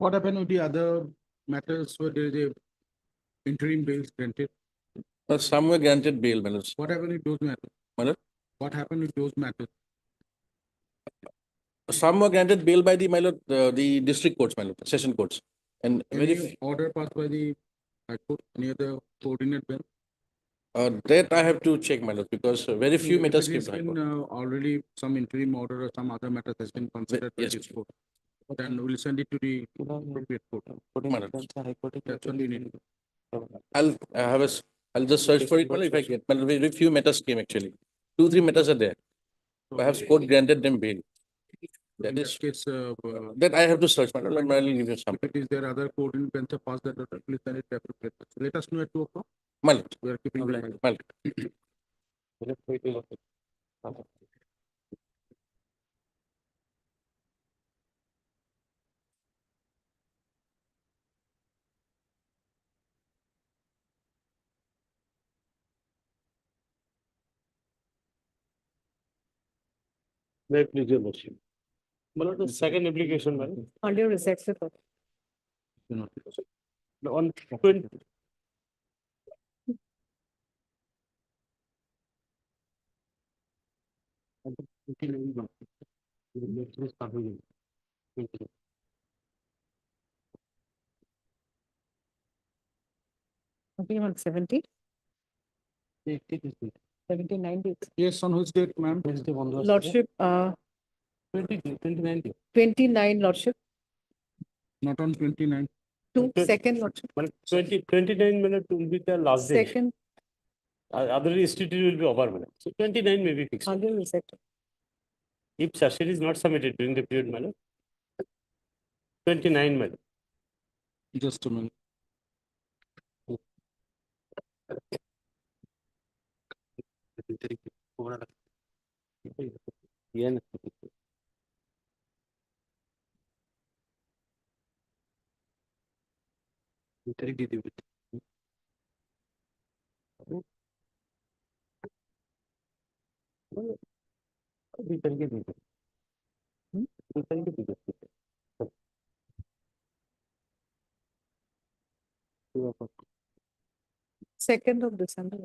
What happened with the other matters where there is a interim bail granted? Some were granted bail, my lord. What happened with those matters? My lord. What happened with those matters? Some were granted bail by the, my lord, the district courts, my lord, session courts. And very, Any order passed by the High Court, any other coordinate bench? that I have to check, my lord, because very few If matters it came has to High been Court. already some interim order or some other matter has been considered by Yes. this court, then we'll send it to the appropriate court. My lord. That's what we need. I'll have I'll just search for it, my lord, if I get, my lord, very few matters came actually. 2-3 matters are there. Perhaps court granted them bail. In That is, that case, that I have to search, my lord, and I'll give you some. if it is there other coordinate bench have passed that order, please send it to appropriate. Let us know at 2 o'clock. My lord. We are keeping the line. My lord. May I please your worship? My lord, the second application, madam, Audio rejected. on 20. Okay, on 70, 79 days. Yes, on which date, ma'am? Lordship, 29 Lordship, Not on 29. second Lordship, 29 minutes will be the last day. second Other institute will be over, madam. So 29 may be fixed. audio rejected. If sachet is not submitted during the period, madam, 29 madam. Just a minute. Yeah. Second of December.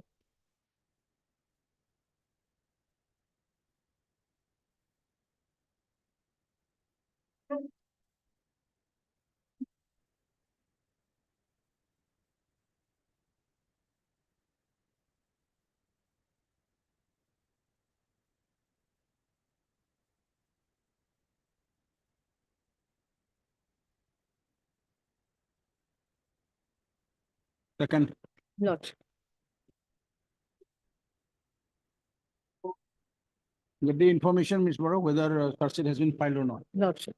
Second, Lordship, get the information, Ms. Bora, whether search sheet has been filed or not. Lordship,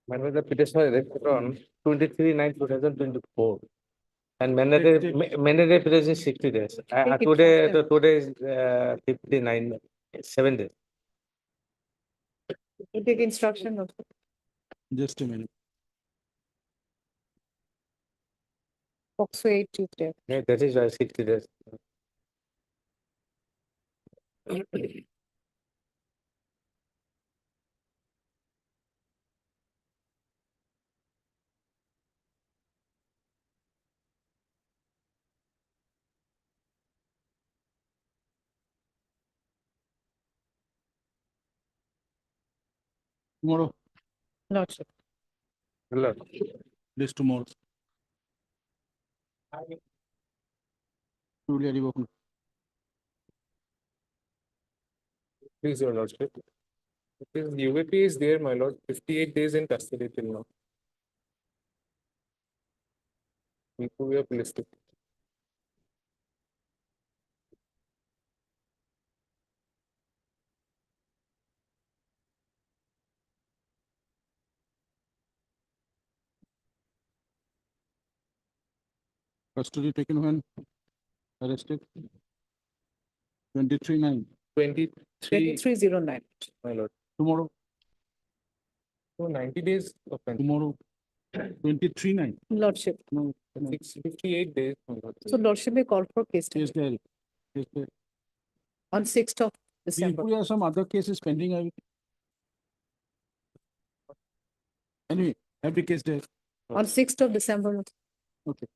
Madam, the petitioner is arrested on 23/9/2024. And mandatory petition is 60 days. Take it Today, faster. today is 59, 7 days. you take instruction also. Just a minute. Foxway 8 Tuesday. Yeah, that is why 60 days. Tomorrow, Lordship, Hello. this tomorrow. Truly revoked. Please, your lordship. Because UAP is there, my lord, 58 days in custody till now. We are listed. Custody taken when? Arrested? 23/9. 23, 2309. my lord. Tomorrow, So 90 days offense. tomorrow, 23/9. Lordship. No, no. 58 days, my lord. So Lordship may call for case Yes, study there. Yes, there. on 6th of December. Equally, some other cases pending. Anyway, every case there. On 6th of December. Okay.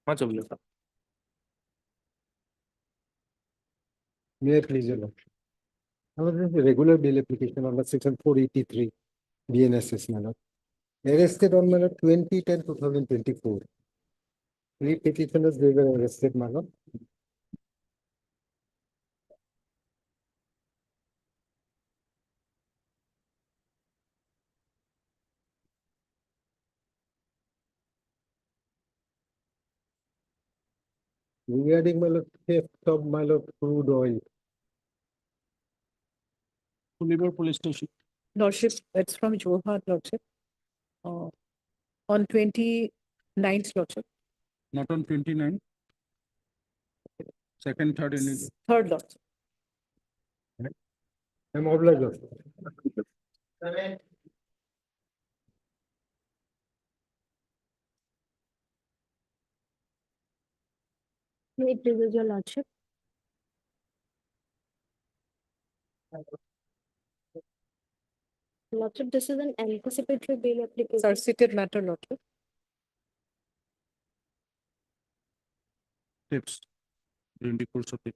Much obliged. May I please, Your Lordship? This is a regular bail application under section 483 BNSS, my lord. Arrested on, my lord, 20/10/2024. Three petitioners, they were arrested, my lord. Regarding, my lord, theft of, my lord, crude oil. Liver police station. Lordship, it's from Jorhat, Lordship. On 29th, Lordship. Not on 29. Second, third, and Third, Lordship. I'm obliged, Lordship. May it please your lordship. Lordship, this is an anticipatory bail application. Surseated matter, Lordship. tips during the course of the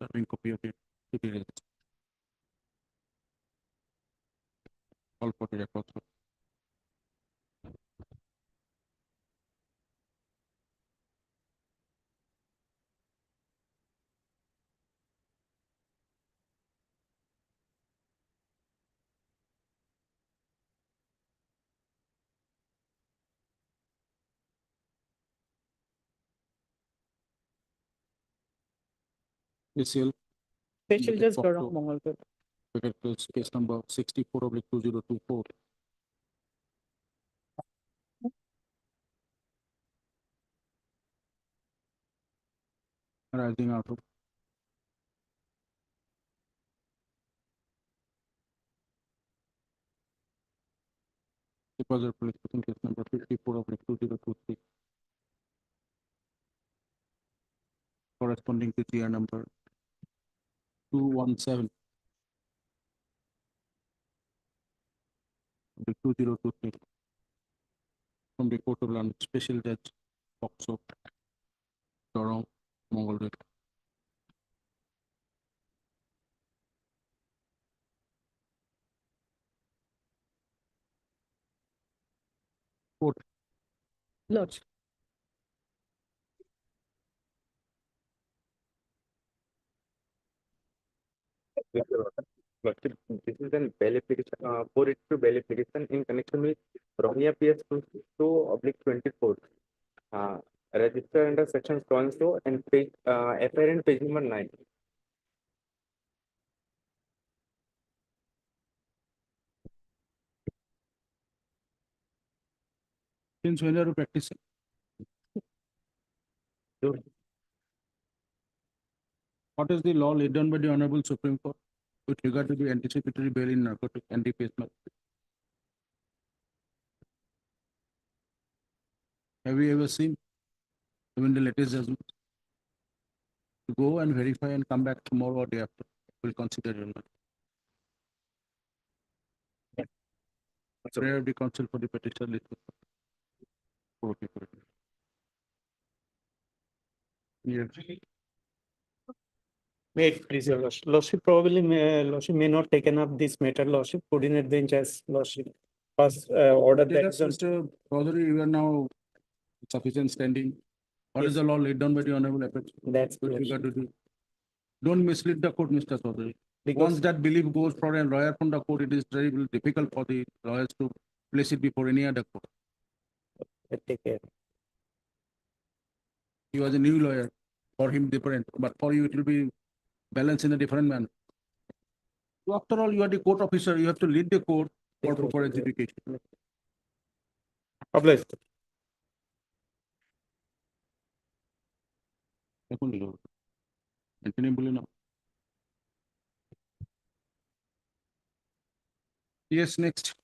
serving copy of it to the register. All for the records. ACL. Special Indicated Judge POCSO. Gaurav Mangalpur. Case number 64/2024. Arising out of deposit police station case number 54/2023. Corresponding to TR number 217 of 2023 from the Court of London Special Judge POCSO, Durham, Mongol. Court. Lordship. Lordship, this is an bail application, 482 bail application in connection with Rohingya PS 22/24. Registered under section so and so and page, FIR and page number 9. Since when are you practicing? Sure. What is the law laid down by the Honorable Supreme Court with regard to the anticipatory bail in narcotic and the case? Have you ever seen even the latest judgment? Go and verify and come back tomorrow or day after. We'll consider it or not. Prayer of the counsel for the petitioner. Okay, correct. Yeah. May it please your lordship. Lordship probably lordship may not taken up this matter, lordship, put in at bench as lordship. First order that is on. Mr. Chaudhary, you are now sufficient standing. What is the law laid down by the Honorable Apex? That's With clear. regard to the, don't mislead the court, Mr. Chaudhary. Because Once that belief goes for a lawyer from the court, it is very difficult for the lawyers to place it before any other court. take care. He was a new lawyer, for him different, but for you it will be balanced in a different manner. So after all, you are the court officer, you have to lead the court for proper execution. Obliged. Yes, next.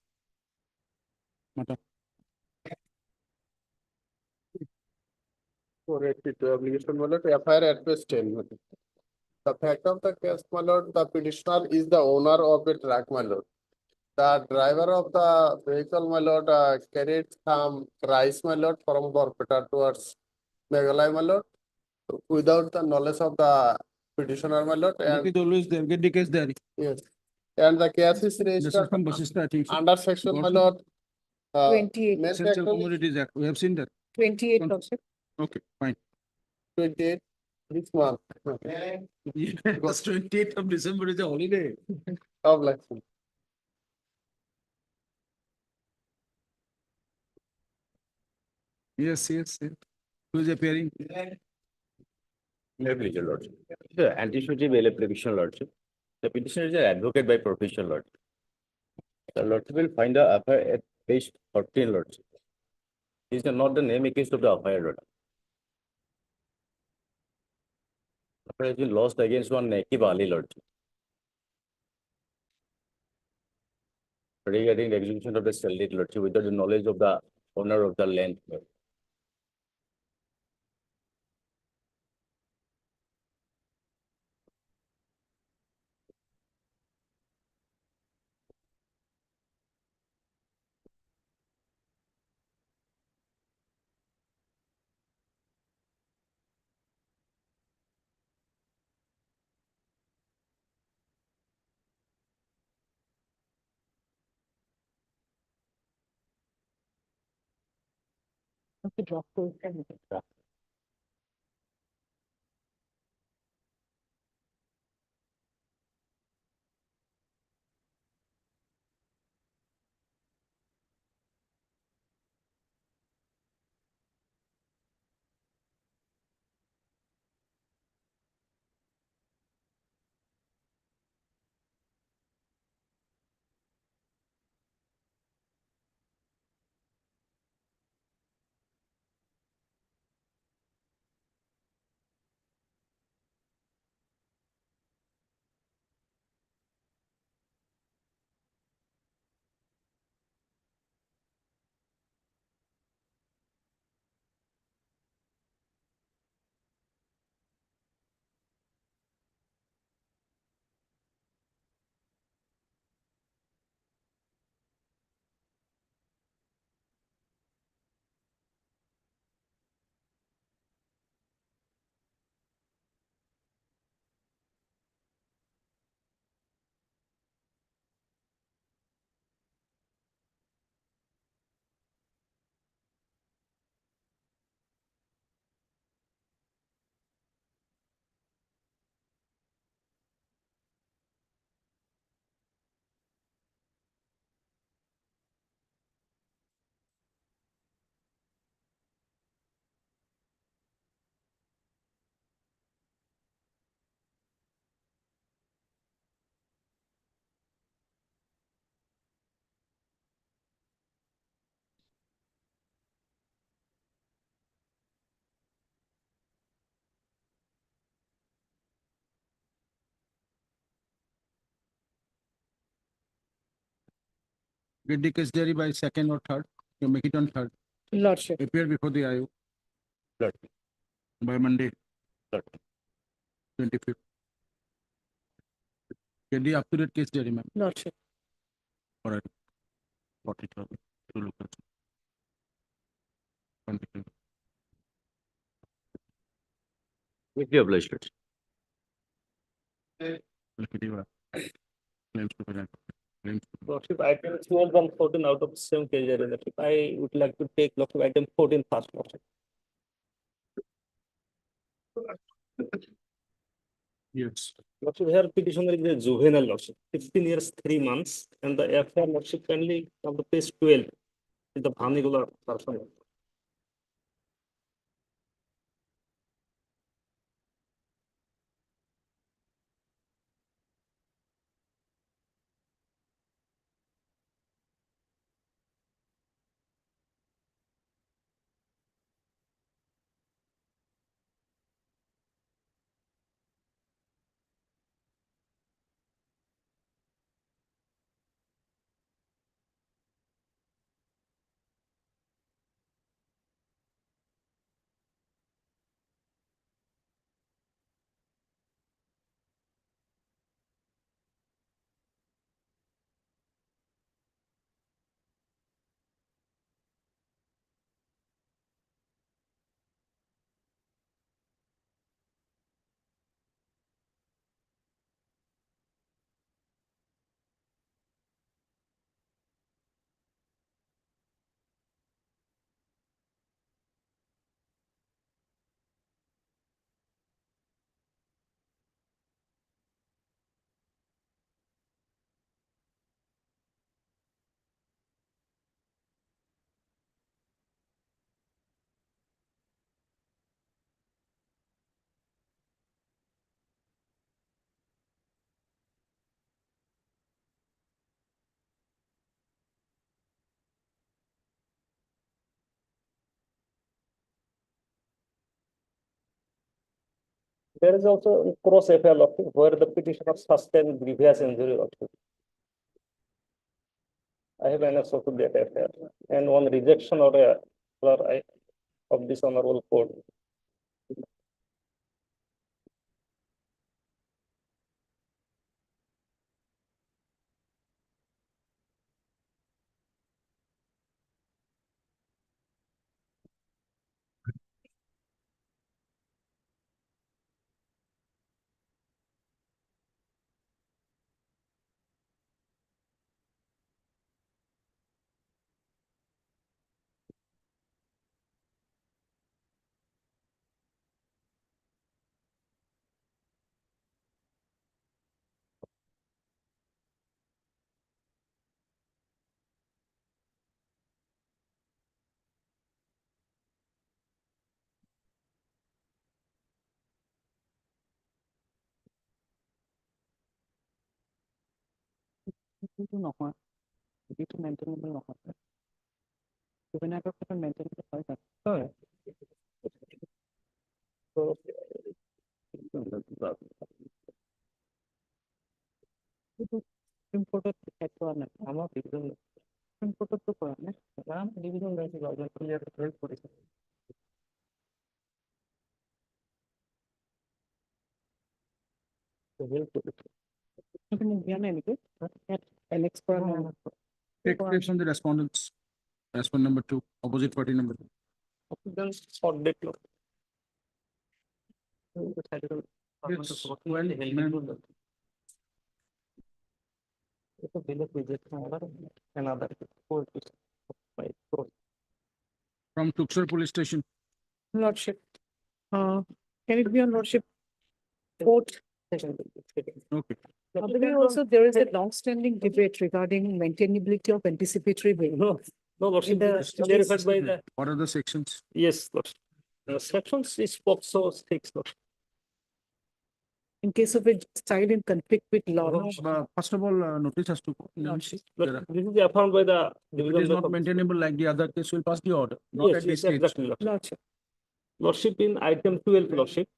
Mata. 482 obligation, my lord, FIR at best 10. my lord. The fact of the case, my lord, the petitioner is the owner of a truck, my lord. The driver of the vehicle, my lord, carried some rice, my lord, from Borpeta towards Meghalaya, my lord, without the knowledge of the petitioner, my lord, That and is always there, get the case there. yes. And the case is This is registered from Basista, I think. so. under section, my Also, lord. 28. main Essential section is Commodities Act, we have seen that. 28, Con- Lordship. Okay, fine. 28 this month Yes, 28th of December is a holiday. of election. Yes, yes, yes. Who is appearing? May I please, your lordship. The anticipated bail application, lordship. The petitioner is an advocate by profession, lordship. The lordship will find the affair at page 14, lordship. Is not the name accused of the affair, lord. Affair has been lost against one Nakib Ali, lordship. Regarding the execution of the sale deed, lordship, without the knowledge of the owner of the land. lord. Okay, drop to. Get the case there by second or third. You make it on third. Lordship. Appear before the IO Lord. by Monday, Lord. 25th. Get the up-to-date case there, ma'am. Lordship. All right. 40,000 to look at. 22. With the obliged, lordship. Look at the, claims to present. Claims to- Lordship, item 12 and 14 out of the same case area, Lordship. I would like to take Lordship item 14 first, Lordship. Yes. Lordship, here petitioner is a juvenile, Lordship, 15 years, 3 months, and the FIR, Lordship, kindly on the page 12 is the particular person. There is also cross FIR lordship where the petitioner sustained grievous injury lordship. I have an answer to that FIR and one rejection or a of this honorable court. সেইটো নহয় এইটো মেইনটেইনেবল নহয় জুভেনাইলৰ ক্ষেত্ৰত মেইনটেইনেবল হয় জানো? হয়। So, supreme কোৰ্টত decide কৰা নাই আমাৰ ডিভিজন সুপ্ৰিম কোৰ্টতো কৰা নাই আমাৰ ডিভিজন লৈছে কৰিছে সেইটো মোক দিয়া নাই নেকি ইয়াত এলেক্স কৰা নাই Take place on the respondents. Respondent number 2, opposite party number 2. then short date law. Yes, well, It's a bill of rejection order, another court. from Tuxer police station. Lordship. Can it be on lordship? Court. Okay. Otherwise also there is a long-standing debate regarding maintainability of anticipatory bail. No, lordship, In the- is clarified by the, What are the sections? yes, lordship. Sections is POCSO 6, lordship. In case of a child in conflict with law. First of all, notice has to go. Lordship. Lordship, this is affirmed by the If it division. is not bench of- maintainable like the other case, we'll pass the order, not Yes, at this yes, stage. exactly, lordship. Lordship. Lordship in item 12, lordship.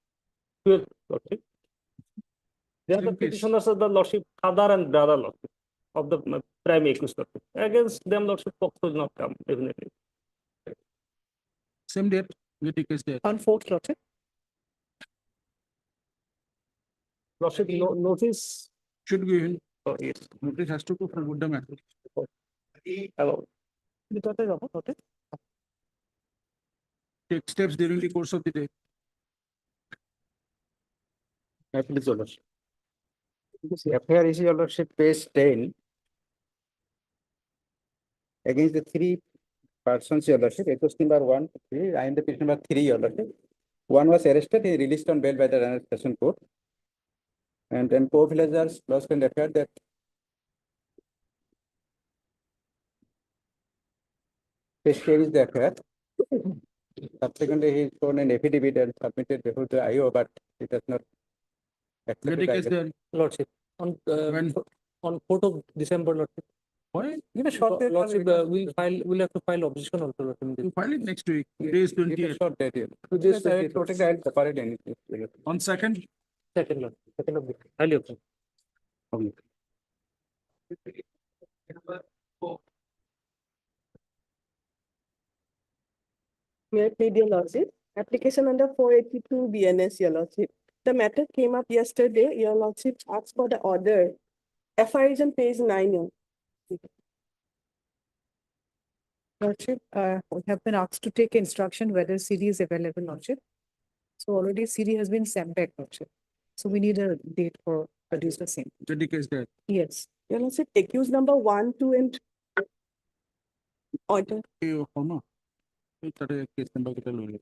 12, lordship. There the Same case. petitioners are the lordship, father and brother lordship of the prime accused lordship. Against them lordship, POCSO will not come, definitely. Same date, get the case there. On fourth lordship. Lordship, notice, Should give in, oh, yes, notice has to go for good matter. hello. Bitate jabo, okay. Take steps during the course of the day. Please, your lordship. FIR is your lordship page 10. Against the three persons, your lordship, accused number 1 to 3, I am the petition number 3, your lordship. One was arrested, he released on bail by the Ranad Session Court. And then co-villagers lost in the FIR that they carries the FIR. Subsequently, he shown an affidavit and submitted before the IO, but it has not Get the accepted. case there. Lordship, on, When? on 4th of December, lordship. Why? Give a short date, lordship, we'll have to file objection also, lordship. You file it next week. Today is Give a 28th. short date here. Just Yes, I will protect, I will separate anything. On second, Second, lordship, second of the, highly objection. May I plead your lordship? Application under 482 BNS, your lordship. The matter came up yesterday, your lordship asked for the order. FIR is on page 9. Lordship, we have been asked to take instruction whether CD is available, Lordship. So already CD has been sent back, Lordship. So we need a date for produce the same. get the case there. Yes. Your lordship, accused number 1, 2, and order. Hey, Homa. Case number get a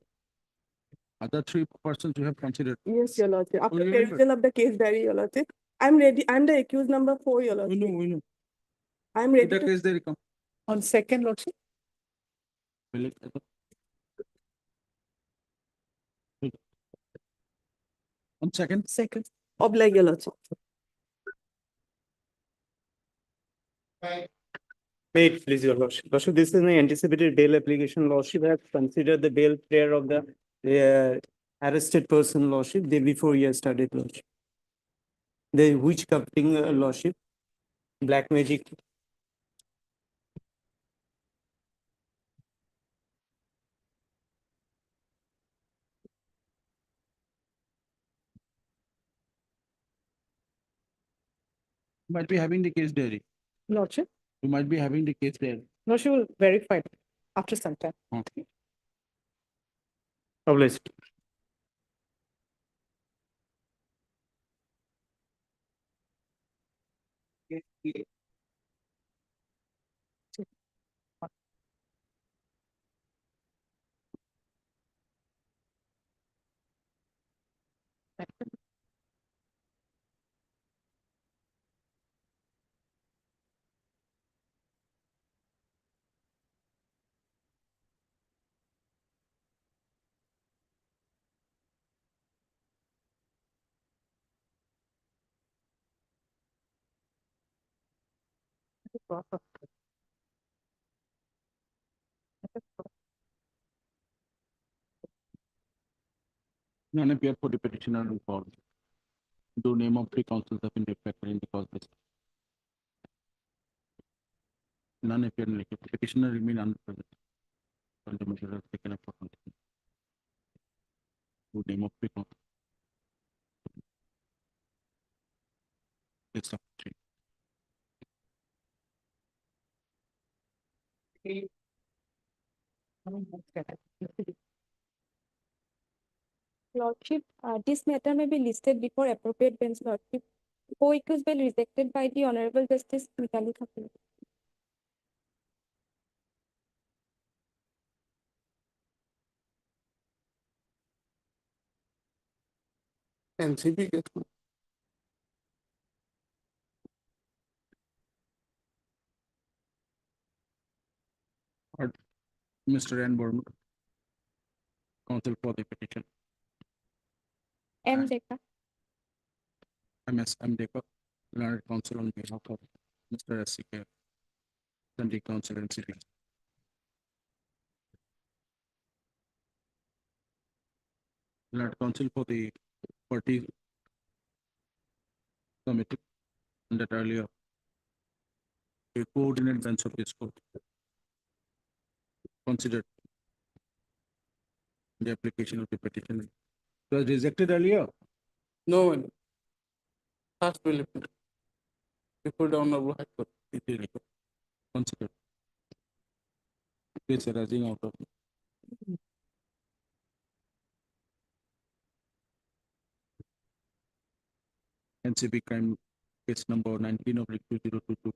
other three persons you have considered. Yes, your lordship. After remember. revision of the case diary, your lordship. I'm ready. I'm the accused number 4, your We lordship. know. I'm Get ready the to. case there, come. On second, Lordship. Will it- On second, Second. Oblige, your lordship. Wait, please, your lordship. Lordship, this is an anticipated bail application. Lordship has considered the bail prayer of the arrested person, Lordship, day before yesterday, Lordship. The witch coupling, Lordship, black magic. Might be having the case diary. Lordship, You might be having the case diary. Lordship will verify it after some time. Okay. Obliged. None appear for the petitioner and for the name of three councils have been reflected in the cause list. None appear in the petitioner remain unpresent. And the measure is taken up for continuation. The name of three councils. List of three. Lordship, this matter may be listed before appropriate bench, Lordship. Co-accused bail rejected by the Honorable Justice Mitali Thakur. NCP case. Or Mr. N. Burma, counsel for the petition. M. Deka. MS M. Depa, learned counsel on behalf of Mr. S.C.K. Sunday counsel and city. Learned counsel for the party committee that earlier a coordinate bench of this court considered the application of the petition. It was rejected earlier. No one. First will before the honorable high court. It is considered. Case arising out of NCB crime case number 19 of 2022.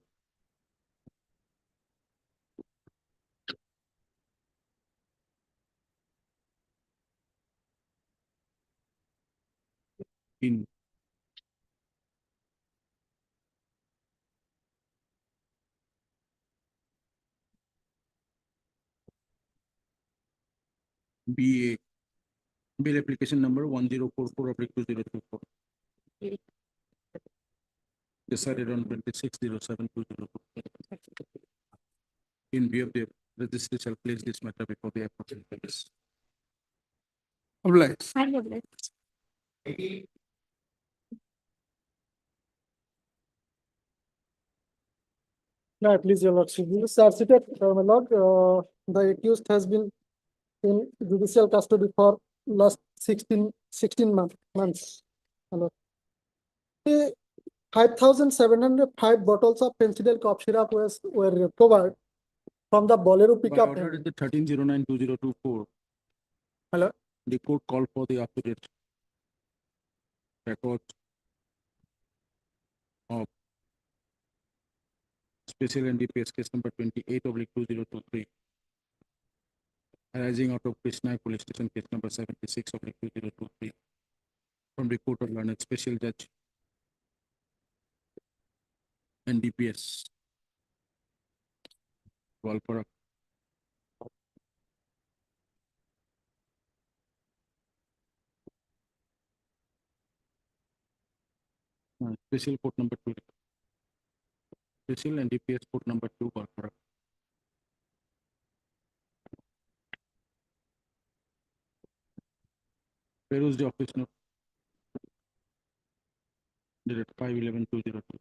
In BA bill application number 1044 of 2024. Decided on 26/07/2024. In view of the registry shall place this matter before the appropriate place. Obliged. I'm obliged. No, please, your lordship. This are seated, my lord. The accused has been in judicial custody for last 16 months. My lord. 5,705 bottles of penicillin cough syrup were recovered from the Bolero By pickup. order is the 1309/2024. Hello? The court called for the up-to-date record of special NDPS case number 28 of 2023. Arising out of Krishna Police Station case number 76 of 2023. From the court of learned special judge NDPS. Walpara. Special court number 2. Special NDPS court number 2 Walpara. Peruse the office note. Dated 5/11/2022.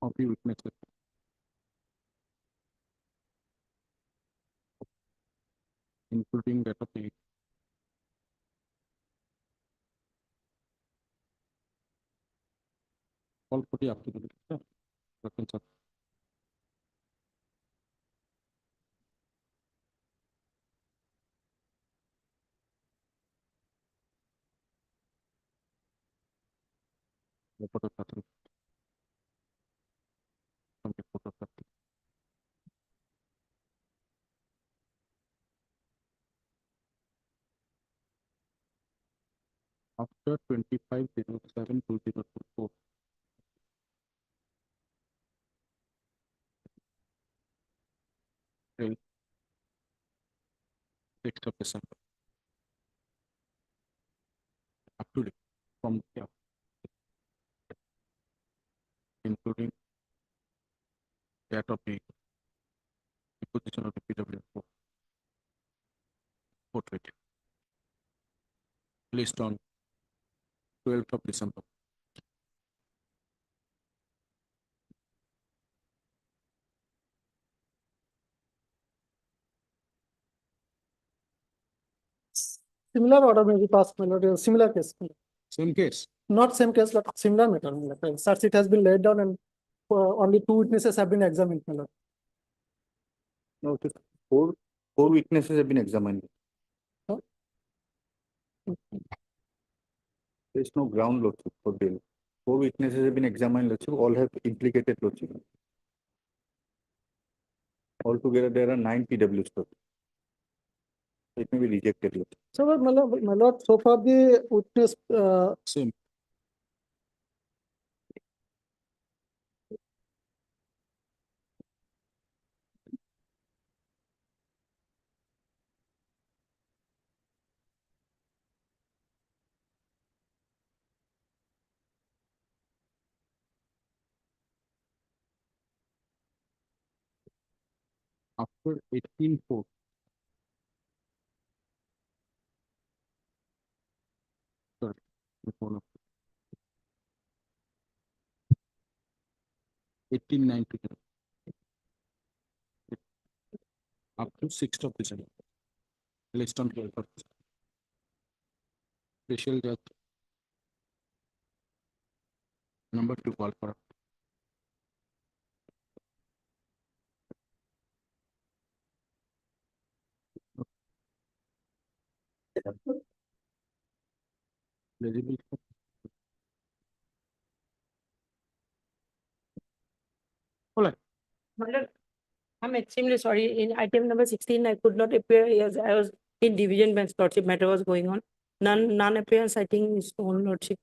Of the witnesses. Including that of the all for the applicant. Reference of the photography from the photography. After 25/07/2024. Till 6th of December. Up to date from here, including that of the position of the PW portrait. Placed on 12th of December. Similar order may be passed, my lord, similar case. Same case. Not same case, but similar matter. My lord. Search sheet has been laid down and only 2 witnesses have been examined, my lord. No, just four witnesses have been examined. Huh? There is no ground lordship for bail. 4 witnesses have been examined lordship, all have implicated lordship. Altogether, there are 9 PWs. It may be rejected. Lordship. So, my lord, so far the witness, Same. After 18/4. Sorry, the phone of 18/9. up to 6th of December. List on 12th of December. Special judge. Number 2 call for. Eligible for Madam, I'm extremely sorry. In item number 16, I could not appear as I was in division bench lordship matter was going on. Non-appearance, I think, is on lordship.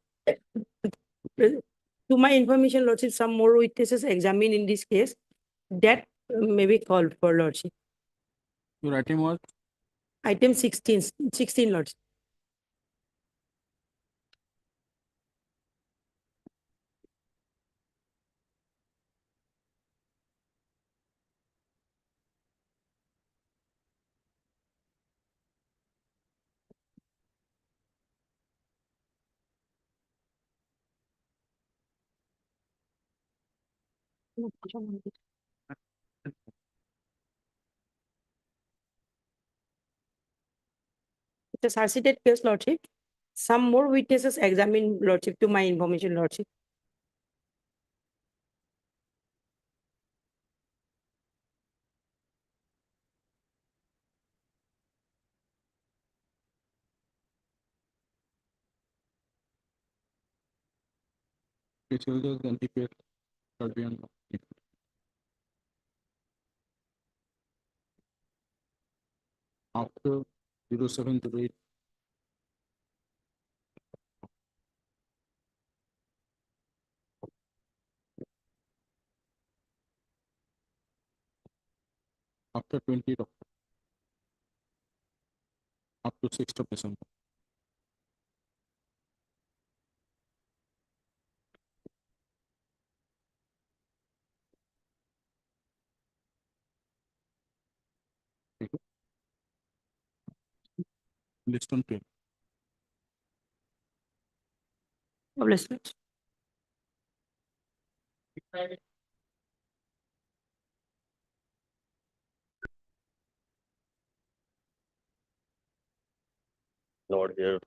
To my information, lordship, some more witnesses examined in this case. That may be called for lordship. your item was Item 16 lordship. It is Sarsited case, lordship. Some more witnesses examined lordship to my information, lordship. special judge and DPS shall be on. After 0708. After 20th of up to 6th of December. List on 12. Bless you. Lord, here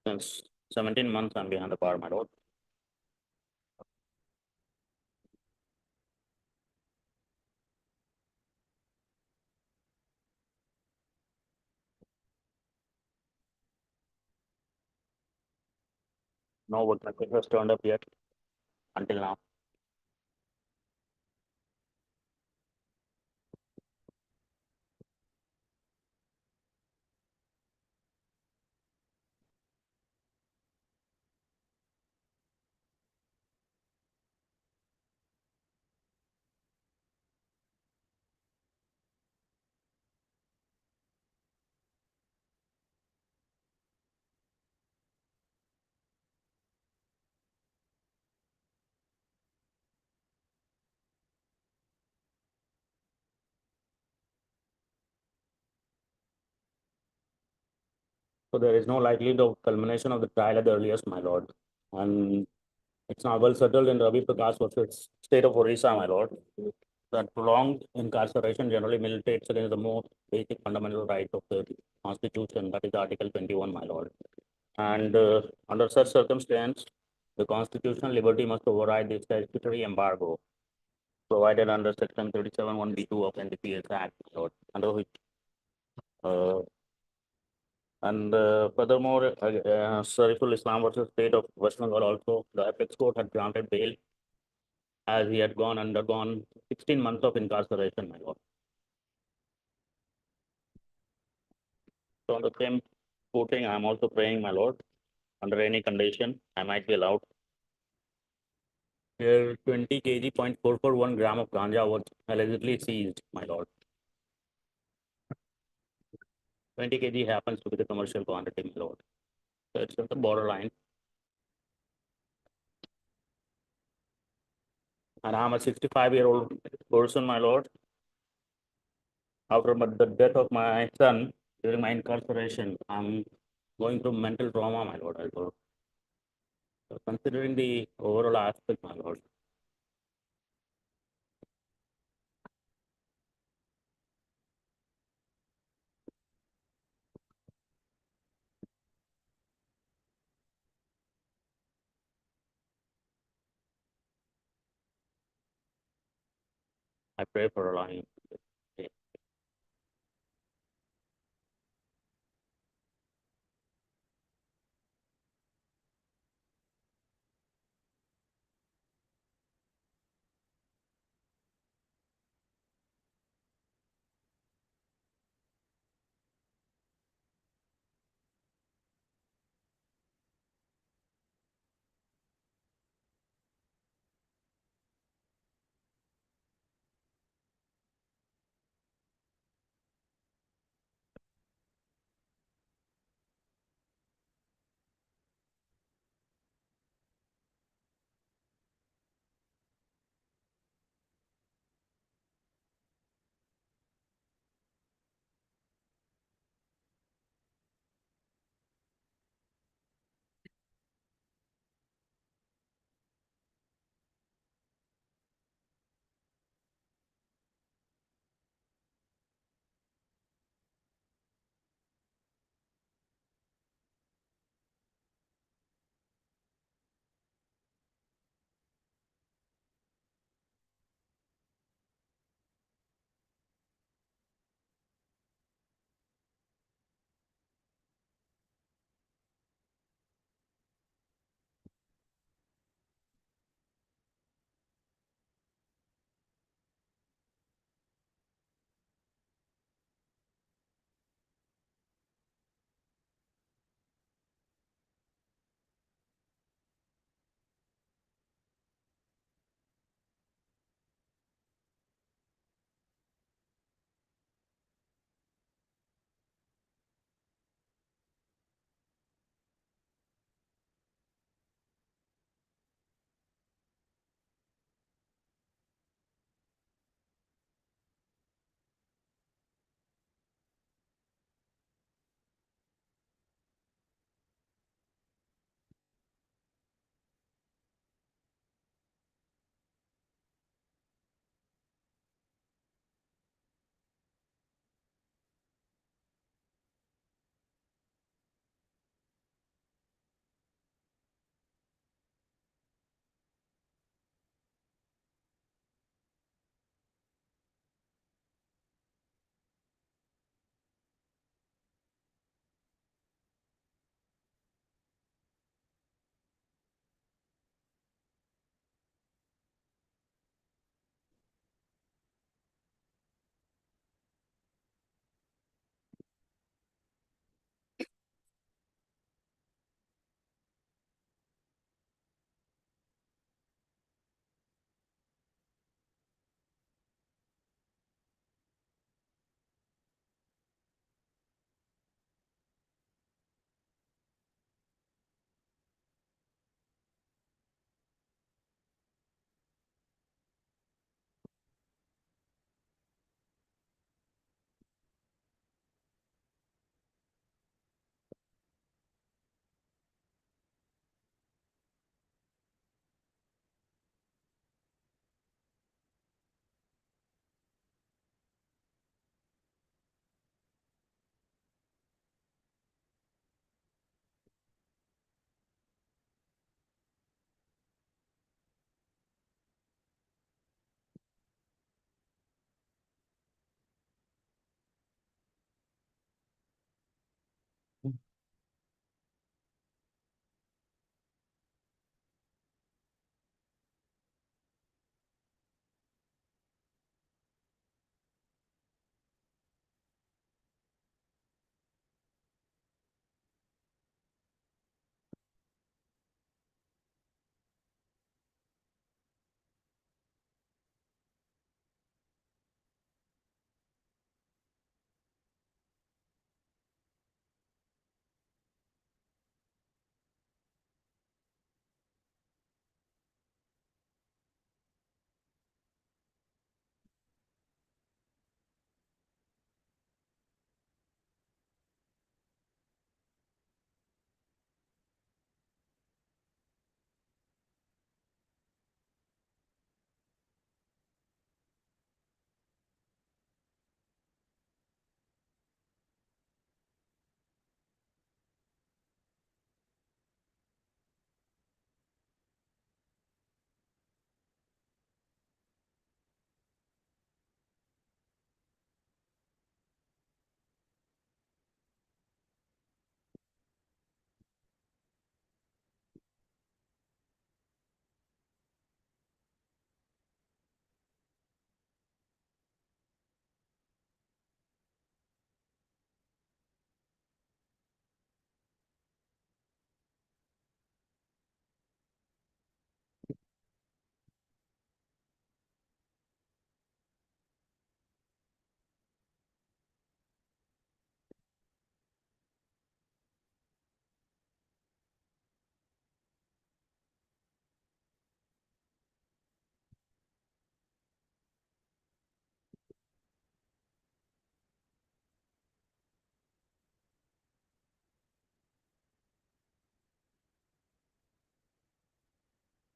since 17 months I'm behind the bar, my lord. No witness has turned up yet until now. So there is no likelihood of culmination of the trial at the earliest, my lord. And it's now well settled in Ravi Prakash versus state of Orissa, my lord, that prolonged incarceration generally militates against the most basic fundamental right of the Constitution, that is Article 21, my lord. And under such circumstance, the constitutional liberty must override the statutory embargo provided under Section 37(1)(b)(2) of NDPS Act, my lord, under which furthermore, Sariful Islam versus State of West Bengal also, the apex court had granted bail as he had undergone 16 months of incarceration, my lord. So on the same footing, I am also praying, my lord, under any condition, I might be allowed. Here, 20 kg, 0.441 gram of ganja was allegedly seized, my lord. 20 kg happens to be the commercial quantity, my lord. So it's at the borderline. And I'm a 65-year-old person, my lord. After the death of my son during my incarceration, I'm going through mental trauma, my lord. So considering the overall aspect, my lord. I pray for allowing.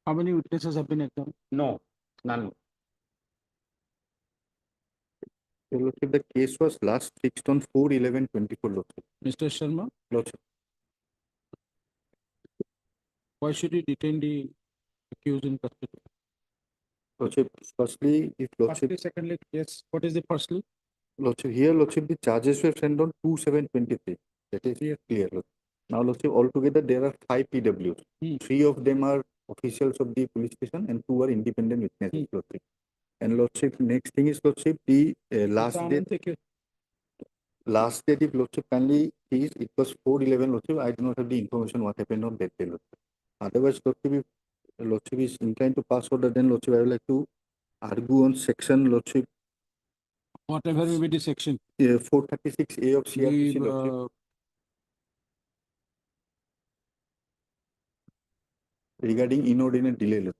How many witnesses have been examined? No, none. Your Lordship, the case was last fixed on 4/11/24, Lordship. Mr. Sharma, Lordship, why should you detain the accused in custody? Lordship, firstly, if Lordship, Firstly, secondly, yes, what is the firstly? Lordship, here, Lordship, the charges were sent on 2/7/23. That is Yes. clear, Lordship. Now, Lordship, altogether there are 5 PWs. Hmm. 3 of them are officials of the police station and 2 are independent witnesses, Lordship. And Lordship, next thing is Lordship, the last date. Last date, if Lordship kindly please, it was 4/11, Lordship. I do not have the information what happened on that day, Lordship. Otherwise, Lordship, if Lordship is inclined to pass order, then Lordship, I would like to argue on section, Lordship, Whatever may be the section. 436A of CRPC, The, Lordship, regarding inordinate delay, Lordship.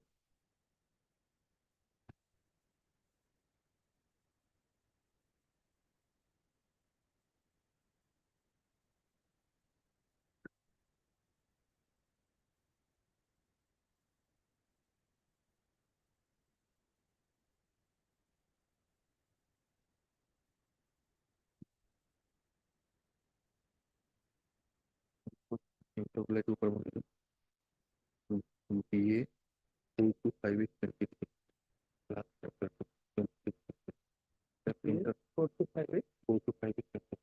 Itu boleh tu perbuatan. PA 425/23. Last chapter. 425. 425.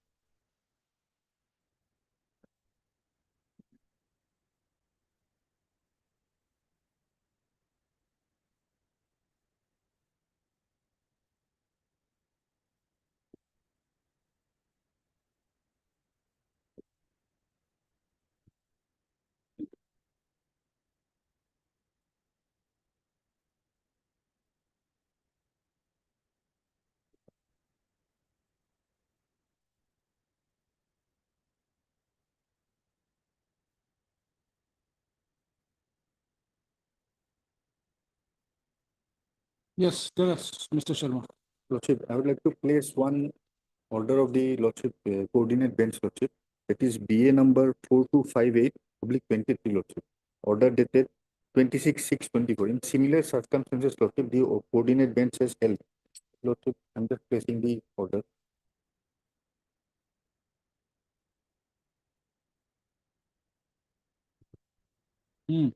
yes, yes, Mr. Sharma. Lordship, I would like to place one order of the Lordship coordinate bench, Lordship. That is BA number 4258/23, Lordship. Order dated 26/6/24. In similar circumstances, Lordship, the coordinate bench has held. Lordship, I'm just placing the order. Hmm.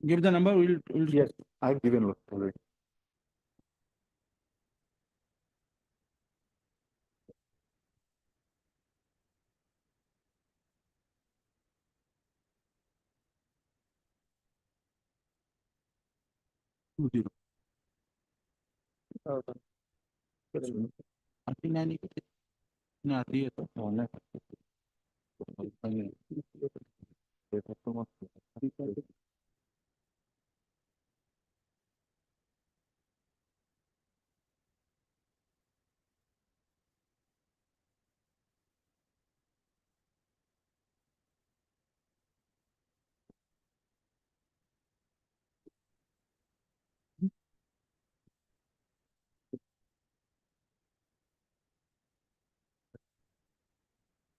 Give the number, we'll. Yes, I've given Lordship already. आती नहीं ना आती है तो Online.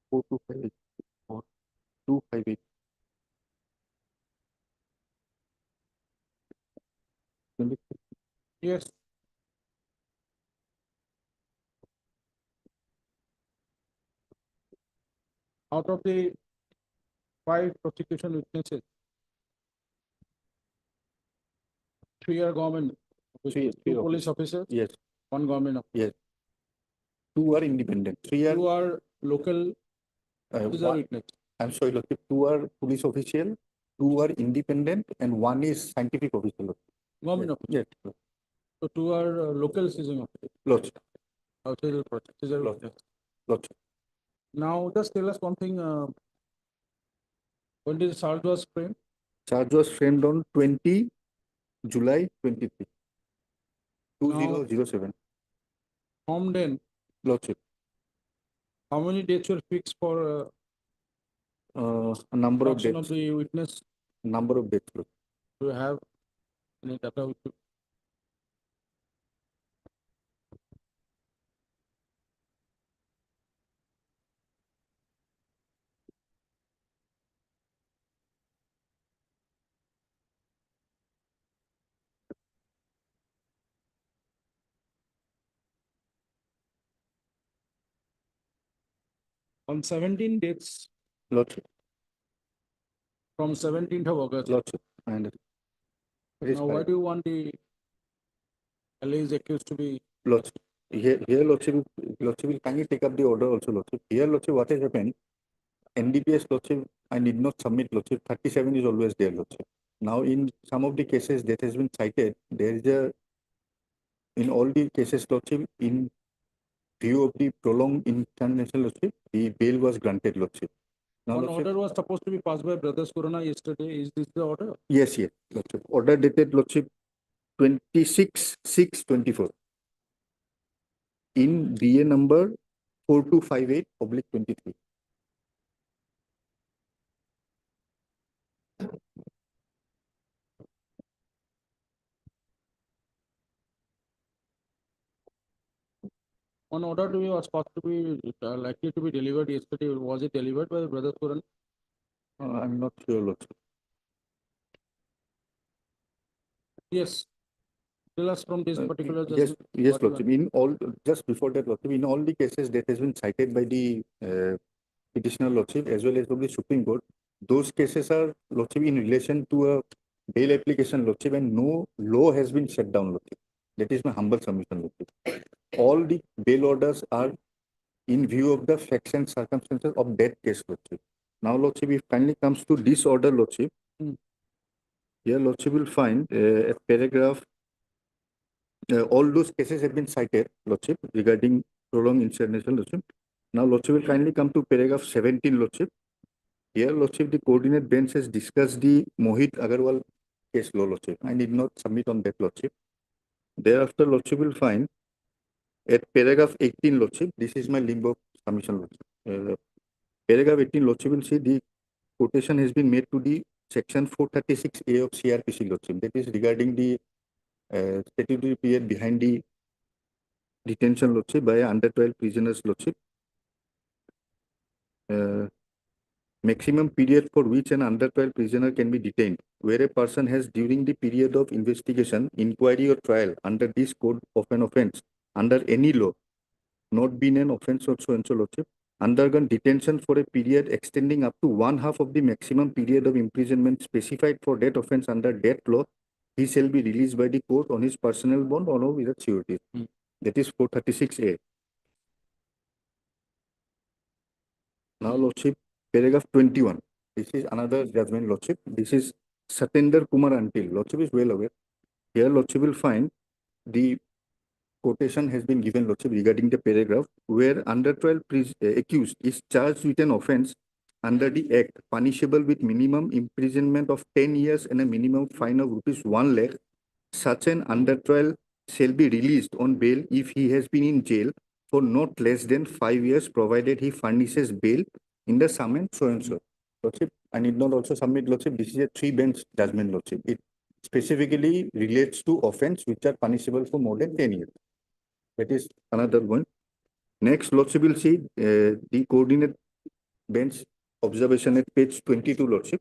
Four two five eight. 4258. yes. Out of the 5 prosecution witnesses, 3 are government, Three 2 police officers. officers, Yes, 1 government officer. yes. 2 are independent. 3 are 2 are local, these are one, witness. I'm sorry, Lordship, 2 are police official, 2 are independent, and 1 is scientific officer. Lordship. Government officer. Yes, So 2 are local season officers. Lordship, Outside the project. These are Lord. witness. Lordship. Now just tell us one thing, when did the charge was framed? Charge was framed on 20 July 23, 2007. From then, Lordship, how many dates were fixed for a number of production of dates. the witness? Number of dates. Lordship. Do you have any data with you? On 17 dates, Lordship, from 17th of August. Lordship, I understand. It is Now, why fine. do you want the alleged accused to be? Lordship, here Lordship will kindly take up the order also, Lordship. Here, Lordship, what has happened? NDPS, Lordship, I need not submit, Lordship. 37 is always there, Lordship. Now, in some of the cases that has been cited, there is in all the cases, Lordship, in view of the prolonged international Lordship, the bail was granted, Lordship. Now, One Lordship, order was supposed to be passed by Brothers Corona yesterday. Is this the order? yes, Lordship. Order dated, Lordship, 26/6/24 in DA number 4258/23. One order to be was supposed to be likely to be delivered yesterday. Was it delivered by Brothers Corona? I'm not sure, Lordship. Yes. Tell us from this particular Yes, judgment. yes, what you Lordship. In all, just before that, Lordship, in all the cases that has been cited by the petitioner, Lordship, as well as from the Supreme Court, those cases are, Lordship, in relation to a bail application, Lordship, and no law has been shut down, Lordship. That is my humble submission, Lordship. All the bail orders are in view of the facts and circumstances of that case, Lordship. Now, Lordship, if kindly comes to this order, Lordship, here, Lordship will find a paragraph. All those cases have been cited, Lordship, regarding prolonged international, Lordship. Now, Lordship will kindly come to paragraph 17, Lordship. Here, Lordship, the coordinate bench has discussed the Mohit Agarwal case law, Lordship. I need not submit on that, Lordship. Thereafter, Lordship will find at paragraph 18, Lordship, this is my limbo submission, Lordship. Paragraph 18, Lordship will see the quotation has been made to the section 436A of CRPC, Lordship. That is regarding the statutory period behind the detention, Lordship, by under 12 prisoners, Lordship. Maximum period for which an under 12 prisoner can be detained, where a person has during the period of investigation, inquiry or trial under this code of an offence, under any law, not been an offence or so and so, Lordship, undergone detention for a period extending up to 1/2 of the maximum period of imprisonment specified for that offence under that law, he shall be released by the court on his personal bond or without surety. That is 436A. Now, Lordship, paragraph 21. This is another judgment, Lordship. This is Satendra Kumar Until. Lordship is well aware. Here, Lordship will find the quotation has been given, Lordship, regarding the paragraph where under 12 accused is charged with an offence under the Act punishable with minimum imprisonment of 10 years and a minimum fine of ₹1 lakh. Such an under 12 shall be released on bail if he has been in jail for not less than 5 years, provided he furnishes bail in the sum and so and so. Lordship, I need not also submit, Lordship, this is a 3-bench judgment, Lordship. It specifically relates to offence which are punishable for more than 10 years. That is another one. Next, Lordship will see the coordinate bench observation at page 22, Lordship.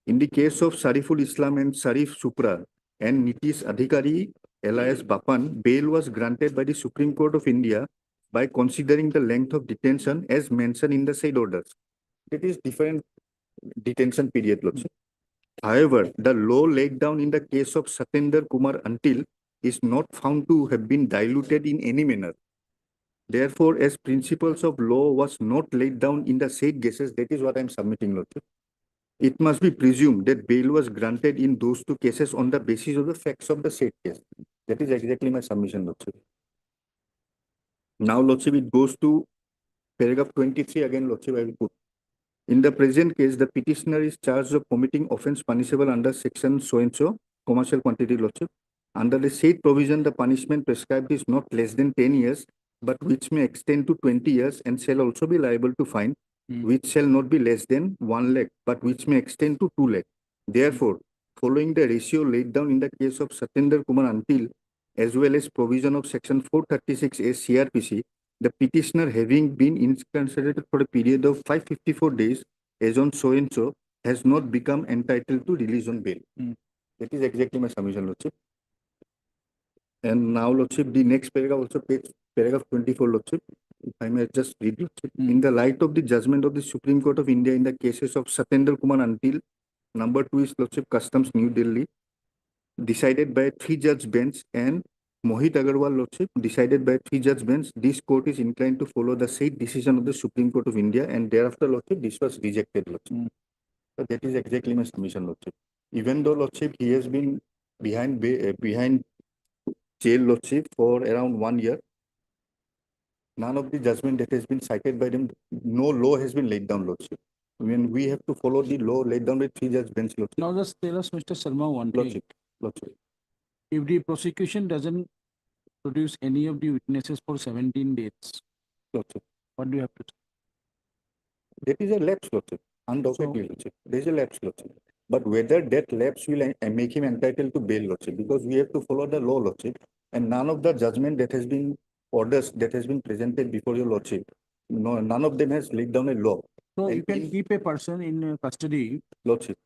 In the case of Sariful Islam and Sarif Supra and Nitish Adhikari alias Bapan, bail was granted by the Supreme Court of India by considering the length of detention as mentioned in the said orders. It is different detention period, Lordship. However, the law laid down in the case of Satendra Kumar Until is not found to have been diluted in any manner. Therefore, as principles of law was not laid down in the said cases, that is what I am submitting, Lordship. It must be presumed that bail was granted in those 2 cases on the basis of the facts of the said case. That is exactly my submission, Lordship. Now, Lordship, it goes to paragraph 23 again, Lordship, I will put. In the present case, the petitioner is charged of committing offence punishable under section so and so, commercial quantity, Lordship. Under the said provision, the punishment prescribed is not less than 10 years, but which may extend to 20 years and shall also be liable to fine, which shall not be less than 1 lakh, but which may extend to 2 lakh. Therefore, following the ratio laid down in the case of Satendra Kumar Until, as well as provision of section 436A CRPC, the petitioner having been incarcerated for a period of 554 days as on so and so has not become entitled to release on bail. That is exactly my submission, Lordship. And now, Lordship, the next paragraph also, paragraph 24, Lordship. if I may just read it. Hmm. In the light of the judgment of the Supreme Court of India in the cases of Satendra Kumar until number 2 is Lordship Customs New Delhi, decided by a 3-judge bench, and Mohit Agarwal Lordship, decided by a 3-judge bench, this court is inclined to follow the said decision of the Supreme Court of India, and thereafter Lordship, this was rejected Lordship. Hmm. So that is exactly my submission Lordship. Even though Lordship, he has been behind jail Lordship for around 1 year, none of the judgment that has been cited by them, no law has been laid down Lordship. When we have to follow the law laid down by 3-judge bench Lordship. Now just tell us, Mr. Sharma, one thing. Lordship, Lordship. If the prosecution doesn't produce any of the witnesses for 17 days, Lordship. what do you have to say? That is a lapse Lordship, undoubtedly Lordship. There is a lapse Lordship. But whether that lapse will make him entitled to bail Lordship, because we have to follow the law Lordship, and none of the judgment that has been orders that has been presented before your Lordship, no, none of them has laid down a law. So And you can in- keep a person in custody Lordship,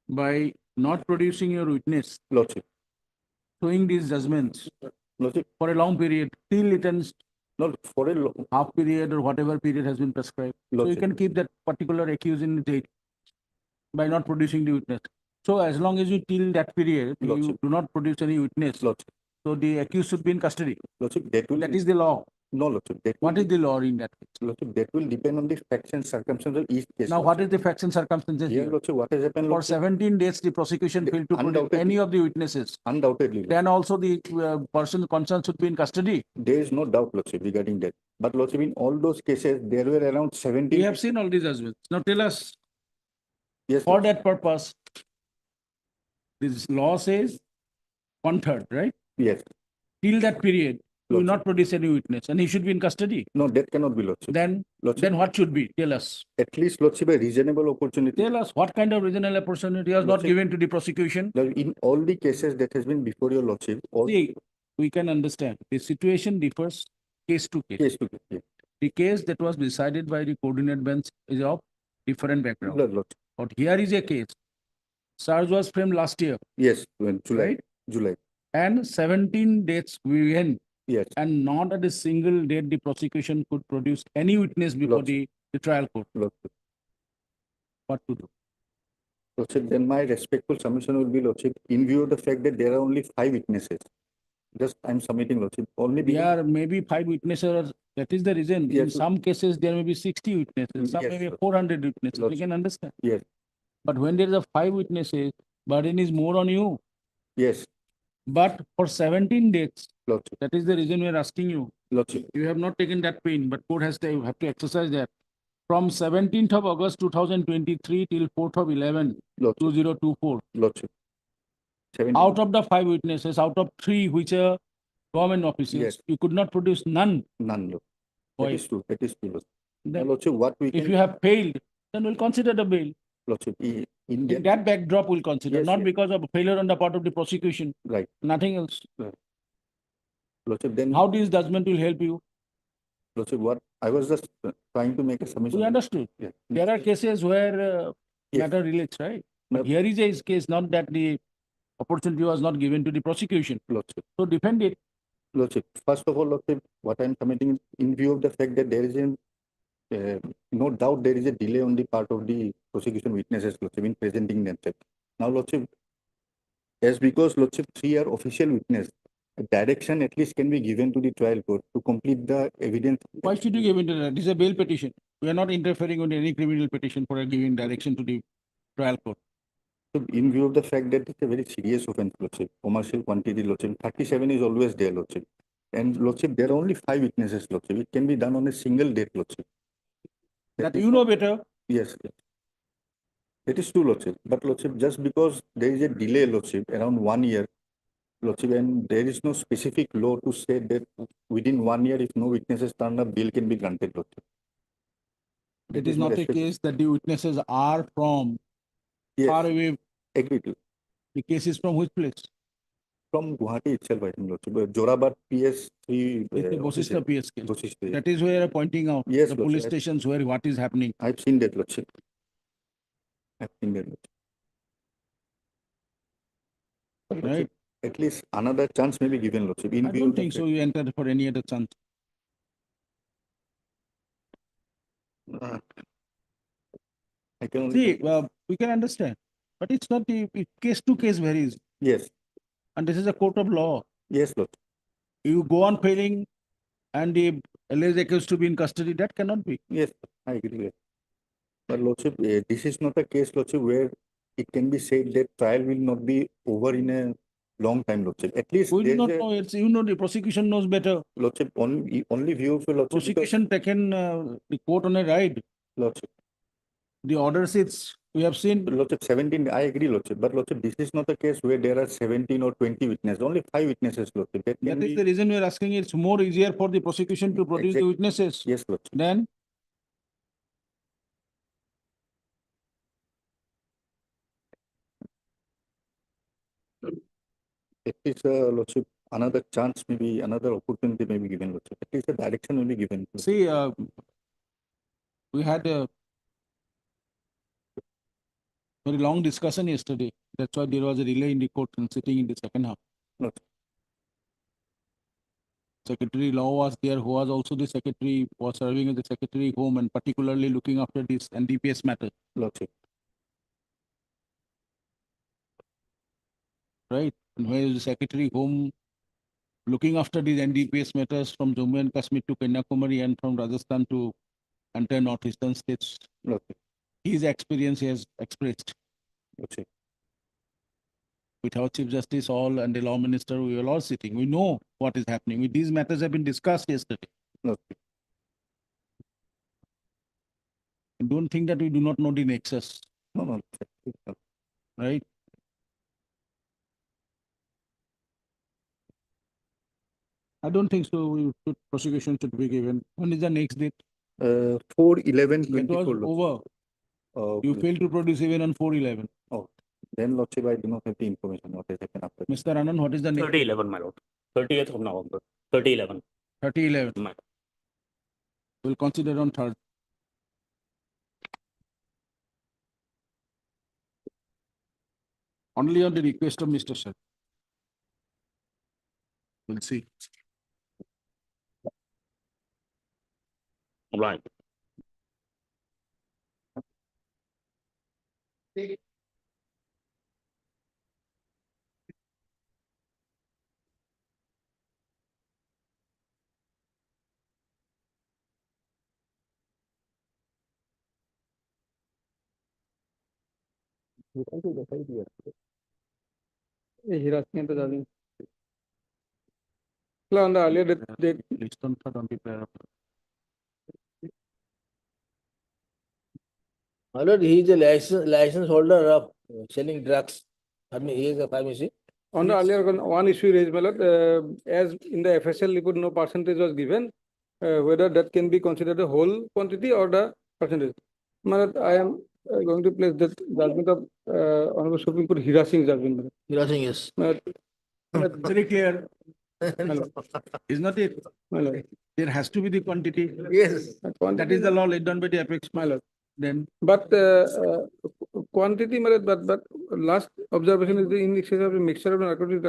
by not producing your witness, Lordship, showing these judgments Lordship, for a long period till it ends no, for a law, half period or whatever period has been prescribed. So you Lordship. can keep that particular accused in the jail by not producing the witness. So as long as you till that period, you Lordship. do not produce any witness, Lordship, so the accused should be in custody. Lordship, that will That is the law. no Lordship. That What will, is the law in that case? Lordship, that will depend on the facts and circumstances of each case. Now, what is the facts and circumstances Here, here? Lordship, what has happened, For Lordship? 17 days, the prosecution The- failed to produce undoubtedly. any of the witnesses. Undoubtedly, Lordship. Then also the person concerned should be in custody. There is no doubt, Lordship, regarding that. But Lordship, in all those cases, there were around 17. We have seen all these as well. Now tell us, Yes, for Lordship. that purpose, this law says 1/3, right? Yes. Till that period, you will Lordship. not produce any witness and he should be in custody. No, that cannot be, Lordship. Then Lordship, what should be? Tell us. at least, Lordship, a reasonable opportunity. Tell us what kind of reasonable opportunity was not Lordship. given to the prosecution. In all the cases that has been before your Lordship, all See, we can understand the situation differs case to case. case to case. Yeah. The case that was decided by the coordinate bench is of different background. Lordship. But here is a case. Charge was framed last year, Yes, when July. Right. July. and 17 dates we went, Yes. and not at a single date the prosecution could produce any witness before Lordship. the trial court. Lordship. What to do? Lordship, then my respectful submission will be, Lordship, in view of the fact that there are only 5 witnesses. Just I'm submitting, Lordship, only because. There may be 5 witnesses. That is the reason. In Yes. some cases, there may be 60 witnesses, some Yes, may be sir. 400 witnesses. We Lordship. can understand. Yes. But when there is a 5 witnesses, burden is more on you. Yes, But for 17 days, Lordship. that is the reason we are asking you. Lordship. You have not taken that pain, but court has to have to exercise that. From 17th of August 2023 till 4th of 11, Lordship. 2024. Lordship. 17. Out of the 5 witnesses, out of 3 which are government officials, Yes. you could not produce none. None, Lord. Why? That is true. That is true, Lordship. Now, Then Lordship, what we if can, you have failed, then we'll consider the bail. Lordship, in In that, that backdrop, we'll consider, Yes, not yes. because of failure on the part of the prosecution, right, nothing else. Lordship, then, How this judgment will help you? Lordship, what, I was just trying to make a submission. We understood. Yeah. There are cases where Yes. matter relates, right? No. But here is a case, not that the opportunity was not given to the prosecution. Lordship, So defend it. Lordship, first of all, Lordship, what I'm submitting in view of the fact that there is no doubt there is a delay on the part of the prosecution witnesses, Lordship, in presenting themselves. Now, Lordship, as because Lordship 3 are official witness, a direction at least can be given to the trial court to complete the evidence. Why should you give it to that? This is a bail petition. We are not interfering on any criminal petition for giving direction to the trial court. So in view of the fact that it's a very serious offense, Lordship, commercial quantity, Lordship, 37 is always there, Lordship. And Lordship, there are only 5 witnesses, Lordship. It can be done on a single date, Lordship. That is you know not- better. Yes. Yes. It is true, Lordship. But Lordship, just because there is a delay, Lordship, around 1 year, Lordship, and there is no specific law to say that within 1 year, if no witnesses turn up, bail can be granted, Lordship. That It is my not a respect- case that the witnesses are from Yes, far away. agree to. The case is from which place? From Guwahati itself, I think, Lordship. Jorabad PS3. It's the Bosista PS case. Bosista. That is where I'm pointing out Yes, the Lordship. police stations where what is happening. I've seen that, Lordship. I've seen that, Lordship. But, Lordship, Right. at least another chance may be given, Lordship. In I view don't of the think so. fact- You enter for any other chance. I can only. See, we can understand, but it's not the case to case varies, Yes, and this is a court of law. yes, Lordship. You go on failing, and the alleged accused to be in custody. That cannot be. Yes, I agree. Yes. But Lordship, this is not a case, Lordship, where it can be said that trial will not be over in a long time, Lordship. At least We do there's not a know. It's the prosecution knows better. Lordship only view of a Lordship. Because, Prosecution taken the court on a ride. Lordship, The order sits. We have seen. Lordship 17. I agree, Lordship. But Lordship, this is not a case where there are 17 or 20 witnesses. Only 5 witnesses, Lordship. That can That is be. the reason we are asking. It's more easier for the prosecution to produce the Exact- witnesses. Yes, Lordship. Then At least, Lordship, another chance, maybe another opportunity may be given, Lordship. At least a direction will be given. see, we had a very long discussion yesterday. That's why there was a delay in the court and sitting in the second half. Lordship. Secretary Law was there, who was also the secretary, was serving as the secretary home and particularly looking after this NDPS matter, Lordship. right? And where is the secretary home looking after these NDPS matters from Jammu and Kashmir to Kanyakumari and from Rajasthan to entire northeastern states. Lordship. His experience he has expressed. Lordship. With our Chief Justice all and the Law Minister, we are all sitting. We know what is happening. These matters have been discussed yesterday. Lordship. Don't think that we do not know the nexus, No, no. right? I don't think so. Prosecution should be given. When is the next date? 4/11/24. It was over. You failed to produce even on 4/11. Oh, then Lordship, I do not have the information what has happened after. Mr. Anand, what is the next? 30/11, my lord. 30th of November. 30/11. 30/11. My- We'll consider on 3rd. Only on the request of Mr. Sir. We'll see. Right. harassment on the earlier date. List on 3rd on the prayer of. My lord, he is a license holder of selling drugs. I mean, he is a pharmacy. On the earlier one issue raised, my lord, as in the FSL report, no percentage was given, whether that can be considered a whole quantity or the percentage. My lord, I am going to place that judgment of Honorable Supreme Court harassing judgment. My lord. Harassing, yes. My lord, Very clear, my lord, is not it? my lord. There has to be the quantity. Yes. That is the law laid down by the apex. My lord. Then But quantity, my lord, but last observation is the in excess of a mixture of narcotics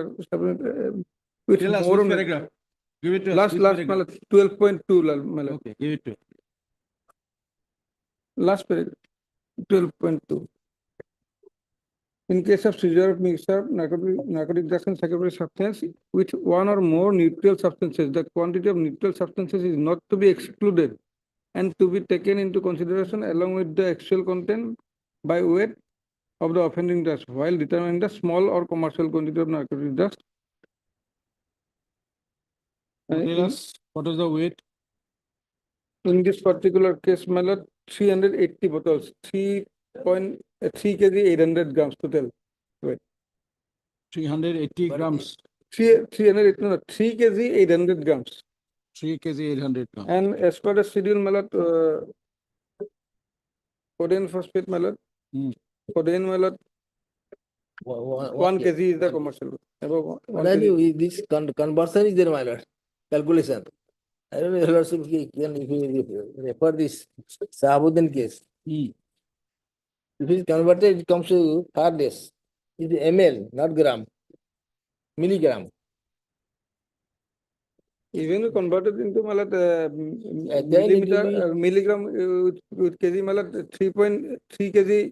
with tell us more which on paragraph. Give it to us. last, which my paragraph? lord, 12.2, my lord. Okay, give it to us. Last paragraph, 12.2. In case of seizure of mixture of narcotic drugs and psychotropic substance with one or more neutral substances, the quantity of neutral substances is not to be excluded and to be taken into consideration along with the actual content by weight of the offending drugs while determining the small or commercial quantity of narcotic drugs. Tell us what is the weight? In this particular case, my lord, 380 bottles, 3 kg 800 grams total. 380 grams. 380, no, 3 kg 800 grams. 3 kg 800 grams. And as per the schedule, my lord, codeine phosphate, my lord, codeine, my lord, 1 kg is the commercial. Above 1 kg. This conversion is there, my lord. Calculation. I don't know, your lordship, if you refer this Sahabuddin case. If it is converted, it comes to far less. It is ml, not gram. Milligram. Even converted into then it will millimeter, be- milligram with kg, 3.3 kg.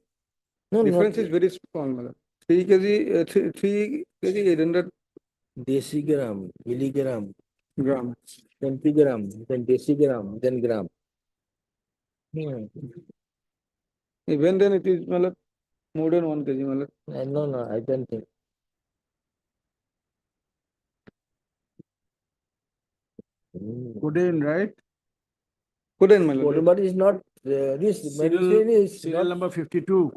No, Difference not is very small. 3 kg, 3 kg 800 decigram, milligram, gram. centigram, then decigram, then gram. Hmm. Even then it is more than 1 kg. No, I don't think. Codeine, right? Couldn't But it's not, this medicine is Serial not, number 52.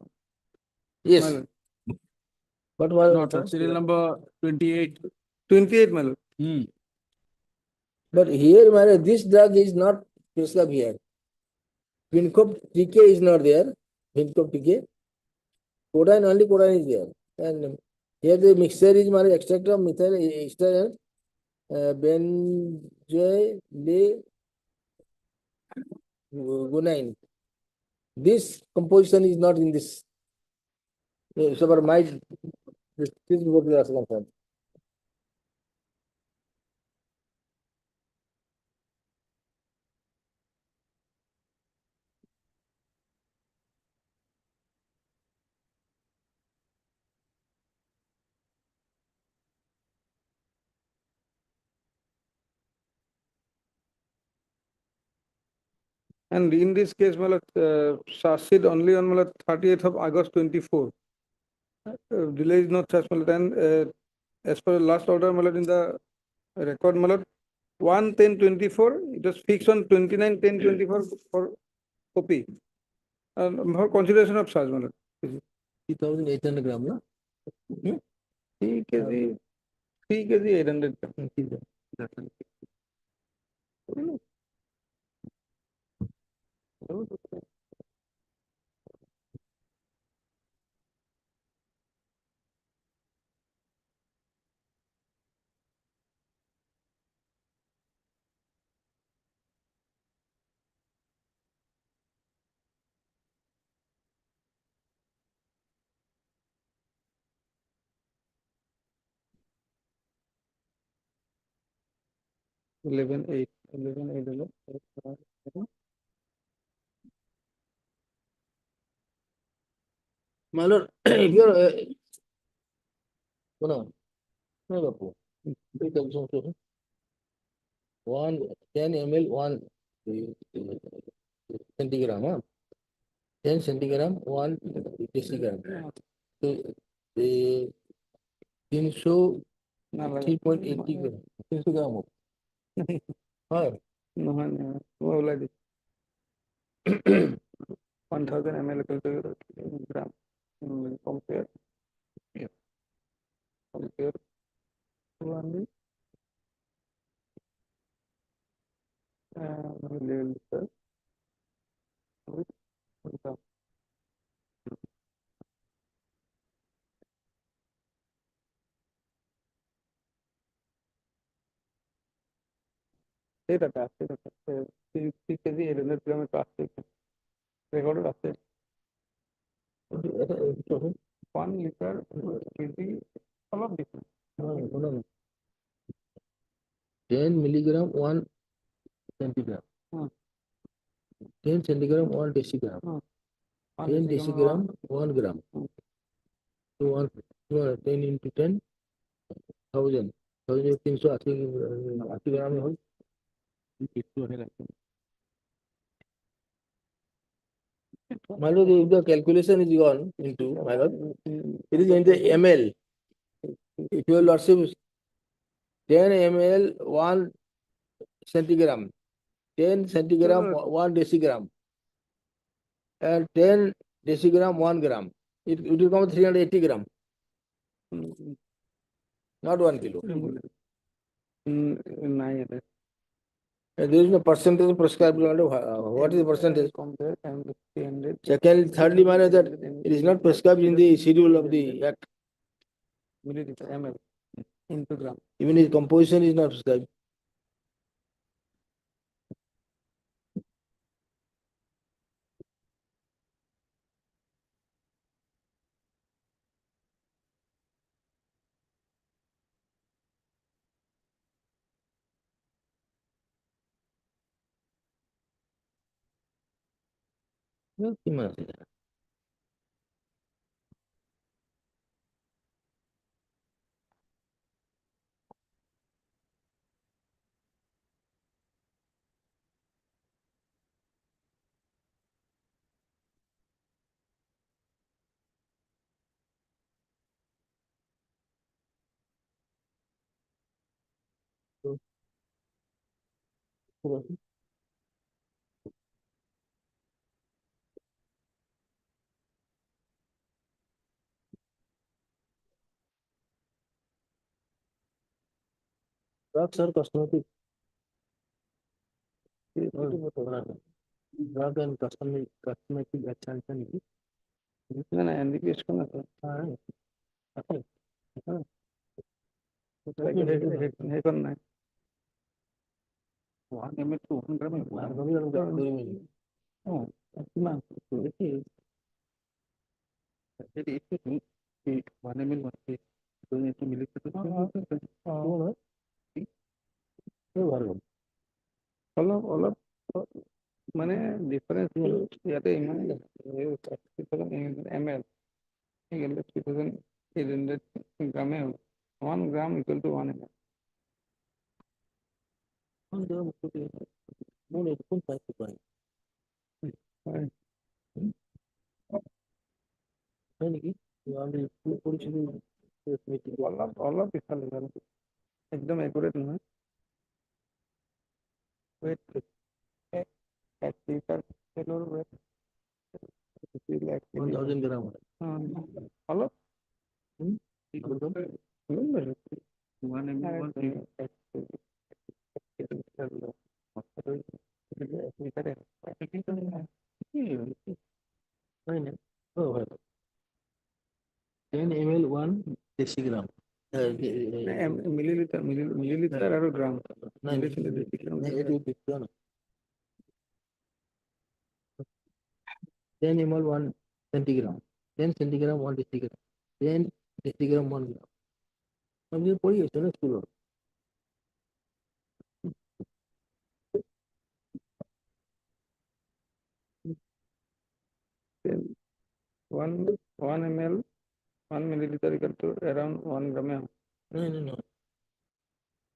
yes. But what? No, sir, serial number 28. 28 malad. But here, Maharaj, this drug is not prescribed here. Vincop TK is not there. Vincop TK. Codeine, only codeine is there. And here the mixture is Maharaj, extract of methyl ester and benzoyl This composition is not in this. So for my this is what we are concerned. And in this case, Shashid only on 30th of August 24. Delay is not such. And as per last order, in the record, 1/10/24, it was fixed on 29/10/24 for copy. And for consideration of charge, 3,800 gram, no? 3 kg, 3 kg 800 gram. 11/8, 11/8. My lord, if you're no, Bapu. Take also 10 ml, 1 centigram, huh? 10 centigram, 1 decigram. So the 380 gram. 300 gram. Huh? No, 1000 ml gram. Compare. Compare. Only. Level, sir. Record আছে 1 liter kg অলপ different. 10 milligram, 1 centigram. 10 centigram, 1 decigram. 10 decigram, 1 gram. So 10 into 10, 1000. 380 gram. My lord, if the calculation is gone into, my lord, it is in the ml. If your lordship 10 ml, 1 centigram, 10 centigram, 1 decigram, and 10 decigram, 1 gram, it will come 380 gram, not 1 kilo. And there is no percentage prescribed. What is the percentage? Second, thirdly, manner that it is not prescribed in the schedule of the act. Milliliter ml into gram. Even its composition is not prescribed. কিমান আছে? Drugs are cosmetic. Drug and cosmetic अच्छा अच्छा नहीं. না না NDPS কোন আছে हाँ. এখন নাই 1 ml to 1 gram ও না দেখি এটি একটু 1 ml আছে তো একটু মিলিতে তো ভালো. অলপ অলপ মানে ডিফারেন্স ইয়াতে ইমান ml এগুলো 3800 গ্রামে 1 gram equal to 1 ml মনে কোন পাইতে পারে হয় নাকি? আমি পরিচিত অলপ অলপ বিশাল একদম একুরেট নহয় ওয়েট এক লিটার তেলের ওয়েট 1000 গ্রাম. অলপ কি করলাম? 1 ml হয় না? ও ভালো. 10 ml 1 decigram. মিলিলিটার মিলিলিটার আর গ্রাম না, এটা দেখতে না. 10 ml 1 centigram. 10 centigram 1 decigram. 10 decigram 1 gram. আমি পড়ি গেছি না school. one ml 1 milliliter equal to around 1 gram No.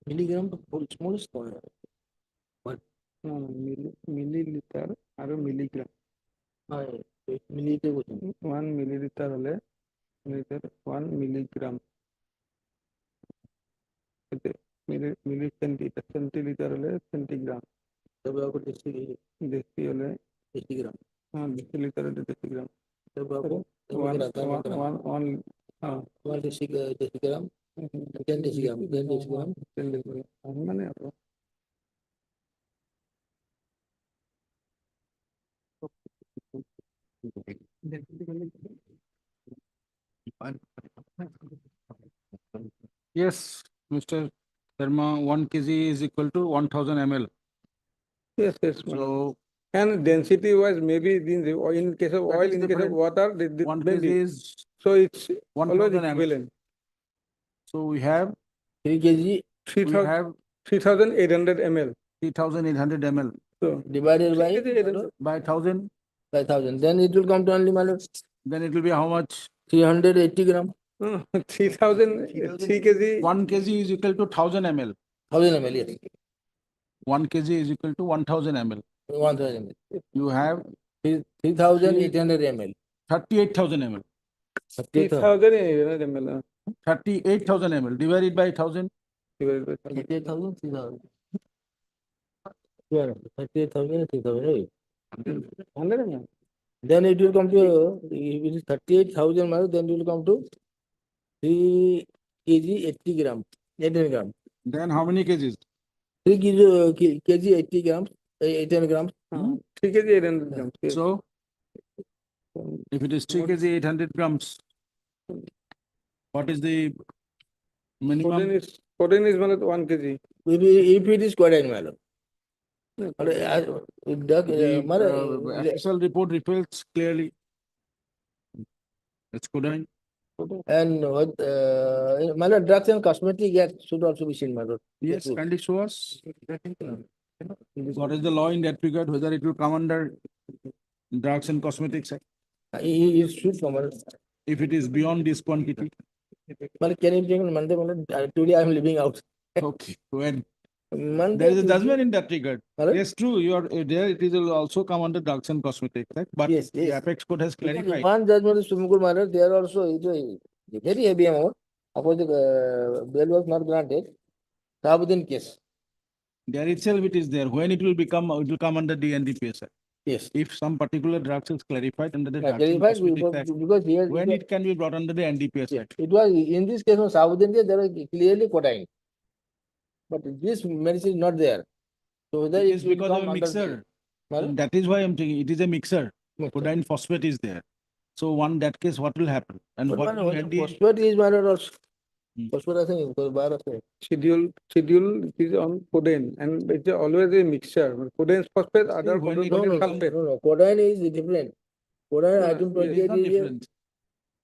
Milligram to small square. no milliliter R milligram মিলিতে বলছেন 1 milliliter হলে মিলিলিটার 1 মিলিগ্রাম মিলি সেন্টিলিটার হলে সেন্টিগ্রাম তবে আবার দেশি হলে ডেসিগ্রাম. হ্যাঁ ডেসিলিটার হলে ডেসিগ্রাম তবে আবার 1 ডেসিগ্রাম 10 ডেসিগ্রাম 10 ডেসিগ্রাম মানে Yes, Mr. Sharma, 1 kg is equal to 1000 ml. yes So and density wise maybe in case of that oil is in case of different. water 1 kg is so it's 1000 always ml. equivalent So we have 3 kg 3800 ml 3800 ml so divided by 1000. by 1000. Then it will come to only Then it will be how much? 380 gram. 3000 3 kg 1 kg is equal to 1000 ml. 1000 ml, yes. 1 kg is equal to 1000 ml. 1000 ml. You have 3800 ml. 38,000 ml. 3000 ml 38,000 ml divided by 1000. divided by 38,000, 3000. 38,000, 3000. 100 ml Then it will come to, if it is 38,000 ml, then it will come to 3 kg 80 gram, 18 gram. Then how many kgs? 3 kg 80 grams, 18 grams. 3 kg 800 grams yes. So if it is 3 kg 800 grams, what is the minimum? 14 is 1 kg If it is quite animal. The official report reflects clearly. It's codeine. And what drugs and cosmetic should also be seen, madam. Yes, kindly show us. What is the law in that regard, whether it will come under Drugs and Cosmetics Act. It should come. If it is beyond this quantity, But can you take Monday? Today I am living out. okay, when Monday. there is a Tuesday. judgment in that regard. Hello? Yes, true, you are there, it will also come under Drugs and Cosmetics Act, but Yes, the yes. Apex Court has Because clarified. one judgment is Supreme Court matter, there also is a very heavy amount. Suppose the bail was not granted, Sabuddin case. There itself it is there, when it will come under the NDPS Act. Yes. If some particular drugs is clarified under the Yeah, Drugs and clarified Cosmetics Act, because here. when it can be brought under the NDPS Yes, Act. it was in this case of Sabuddin case, there was clearly codeine. But this medicine is not there. So whether It it is will because of come a under. mixer. Pardon? That is why I'm saying it is a mixer. Mixer. Codeine phosphate is there. So one that case, what will happen? And But what man, will ND phosphate is matter also. Hmm. Phosphate I think is bar also. Schedule is on codeine and it's always a mixture. Codeine phosphate, other when codeine it No, will no, come- sulfate. no, codeine is different. Codeine Yeah, item it It is 28 not is here. different.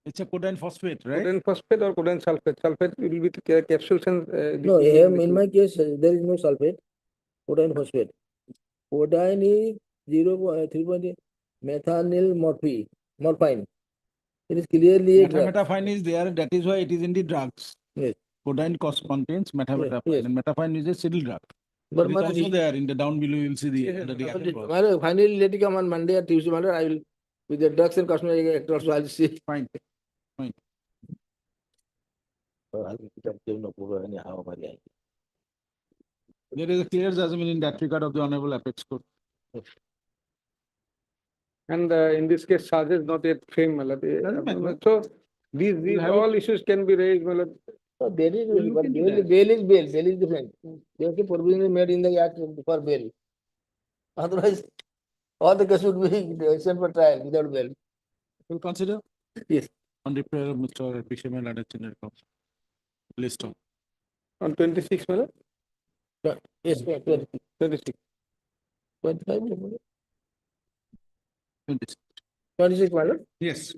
It's a codeine phosphate, right? Codeine phosphate or codeine sulfate. Sulfate will be the capsules and. No, here in my case, there is no sulfate, codeine phosphate. Codeine is 3.8 methyl morphine. It is clearly a drug. Methamphetamine is there, that is why it is in the drugs. Yes. Codeine contains methamphetamine, yes. and methamphetamine is a civil drug. But It is also there in the down below, you will see the, under the action clause. finally, let it come on Monday or Tuesday, matter. I will, with the drugs and cosmetic act also, I will see. Fine. There is a clear judgment in that regard of the Honorable Apex Court. And in this case, charges not yet framed. Doesn't matter. So these have all issues can be raised. So bail is, We'll look but into bail, that. bail is bail, bail is different. There is provision made in the act for bail. Otherwise, all the case would be sent for trial without bail. We'll consider Yes. on the prayer of Mr. Fisherman and General Counsel. List on. On 26, Yes, 26. 26. 25, 26. 26, my lord. Yes.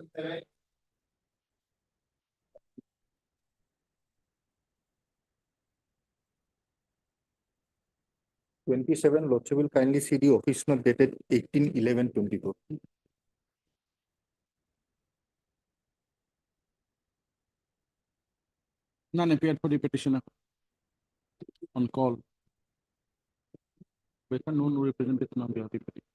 Lordship will kindly see the office note dated 18/11/24. None appeared for the petitioner. On call. Better known representation on behalf of the petitioner.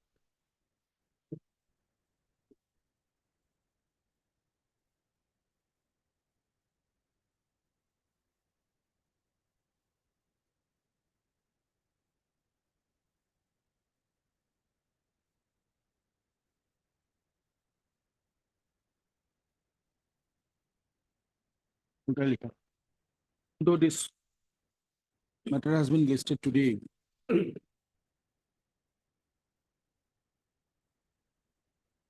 Though this matter has been listed today,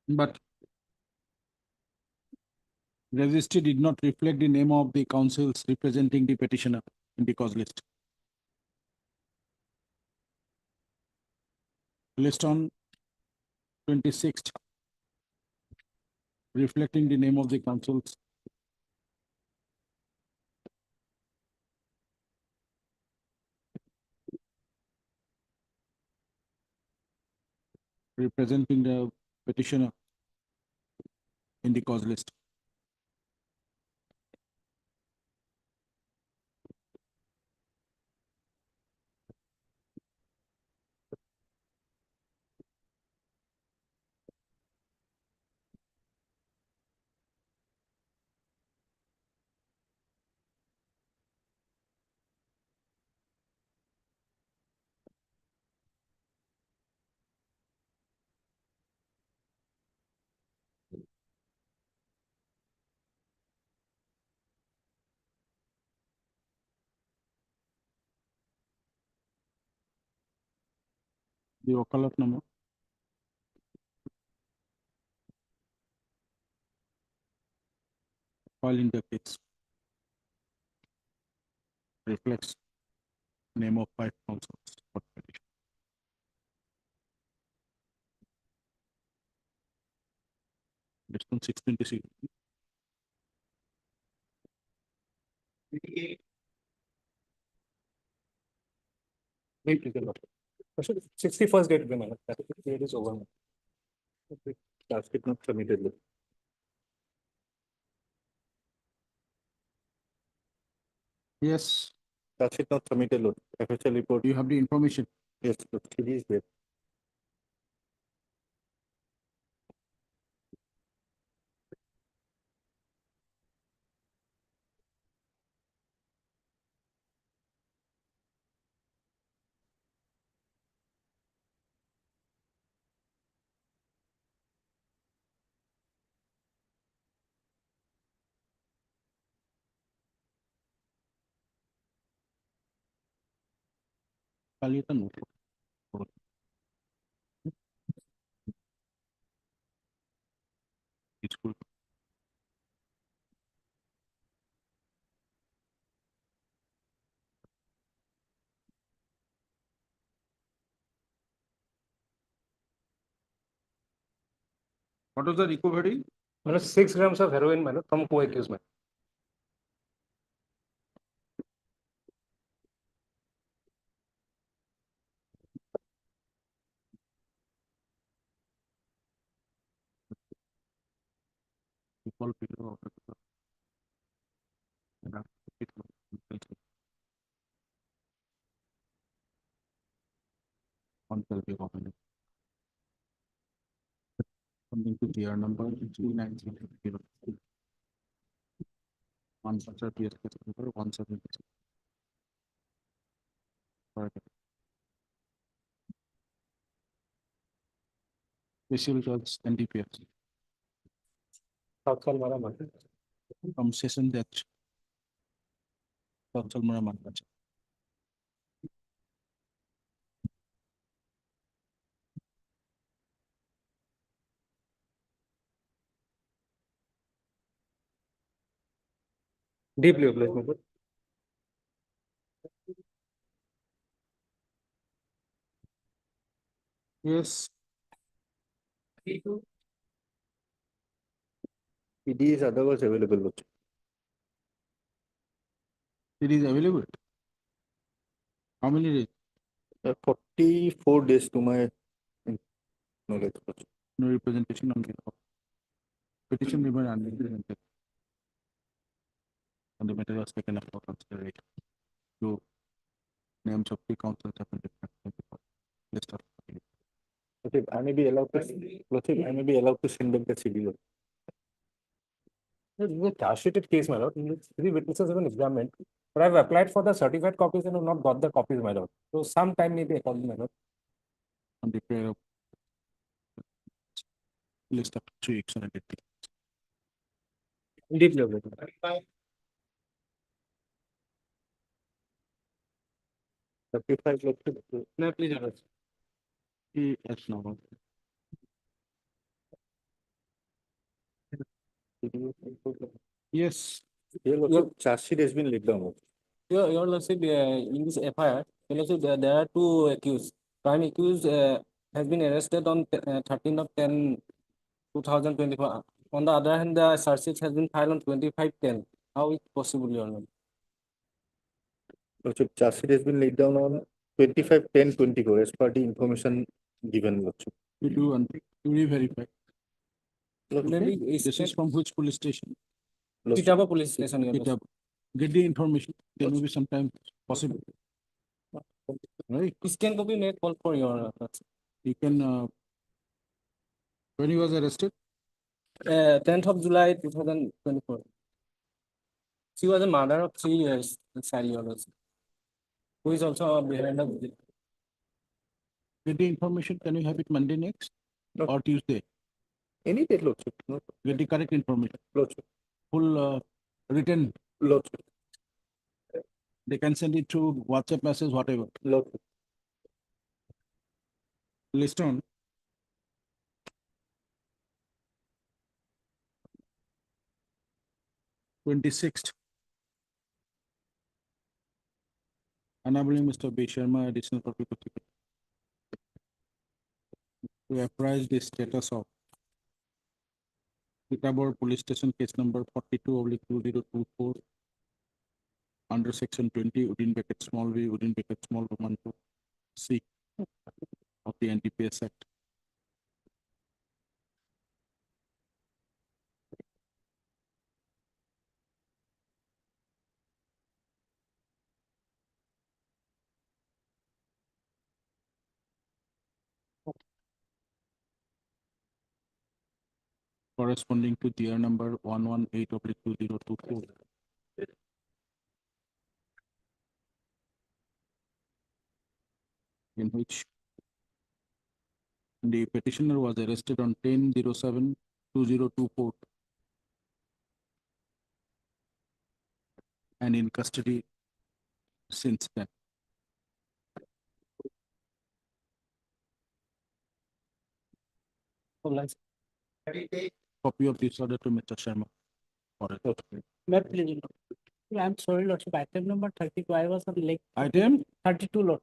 but registry did not reflect the name of the councils representing the petitioner in the cause list. List on 26th, reflecting the name of the councils representing the petitioner in the cause list. The Okalat number. File in the case reflects name of 5 councils for petition. List on 626. Wait, 61st date, date is over. Charge sheet not submitted. Yes, Charge sheet not submitted, Lord. FHL report. you have the information. Yes, Lord. It is there. Kali ka note. It's good. What was the recovery? 6 grams of heroin, my lord, from co-accused, man. Equal figure of the- On the big opening. Something to clear number 393. One such a PS number 176. Special judge NDPS South Kolmara, man. from session judge. South Salmara Mankacha. Deeply obliged, my lord. Yes, PD is otherwise available, Lord. it is available. How many days? 44 days to my knowledge. Lord. No representation on behalf of petition remain unrepresented. And the matter was taken up for consideration. So names of the councils have been different. List of. Lordship, I may be allowed to, Lordship, I may be allowed to send back the CD, Lord. This is a cash sheeted case, my lord. Three witnesses have been examined, but I've applied for the certified copies and have not got the copies, my lord. So some time may be accorded, my lord. On the prayer of list of 3 exonerated. Deeply obliged. Certified, Lordship. No, please, your lordship. Yes, no. Yes, Here, Lordship, charge sheet has been laid down, Lord. Your lordship, in this FIR, your lordship, there are two accused. Prime accused has been arrested on 13th of 10, 2024. On the other hand, the search sheet has been filed on 25/10. How is possible, your lord? Lordship, charge sheet has been laid down on 25/10/24 as per the information given, Lordship. you do one thing, you verify. Maybe This is from which police station? Lordship, Kitaba police station, your lordship. Get the information, there may be sometime possible. Right, This can be made call for your lordship. you can, when he was arrested, 10th of July 2024. She was a mother of 3 years, Sally, your lordship, who is also behind the get the information, can you have it Monday next? No. Or Tuesday? Any date, Lordship. No, Get the correct information, Lordship. full written, Lordship. they can send it through WhatsApp message, whatever. Lordship. List on. Twenty-sixth. Enabling Mr. B. Sharma, additional public prosecutor. We apprise the status of Peterborough Police Station case number 42/2024 under section 20 within bracket small v within bracket small Roman 2 C of the NDPS Act. corresponding to tier number 118/2024. In which the petitioner was arrested on 10/07/2024 and in custody since then. Copy of this order to Mr. Sharma. For it. May I please? I'm sorry, Lordship, item number 32, I was on lake Item 32, Lord.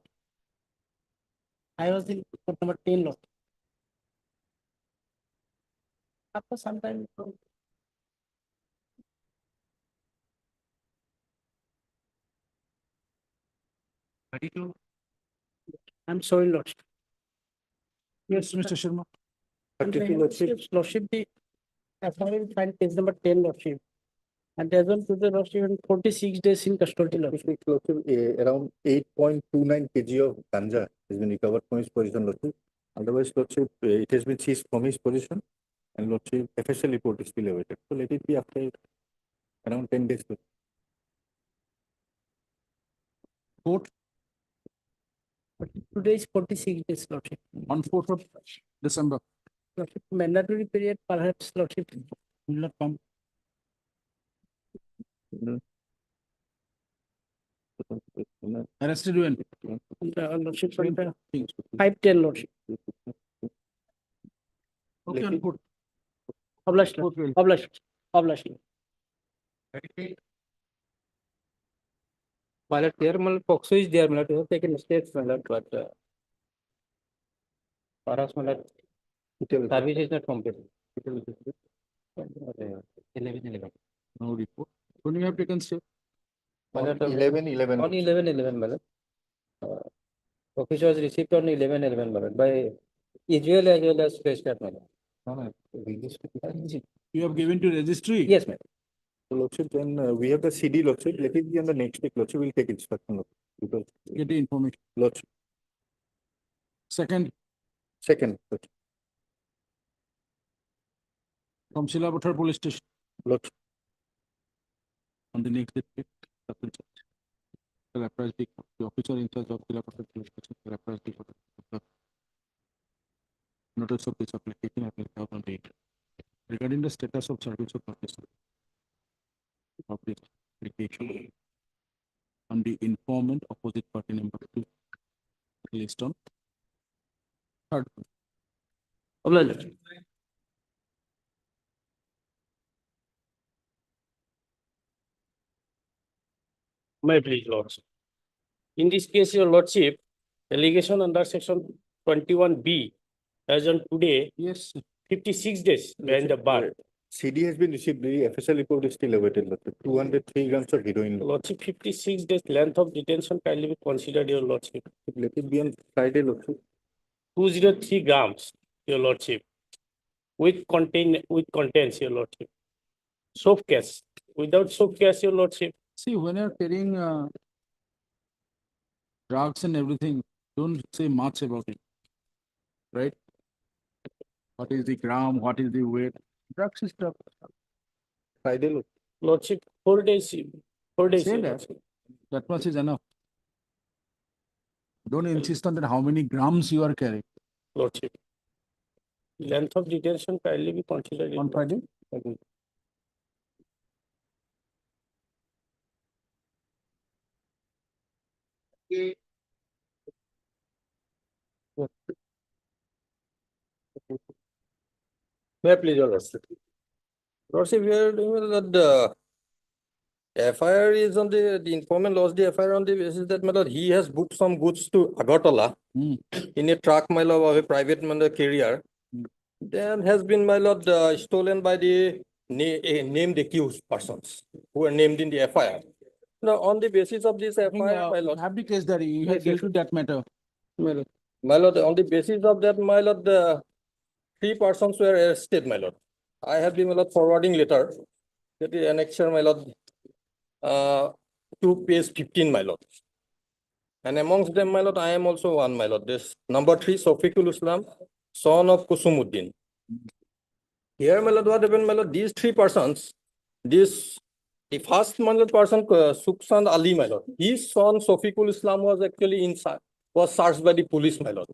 I was in court number 10, Lord. After some time. 32. I'm sorry, Lordship. Yes, Mr. Sharma. Lordship, the FIR will find case number 10, Lordship. And as well to the Lordship, 46 days in custody, Lordship. Around 8.29 kg of ganja has been recovered from his position, Lordship. Otherwise, Lordship, it has been seized from his position, and Lordship, FSL report is still awaited. So let it be after around 10 days. Court Today is 46 days, Lordship. on 4th of December. Lordship, mandatory period perhaps, Lordship. Will not come. Arrested when? Lordship, 510, Lordship. Okay, on court. Published, Court will. published, published. While there, Foxo is there, we have taken steps, but perhaps service is not complete. 11. No report. When you have taken step? On 11/11. On 11/11, madam. Officer was received on 11/11, madam, by Israel as well as Fresh Start, madam. You have given to registry? Yes, madam. So, Lordship, then we have the CD, Lordship. Let it be on the next week, Lordship. We'll take instruction, Lordship. Because, Get the information. Lordship. Second, Lordship. from Silabuthar Police Station Lordship. on the next day. The officer in charge of Silabuthar Police Station, the notice of this application has been filed on date. Regarding the status of service of officer of this application on the informant opposite party number 2 released on 3rd. May I please, Lords. In this case, your Lordship, allegation under section 21B, as on today, Yes, 56 days behind the bar. CD has been received. The FSL report is still awaited, Lordship. 203 grams of heroin. Lordship, 56 days length of detention kindly be considered, your Lordship. Let it be on Friday, Lordship. 203 grams, your Lordship. With contents, your Lordship. Soap case, without soap case, your Lordship. see, when you're carrying drugs and everything, don't say much about it, right? What is the gram, what is the weight? Drugs is stuff. Friday, Lordship. Lordship, 4 days, 4 days. Say your that. Lordship. That much is enough. Don't insist on that how many grams you are carrying. Lordship. Length of detention kindly be considered. your On Friday? Lordship. May I please, your Lordship? Lordship, we are doing that the FIR is on the informant lost the FIR on the basis that, my lord, he has booked some goods to Agartala in a truck, my lord, of a private carrier. Then has been, my lord, stolen by the named accused persons who are named in the FIR. Now, on the basis of this FIR, my lord. Have the case that you have dealt with that matter. My lord, on the basis of that, my lord, the 3 persons were arrested, my lord. I have the, my lord, forwarding letter, that is annexure, my lord, to page 15, my lord. And amongst them, my lord, I am also one, my lord. This number 3, Sofikul Islam, son of Kusumuddin. Here, my lord, what happened, my lord, these three persons, the first my lord, person, Sukhsand Ali, my lord, his son, Sofikul Islam, was actually was searched by the police, my lord.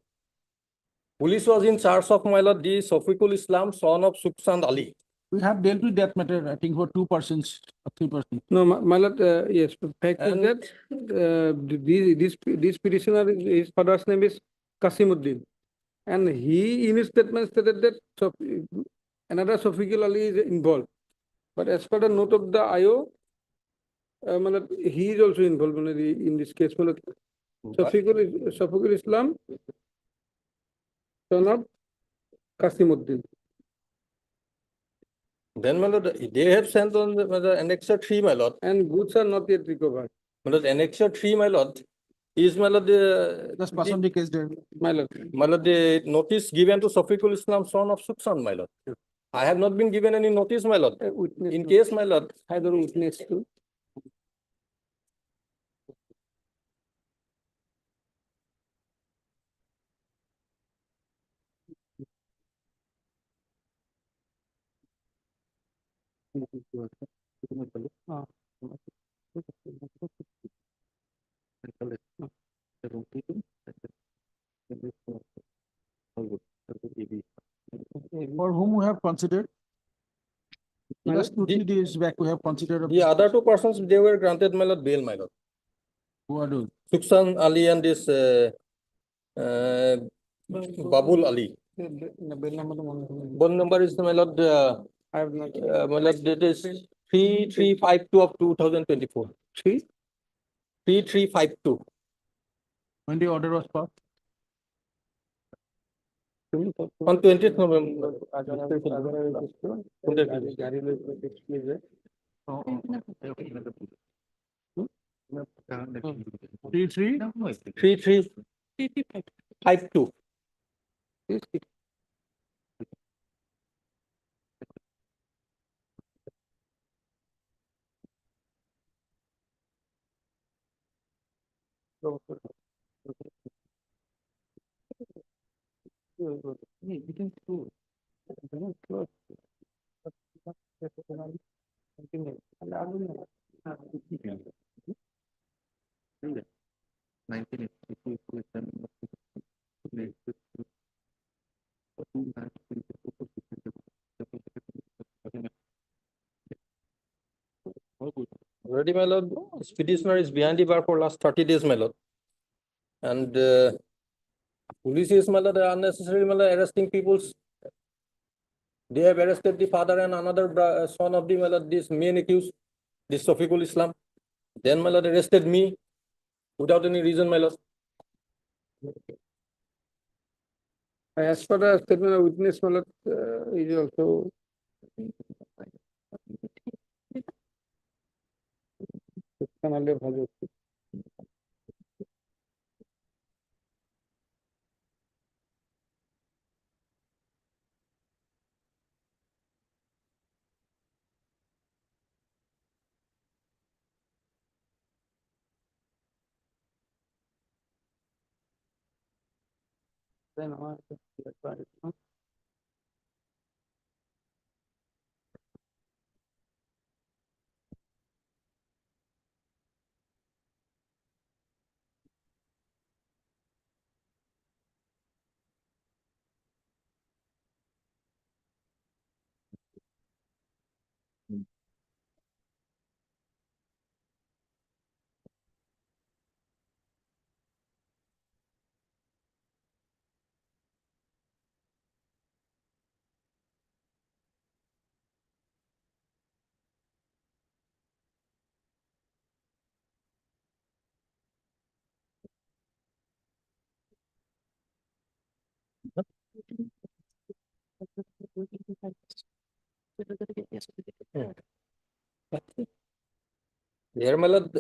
Police was in charge of, my lord, the Sofikul Islam, son of Sukhsand Ali. We have dealt with that matter, I think, for 2 persons or 3 persons. No, my lord, yes, but fact is And- that this petitioner, his father's name is Kasimuddin. And he in his statement stated that another Sofikul Ali is involved. But as per the note of the IO, my lord, he is also involved in this case. My lord. Sofikul Islam, son of Kasimuddin. Then, my lord, they have sent on the Annexure 3, my lord. And goods are not yet recovered. My lord, Annexure 3, my lord, is, my lord, Just pass on the case there. My lord. my lord, the notice given to Sofikul Islam, son of Sukhsand, my lord. I have not been given any notice, my lord. Witness In case, my lord, either witness to. For whom we have considered? My Just 2-3 days back, we have considered. the other two persons, they were granted, my lord, bail, my lord. Who are those? Sukhsand Ali and this Babul Ali. One number is, my lord, I have not. my lord, it is 3352 of 2024. 3352. When the order was passed? On 20th November. Three, 3352. Already, my lord, this petitioner is behind the bar for last 30 days, my lord. And police is, my lord, unnecessarily, my lord, arresting people's. They have arrested the father and another son of the, my lord, this main accused, this Sofikul Islam. Then, my lord, arrested me without any reason, my lord. As per the statement of witness, my lord, is also. Here, my lord,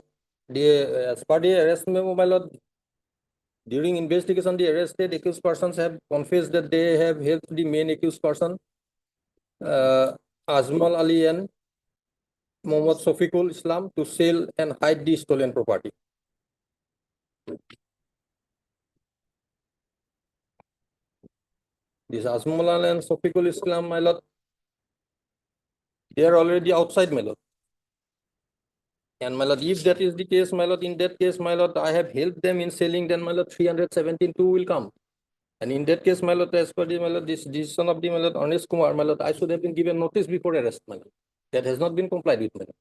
as per the arrest memo, my lord, during investigation, the arrested accused persons have confessed that they have helped the main accused person, Azmal Ali and Mohammad Sofikul Islam, to sell and hide the stolen property. This Azmal Ali and Sofikul Islam, my lord, They are already outside, my lord. And my lord, if that is the case, my lord, in that case, my lord, I have helped them in selling, then my lord, 317(2) will come. And in that case, my lord, as per the, my lord, this decision of the, my lord, Honest Kumar, my lord, I should have been given notice before arrest, my lord. That has not been complied with, my lord.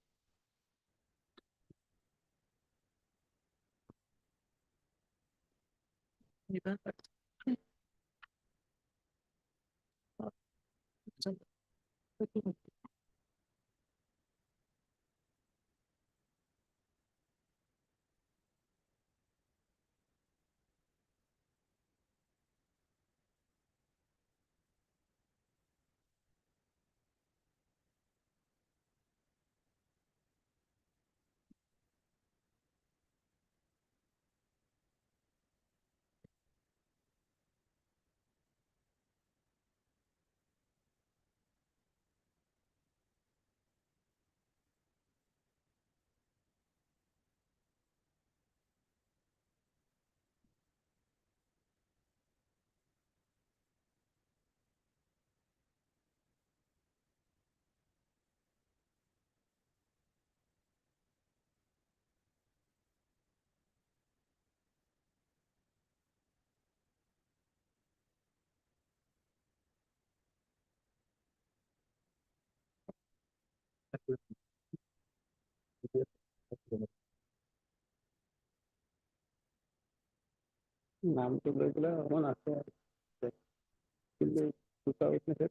নামটো লৈ পেলাই অকণমান আছে কিন্তু দুটা উইটনেছে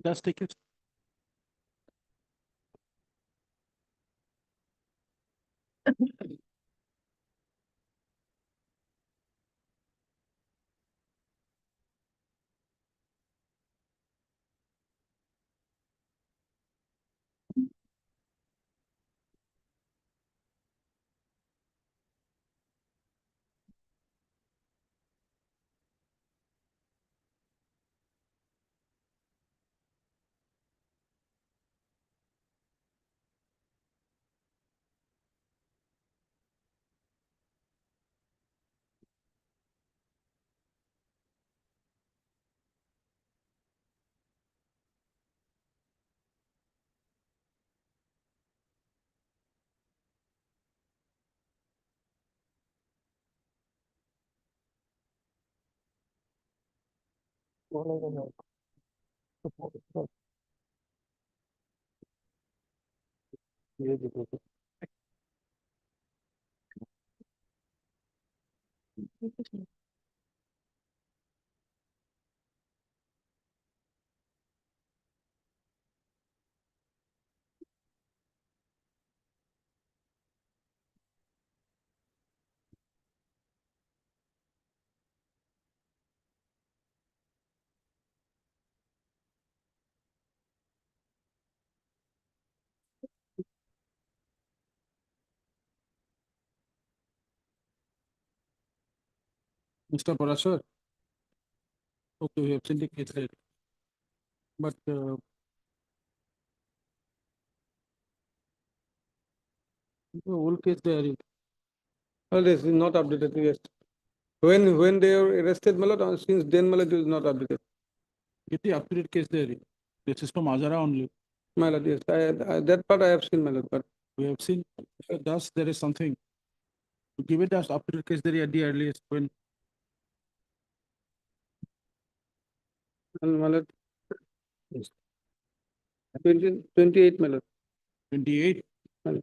Just take it. Mr. Parashar. Okay, we have seen the case there. But the whole case there is Well, this is not updated, yes. When they are arrested, Malad, since then Malad is not updated. get the up-to-date case there. This is from Azara only. Malad, yes, that part I have seen, Malad, but We have seen, thus there is something. To give it as up-to-date case there at the earliest when Malad, 28, Malad. 28. Malad.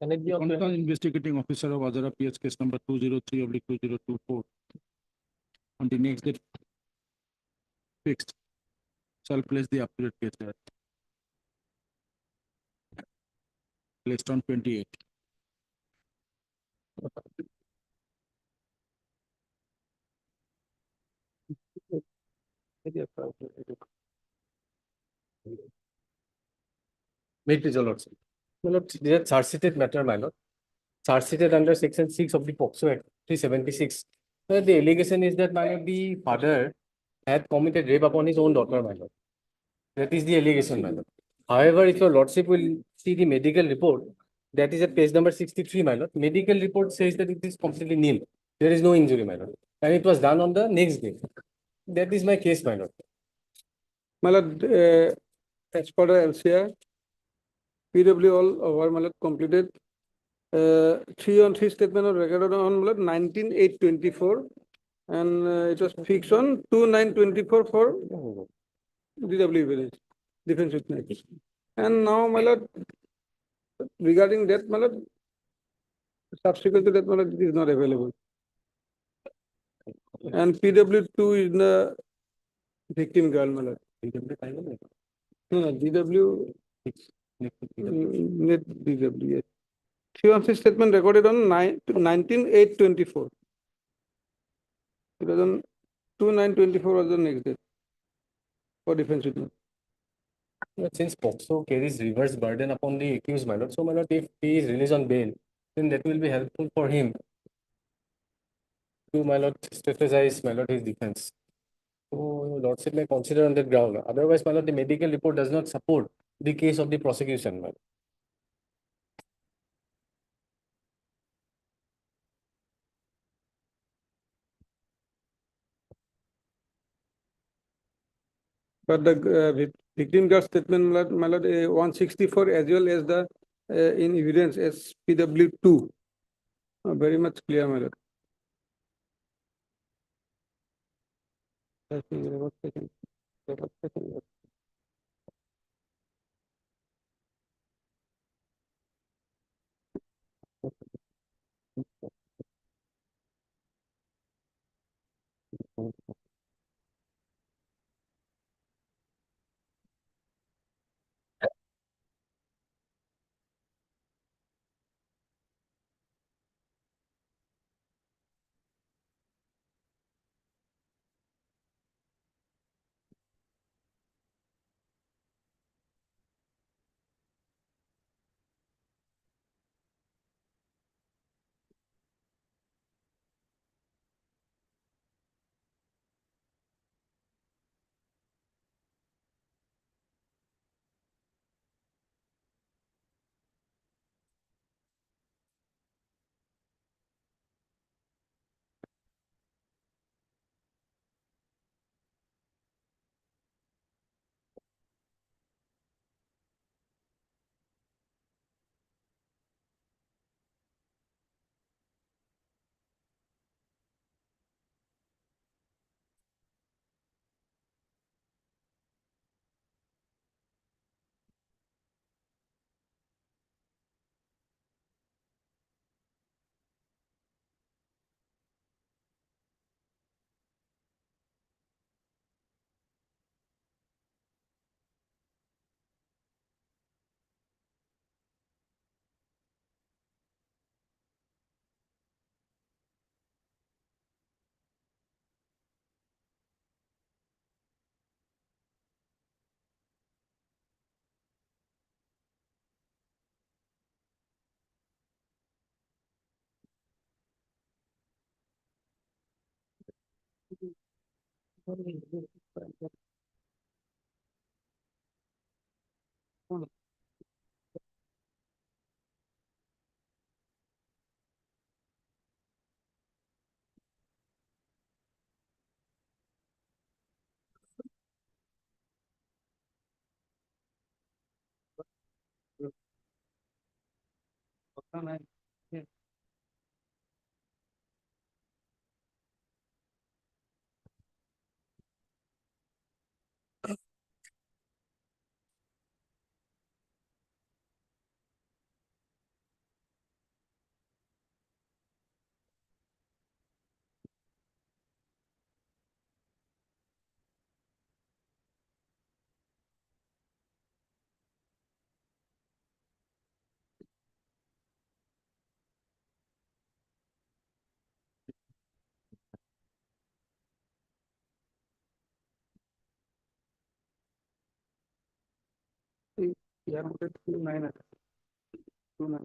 The Concerned investigating officer of Azara PS case number 203/2024 on the next date fixed shall place the up-to-date case there. Placed on 28. May it result also. My lord, these are charge sheeted matter, my lord. Charge sheeted under section 6 of the POCSO Act 376. The allegation is that my lord, the father had committed rape upon his own daughter, my lord. That is the allegation, my lord. However, if your lordship will see the medical report, that is at page number 63, my lord. Medical report says that it is completely nil. There is no injury, my lord. And it was done on the next day. That is my case, my lord. Malad, as per the LCR, PW all over Malad completed. 3-on-3 statement of record on Malad 19/8/24, and it was fixed on 2/9/24 for DW village defense witness. And now, Malad, regarding that, Malad, subsequent to that, Malad, it is not available. And PW2 is the victim girl, Malad. No, no, DW, net DW, yes. 3-on-3 statement recorded on 19/8/24. It was on 2/9/24 was the next day for defense witness. Since POCSO carries reverse burden upon the accused, my lord, so my lord, if he is released on bail, then that will be helpful for him to, my lord, strategize, my lord, his defense. So, lordship may consider on that ground. Otherwise, my lord, the medical report does not support the case of the prosecution, my lord. But the victim girl statement, my lord, 164 as well as the in evidence as PW2, very much clear, my lord. Yeah, but 2 9 2 9.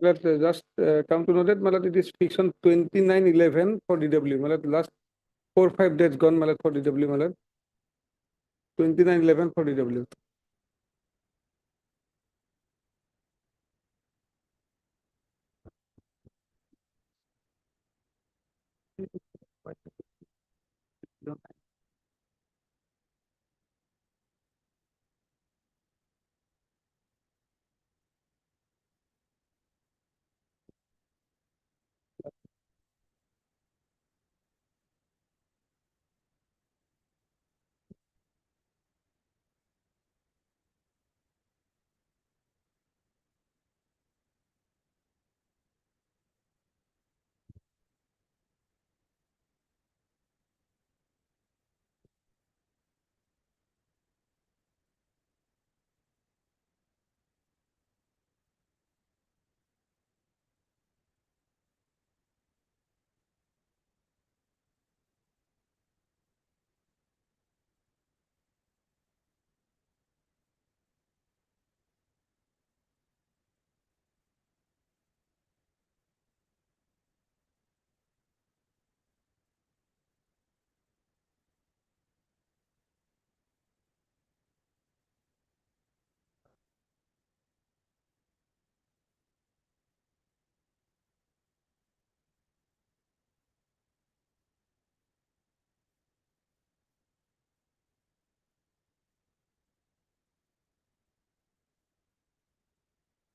Let's just come to know that matlab it is fixed on 29/11 for DW. Matlab last 4 5 days gone matlab for DW matlab 29/11 for DW.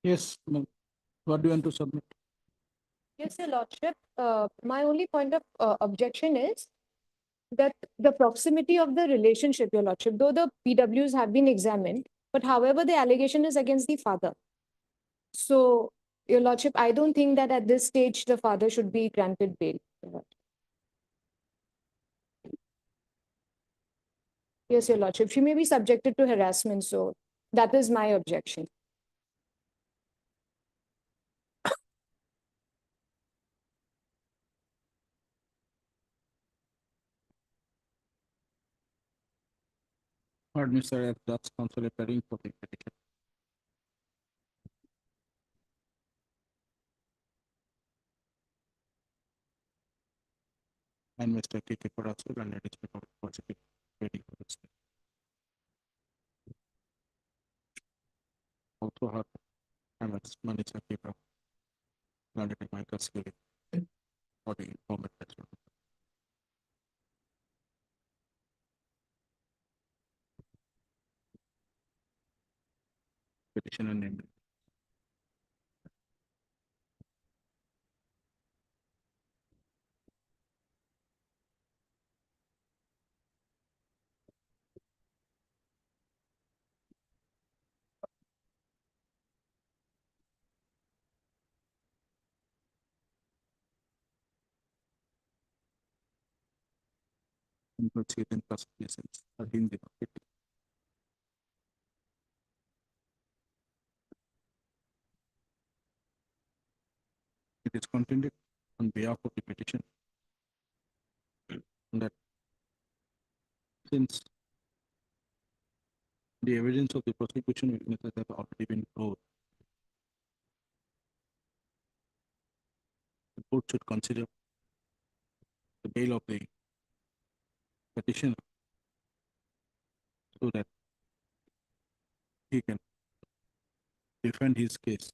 Yes, ma'am. What do you want to submit? Yes, Your Lordship. My only point of objection is that the proximity of the relationship, Your Lordship, though the PWs have been examined, but however, the allegation is against the father. So, Your Lordship, I don't think that at this stage the father should be granted bail. Your Lordship. Yes, Your Lordship. She may be subjected to harassment, so that is my objection. Heard Mr. F. That's counsel appearing for the petition. And Mr. K.K. Parasur and additional public prosecutor waiting for this. Also heard MS Manisha Kepra, granted in my custody for the informant as well. Petitioner named. In proceeding prosecutions 1308. It is contended on behalf of the petition that since the evidence of the prosecution witnesses have already been proved, the court should consider the bail of the petitioner so that he can defend his case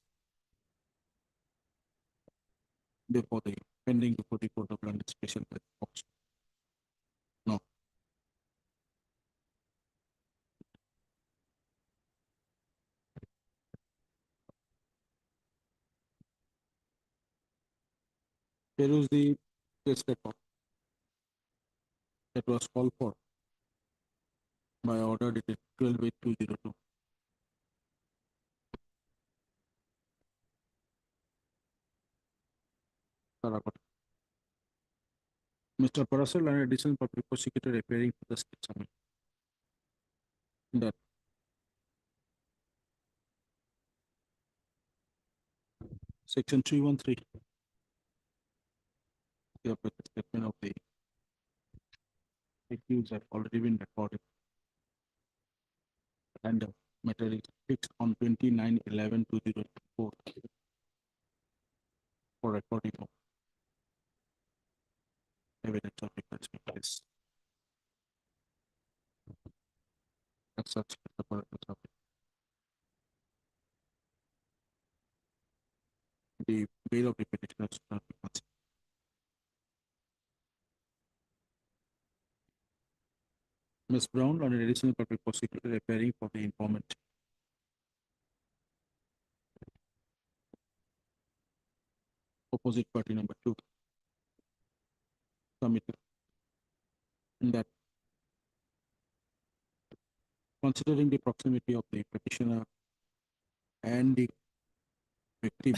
before the pending before the court of London special court. No. Here is the case record that was called for by order dated 12/8/2002. Saragota. Mr. Parasol and additional public prosecutor appearing for the state summit. That section 313 the statement of the accused have already been recorded and the matter is fixed on 29/11/2004 for recording of evidence of defense case. As such, the purpose of the bail of the petitioner should not be considered. Ms. Brown and an additional public prosecutor appearing for the informant. Opposite party number 2. Submitted. That considering the proximity of the petitioner and the victim,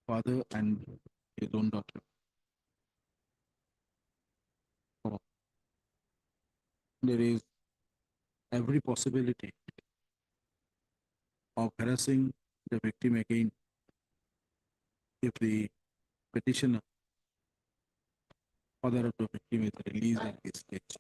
father and his own daughter, there is every possibility of harassing the victim again if the petitioner, father of the victim, is released at this stage.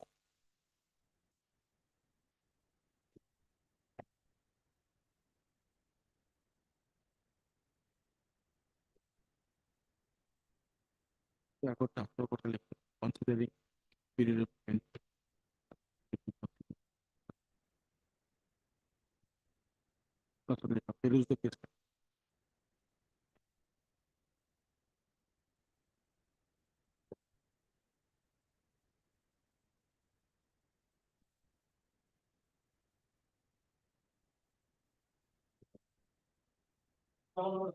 Considering period of time. Here is the case. Compared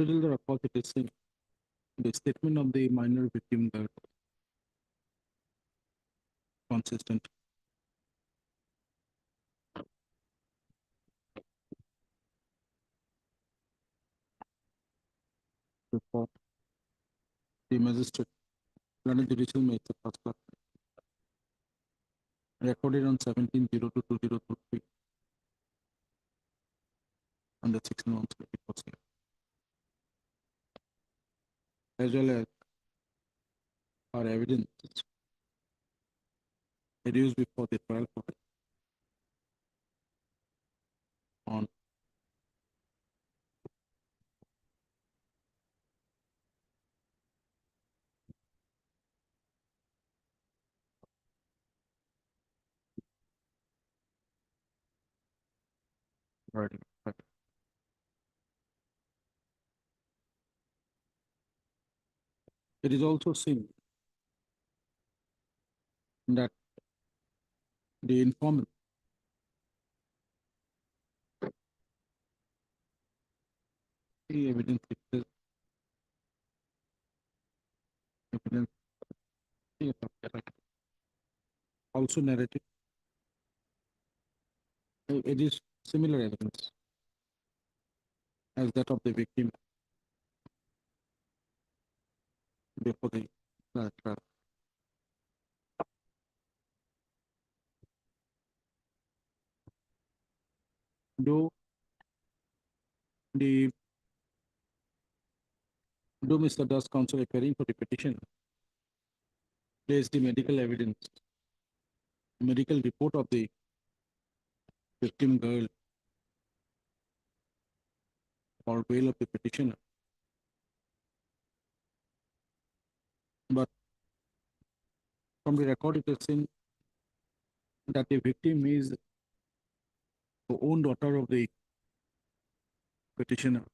to the record, it is the statement of the minor victim that consistent. Report. The magistrate, London Judicial Magistrate First Class, recorded on 17/02/2023 and the 16 months reports here. As well as our evidence reduced before the trial court on Friday. It is also seen that the informant the evidence itself, evidence also narrated. It is similar evidence as that of the victim before the trial. Though the though Mr. Das counsel appearing for the petition placed the medical evidence, medical report of the victim girl or bail of the petitioner. But from the record, it is seen that the victim is the own daughter of the petitioner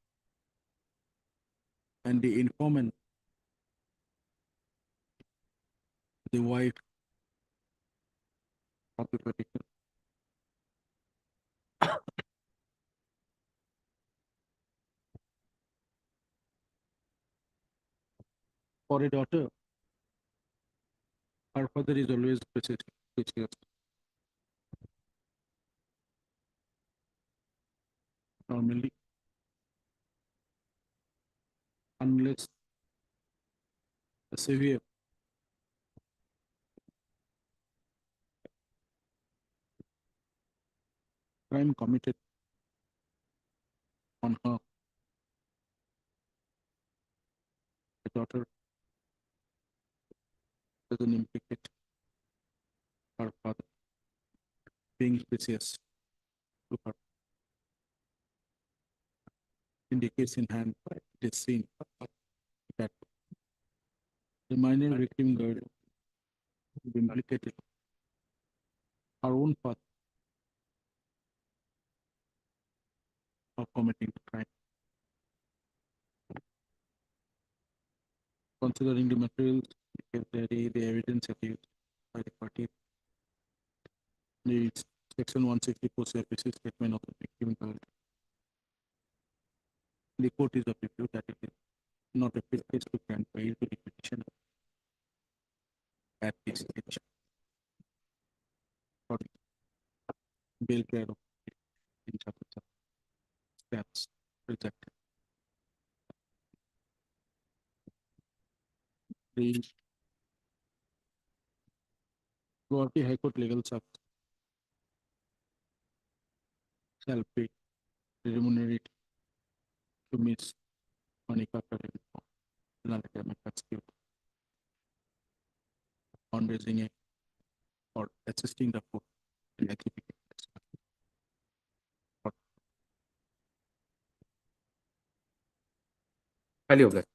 and the informant, the wife of the petitioner. For a daughter, her father is always precious. Normally, unless a severe crime committed on her, the daughter doesn't implicate her father being precious to her. In the case in hand, it is seen that the minor victim girl implicated her own father of committing the crime. considering the materials, the evidence adduced by the party, the section 164 CPC statement of the victim card. The court is of the view that it is not a fit case to grant bail to the petitioner at this stage. For bail grant of in chapter steps rejected. The Guwahati High Court legal service shall pay remunerate to Miss Monica on raising a or assisting the court in ethical. Highly object.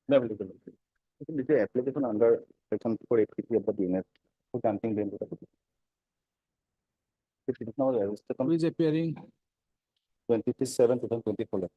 This is application under section 483 of the BNS for granting bail. It is now registered Who on is appearing? 27, 2024.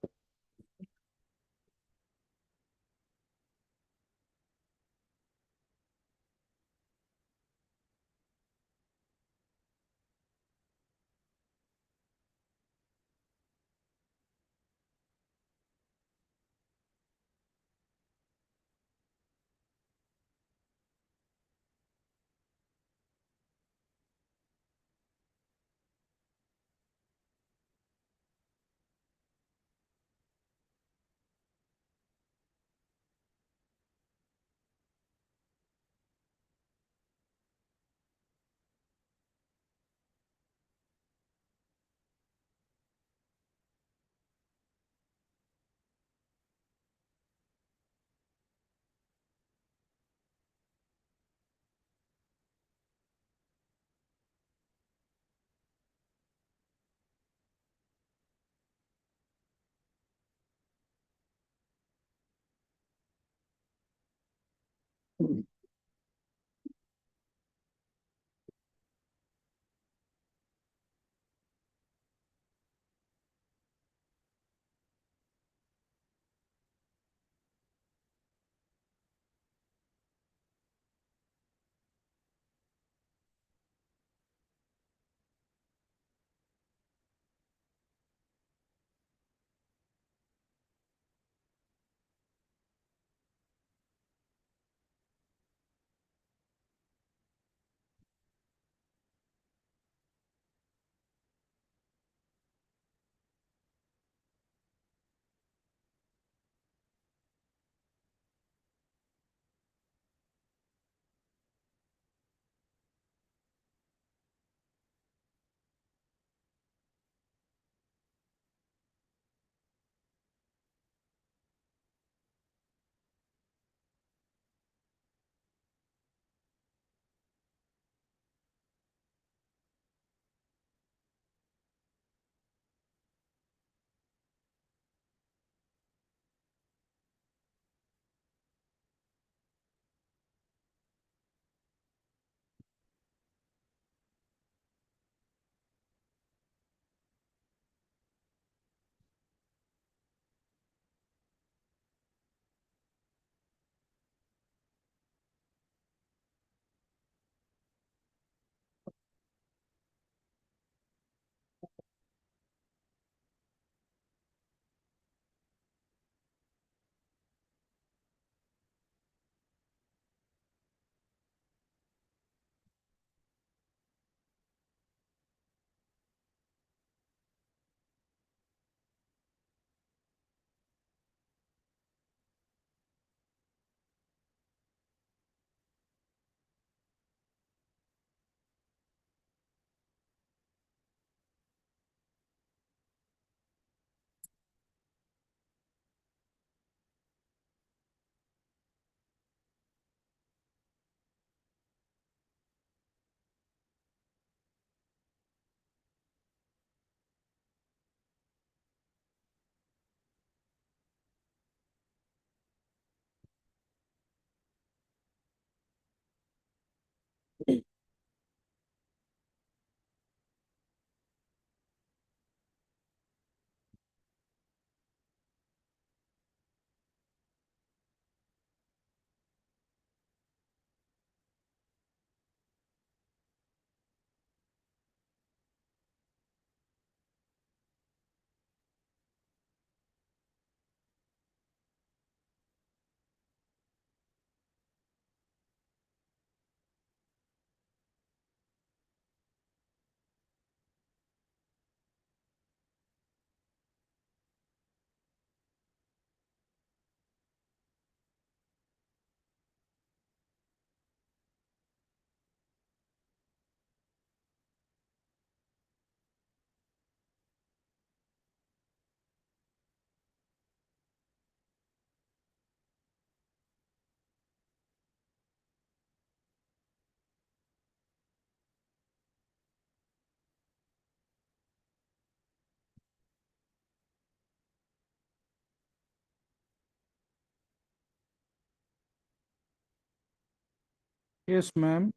Yes, ma'am.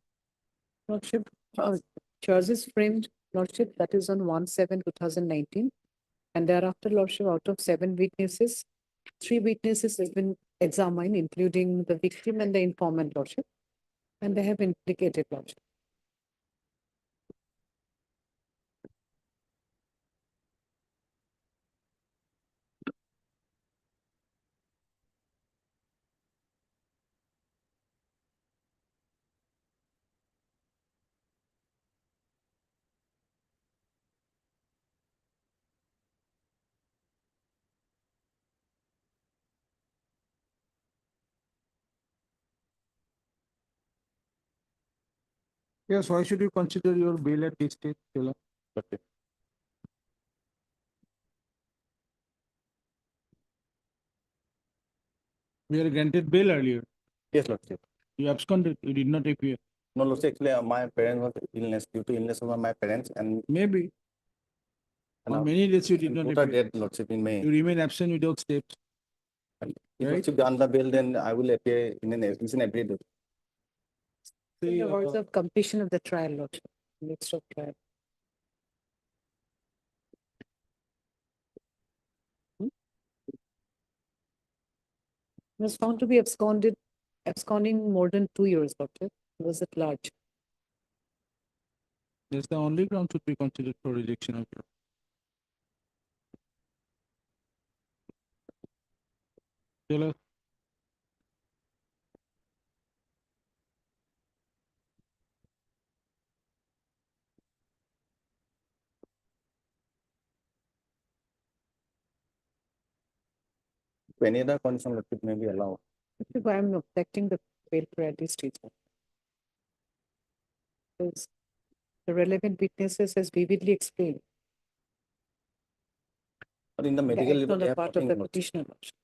Lordship, charges framed, Lordship, that is on 1/7/2019. And thereafter, Lordship, out of 7 witnesses, 3 witnesses have been examined, including the victim and the informant, Lordship, and they have implicated, Lordship. Yes, why should you consider your bail at this stage, Taylor? Okay. We are granted bail earlier. Yes, Lordship. You absconded, you did not appear. No, Lordship, actually, my parents was illness, due to illness of my parents and. Maybe. and On our- many days you did and not both are appear. dead, Lordship, in May. You remain absent without steps. If right? Lordship on the bail, then I will appear in every day. In the words uh, of completion of the trial, Lordship, midst of trial. Was found to be absconding more than 2 years, Lordship. Was at large. That's the only ground should be considered for rejection of your. Taylor, If any other condition, Lordship, may be allowed. If I am objecting the bail priority stage. Because the relevant witnesses has vividly explained But in the the medical act report, on they the have part of nothing, the Lordship. petitioner, Lordship.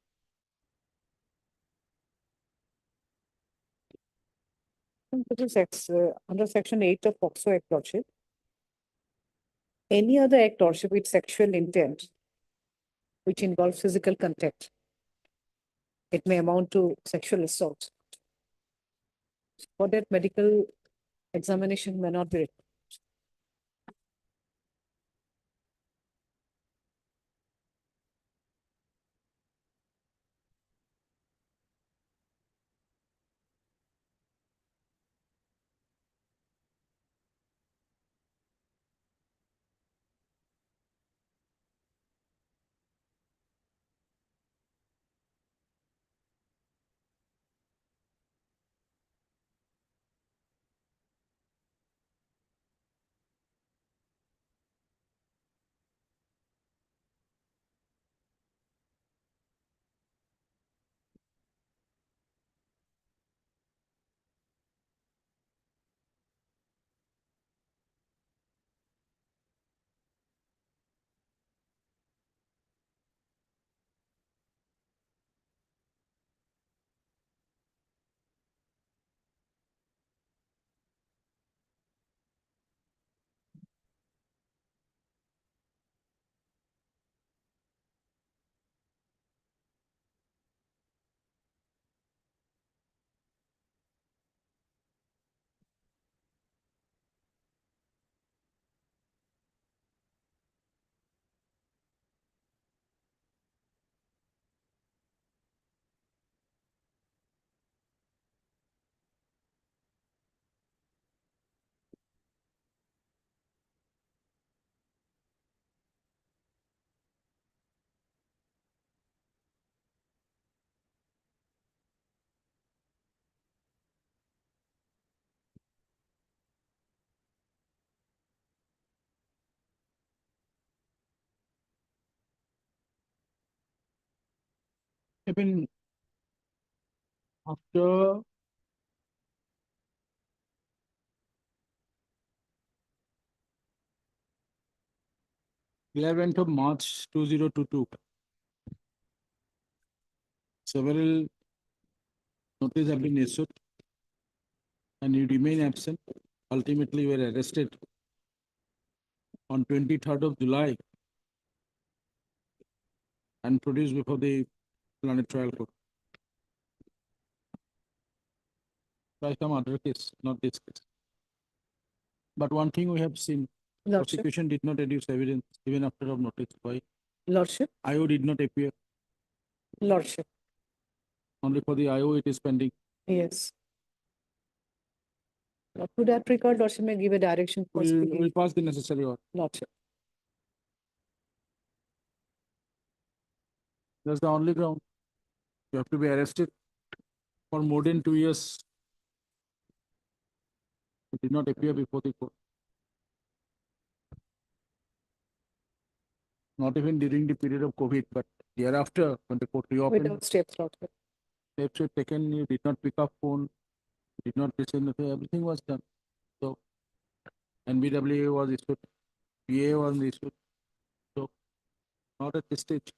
Under section 8 of POCSO Act, Lordship, any other act, Lordship, with sexual intent which involves physical contact, it may amount to sexual assault. For that, medical examination may not be required. even after March 11th, 2022, several notices have been issued and you remain absent. Ultimately, you were arrested on 23rd of July and produced before the Planet Trial Court. by some other case, not this case. But one thing we have seen, Lordship, prosecution did not reduce evidence even after of notice. Why? Lordship, IO did not appear. Lordship, Only for the IO it is pending. yes. To that regard, Lordship may give a direction for speaking. We'll pass the necessary order. Lordship. That's the only ground. You have to be arrested for more than 2 years. It did not appear before the court. Not even during the period of COVID, but thereafter, when the court reopened, Without steps, Lordship. steps were taken, you did not pick up phone, did not listen, everything was done. So, NBWA was issued, PA was issued. So, not at this stage.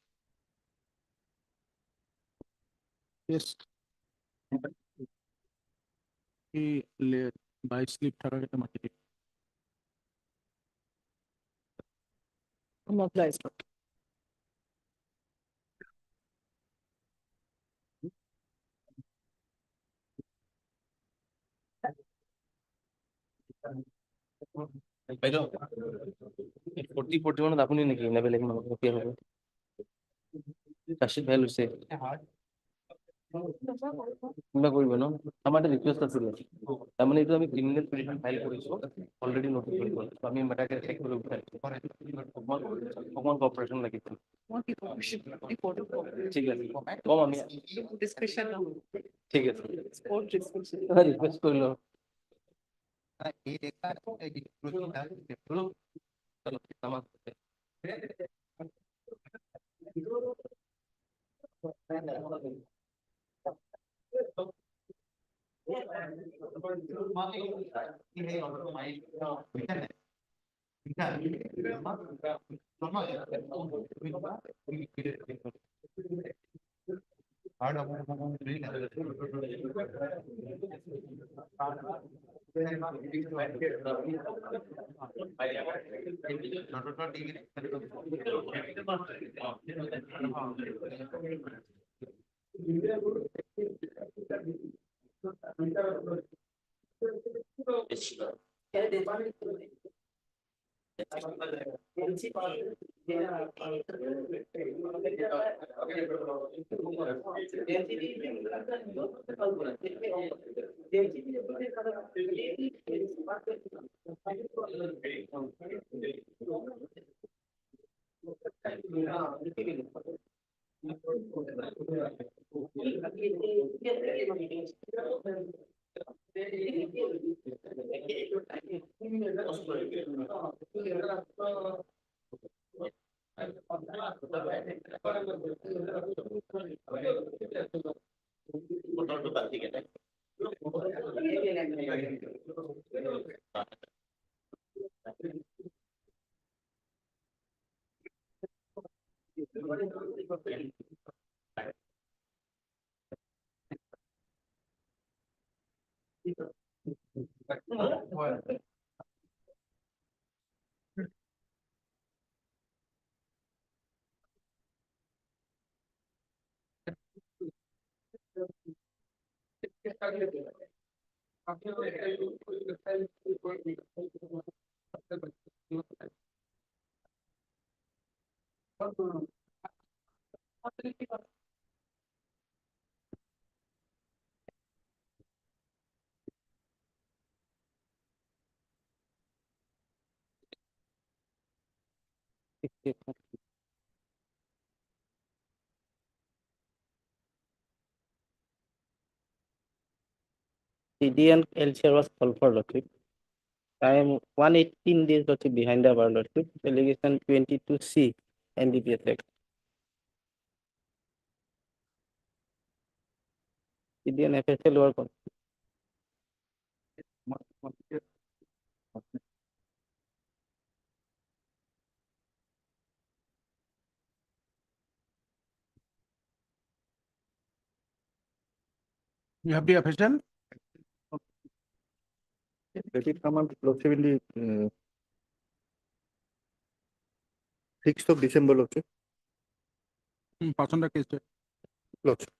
Yes. He by sleep থাকাকে মাটি দিই। I'm obliged. বাইদেউ 40-41 আপুনি নেকি না বেলেগ মানুহ কি হ'ব চাৰ্জশ্বিট ফাইল হৈছে কিবা কৰিব ন আমাৰ এটা ৰিকুৱেষ্ট আছিলে তাৰমানে এইটো আমি ক্ৰিমিনেল পিটিশ্যন ফাইল কৰিছোঁ অলৰেডি নটিচ হৈ গ'ল আমি মেটাৰকে চেক কৰিব বিচাৰিছোঁ অকমান কপাৰেশ্যন লাগিছিল ঠিক আছে কম আমি ঠিক আছে ৰিকুৱেষ্ট কৰিলোঁ CD and LCR was called for Lordship. Time 118 days Lordship behind the bar Lordship. Allegation 22C NDPS Act. CD and FSL work on. You have the official? Let it come out Lordship in the 6th of December Lordship. Pasanda case. Lordship.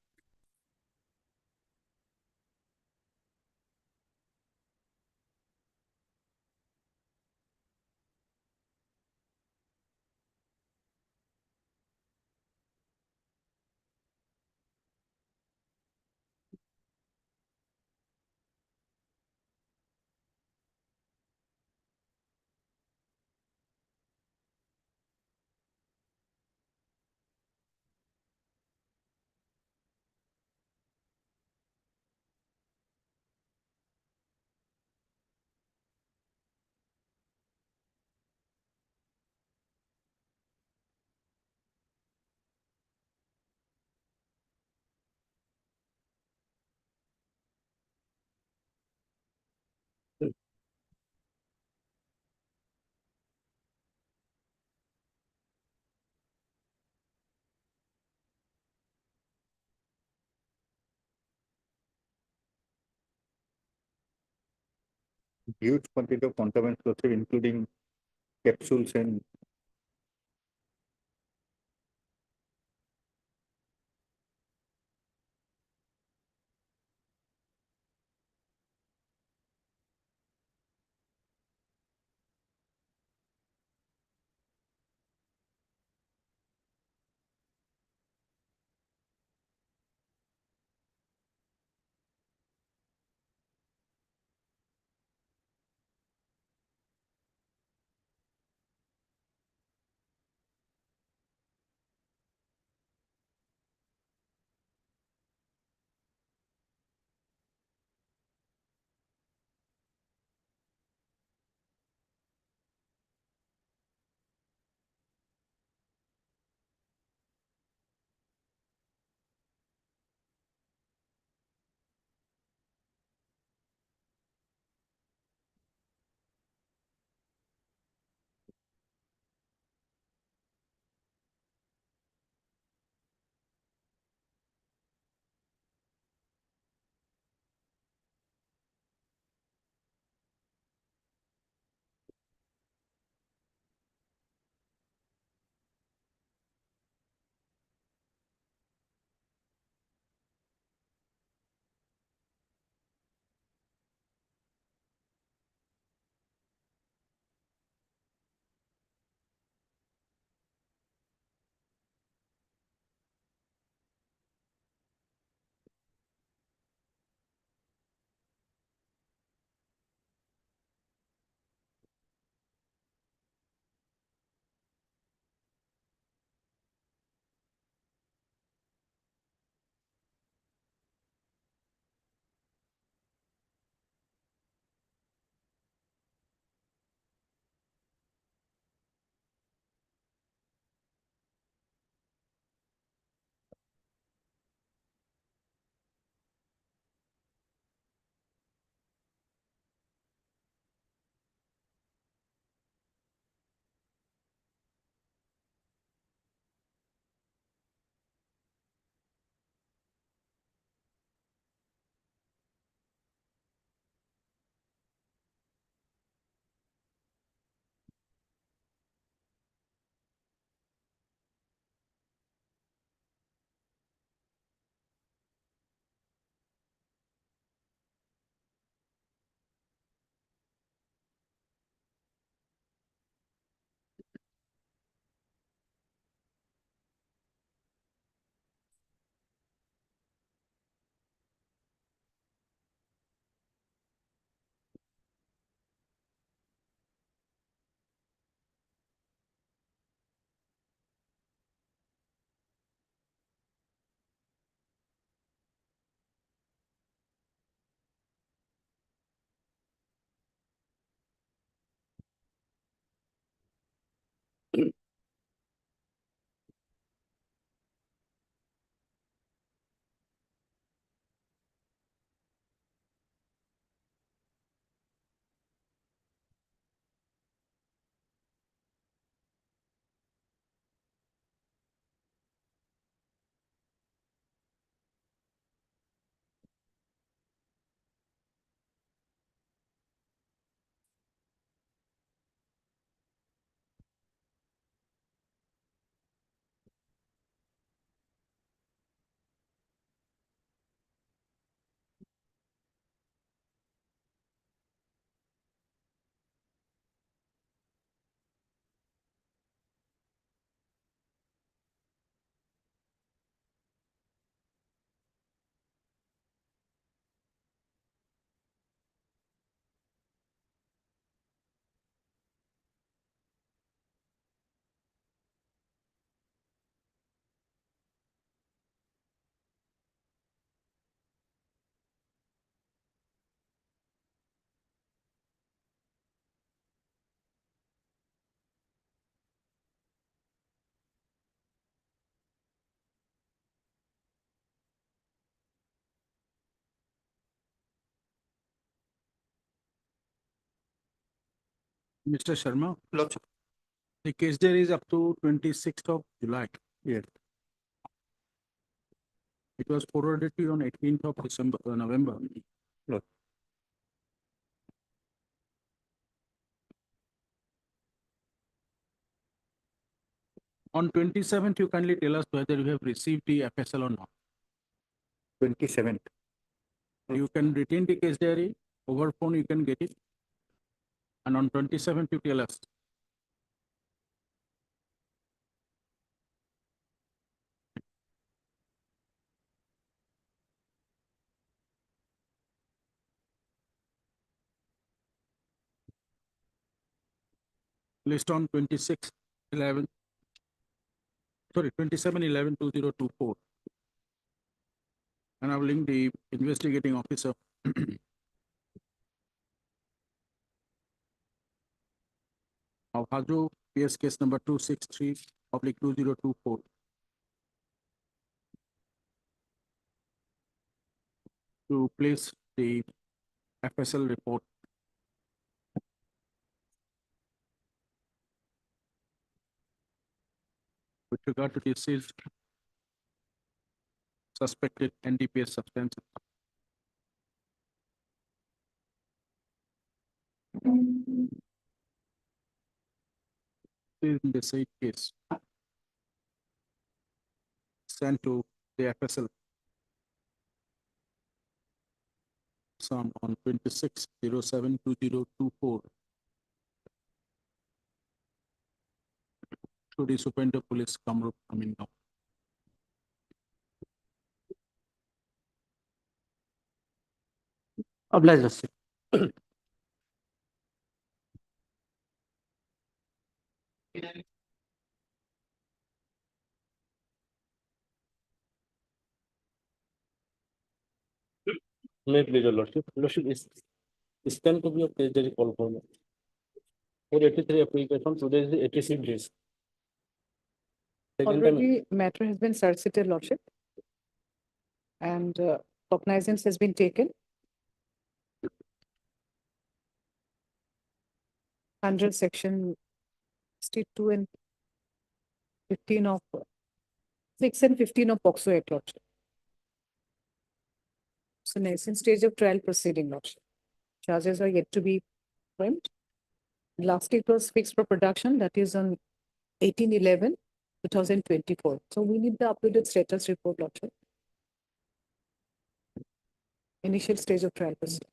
huge quantity of contraband, Lordship, including capsules and Mr. Sharma. The case there is up to 26th of July. Yes. It was forwarded to you on 18th of November. On 27th, you kindly tell us whether you have received the FSL or not. 27th. You can retain the case diary, over phone you can get it. And on 27th, you tell us. List on 26/11, sorry, 27/11/2024. And I will link the investigating officer. Of Hajo, PS case number 263/2024. To place the FSL report. With regard to the seized suspected NDPS substance. In the said case. Sent to the FSL. Some on 26/07/2024. To the Superintendent of Police Kamrup Amin now. Obliged, Lordship. May please, your lordship. Lordship is scan copy of case diary call for me. For 83 application, today is the 86 days. Second time, Already matter has been solicited, Lordship. And cognizance has been taken. Under section 62 and 15 of 6 and 15 of POCSO Act, Lordship. So nascent stage of trial proceeding, Lordship. Charges are yet to be framed. Last date was fixed for production, that is on 18/11/2024. So we need the updated status report, Lordship. Initial stage of trial proceeding.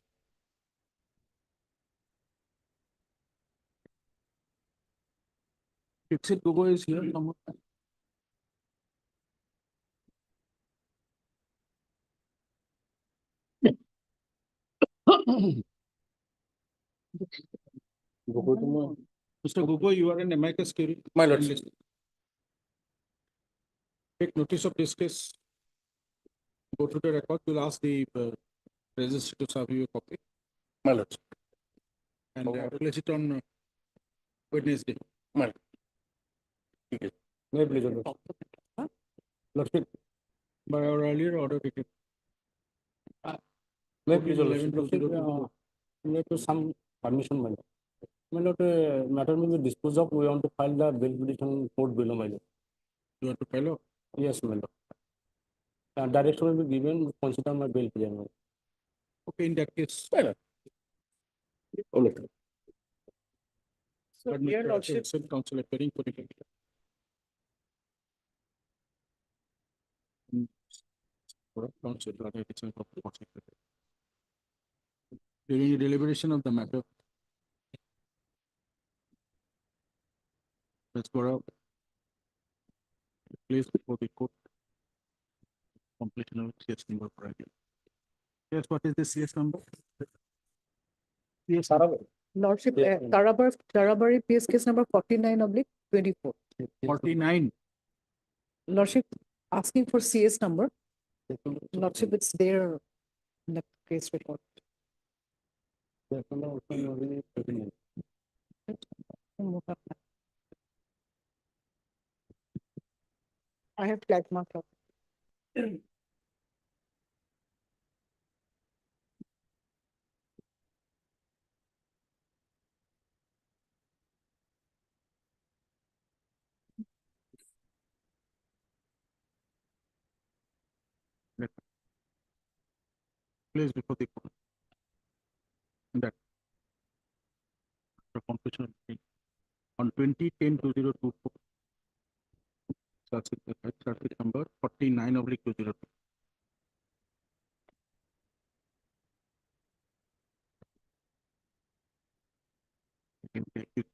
Dixit Gogoi is here somewhere. Mr. Gogoi, you are an amicus curiae. My lordship. Take notice of this case. Go to the record, you'll ask the registrar to serve you a copy. My lordship. And place it on Wednesday. My may please, your lordship. Lordship, By our earlier order taken. may please, your 11, lordship. 2024. Let us some permission, my lord. My lord, matter may be disposed of. We want to file the bail petition court below, my lord. You want to file up? Yes, my lord. Direction will be given, consider my bail petition. Okay, in that case. Okay. So dear Lordship, Council appearing for the. Council, during the deliberation of the matter. Let's go up. Place before the court. Completion of CS number. Yes, what is the CS number? Yes, Lordship, Tarabari PS case number 49/24. 49. Lordship, asking for CS number. Lordship, it's there in the case report. I have flag mark up. Place before the court. That. The completion of the on 20/10/2024. Starts with number 49/202. You can take it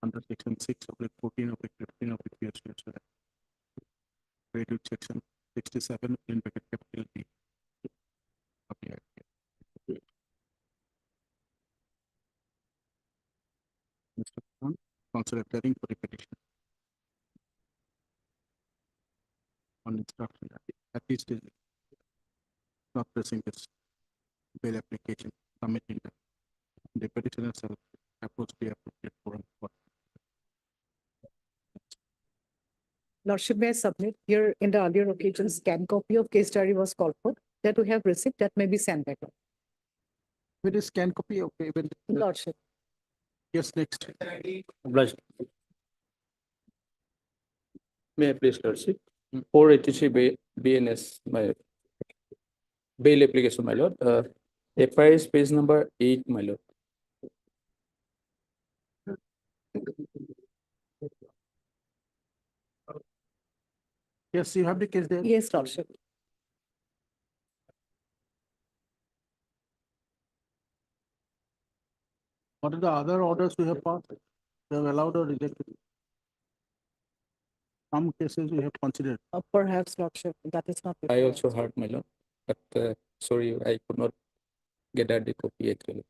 under section 6/14/15 Read with section 67 in bracket capital D. Okay. Mr. Khan, consider hearing for the petition. On instruction that at least is not pressing this bail application, submitting that the petitioner shall approach the appropriate forum for Lordship, may I submit here in the earlier occasions, scan copy of case diary was called for, that we have received, that may be sent back. with a scan copy. Okay, even Lordship. yes, next. Obliged. May I please, Lordship? 483 BNS, my bail application, my lord. FIR is page number 8, my lord. Yes, you have the case there. Yes, Lordship. What are the other orders we have passed? We have allowed or rejected? Some cases we have considered. Perhaps, Lordship, that is not. I also heard, my lord, but sorry, I could not get at the copy actually.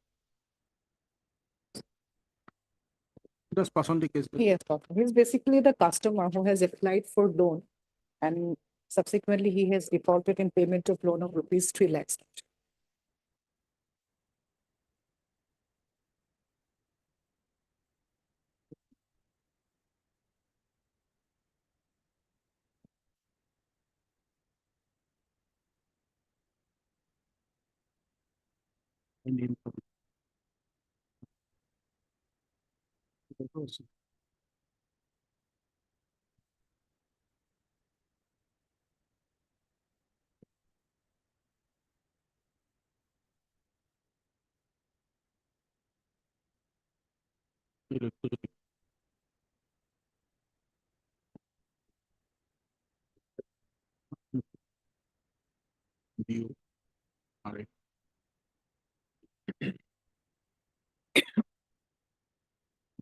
Just pass on the case. Yes, Lordship. He's basically the customer who has applied for loan and subsequently he has defaulted in payment of loan of rupees 3 lakhs. Indian view. All right.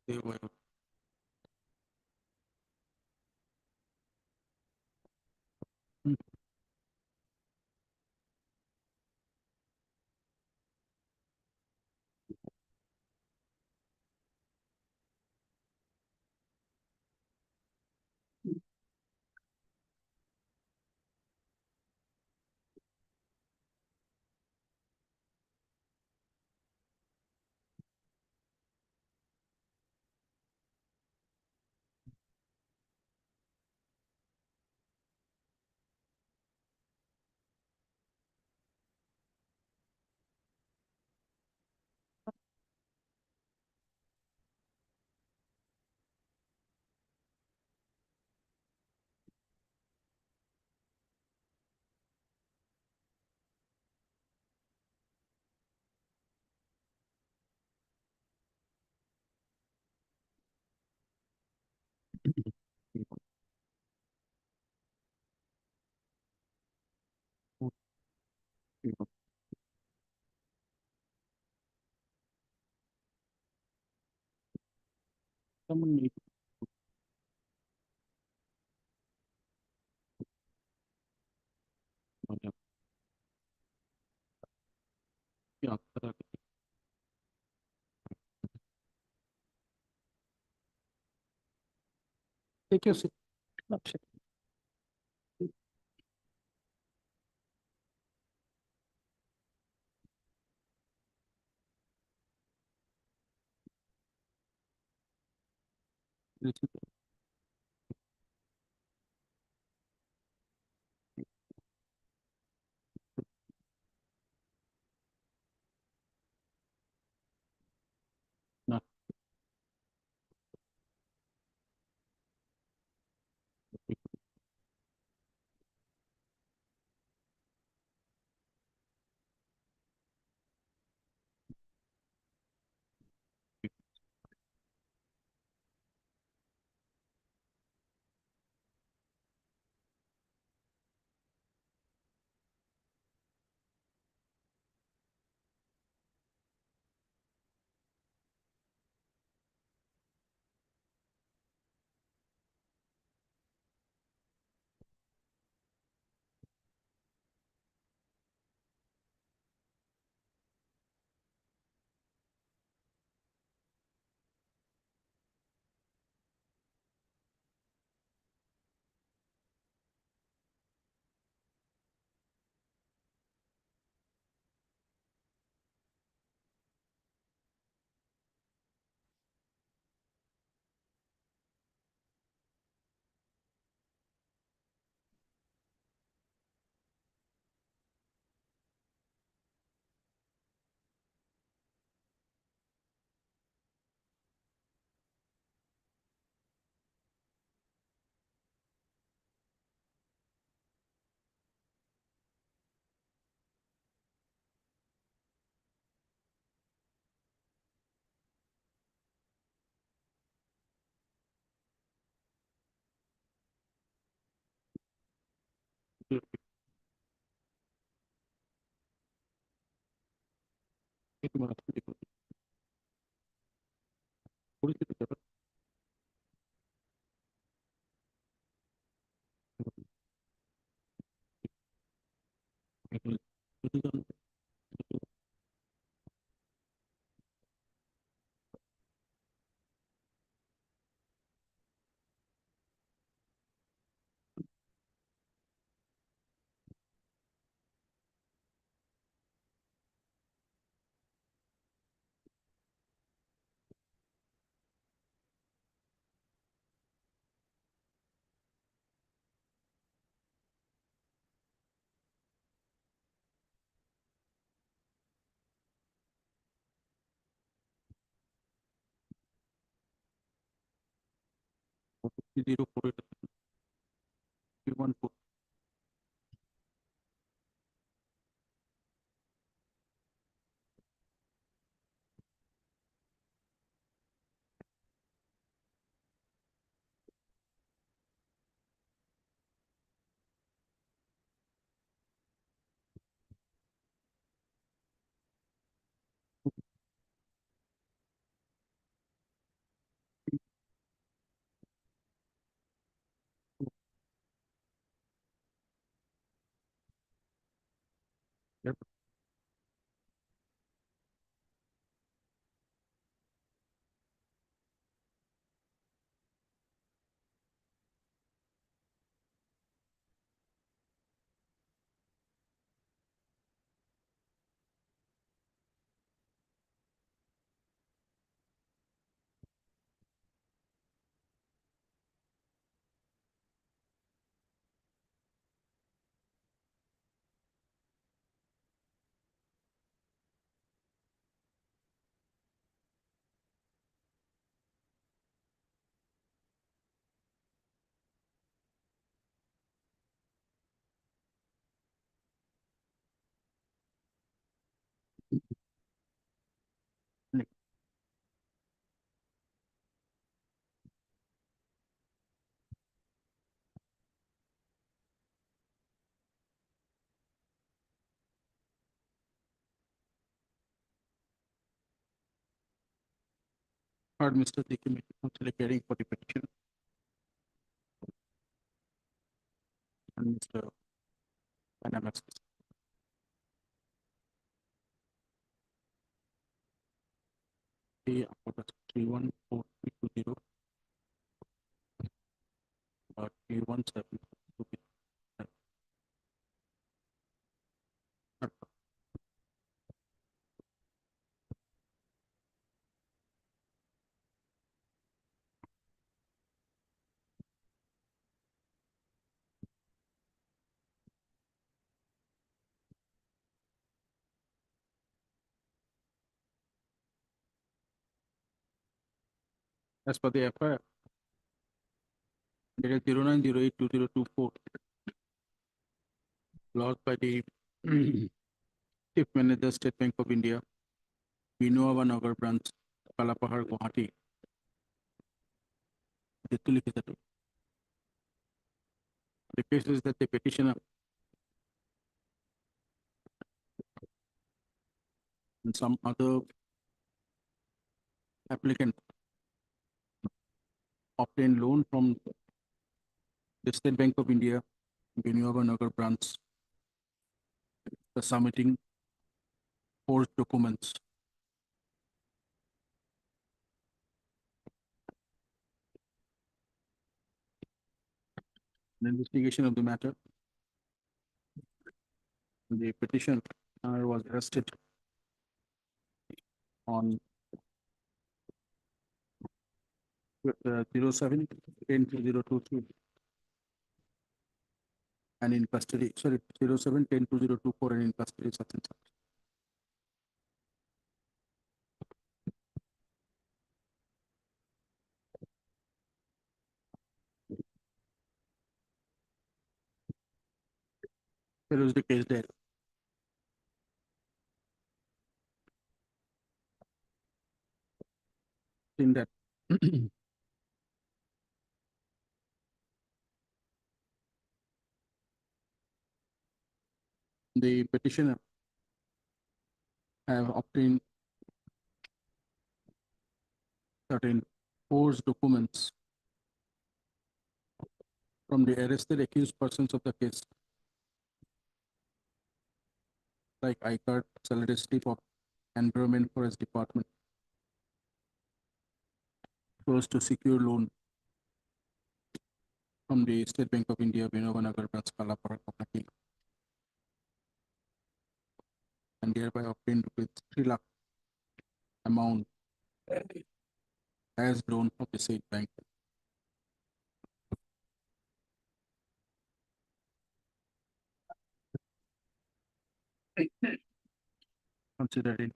They were. Someone need. Yeah. Take your seat. Lordship. No. Zero four 314. Yep. Heard Mr. Diki actually caring for the petition. And Mr. Panamax. The 314 317. As per the FIR, dated 0908-2024, lodged by the Chief Manager, State Bank of India, Vinova Nagar branch, Kalapahar, Guwahati. The case is that the petitioner and some other applicant obtained loan from the State Bank of India, Vinova Nagar branch, submitting forged documents. The investigation of the matter, the petitioner was arrested on 07-10-2023 and in custody, sorry, 07-10-2024 and in custody such and such. There was the case there. In that the petitioner have obtained certain forged documents from the arrested accused persons of the case. like I-card, salary slip of Environment Forest Department, close to secure loan from the State Bank of India, Vinoganagar branch, Kalapara, Kapaki, and thereby obtained with 3 lakh amount as loan of the said bank. Considered in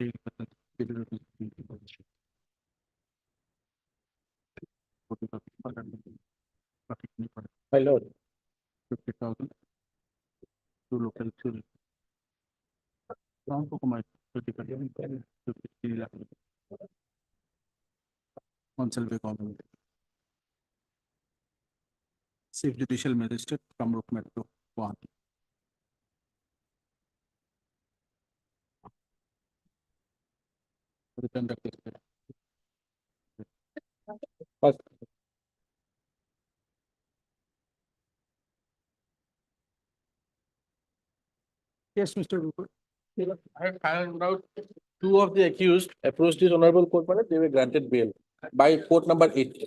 My lord, 50,000 to local children. Round to command, 53 lakh. Council by government. Chief Judicial Magistrate, Kamruk Metro, Guwahati. Return the case. first, Yes, Mr. Rupert. I have found out two of the accused approached this honorable court, madam, they were granted bail by court number 8.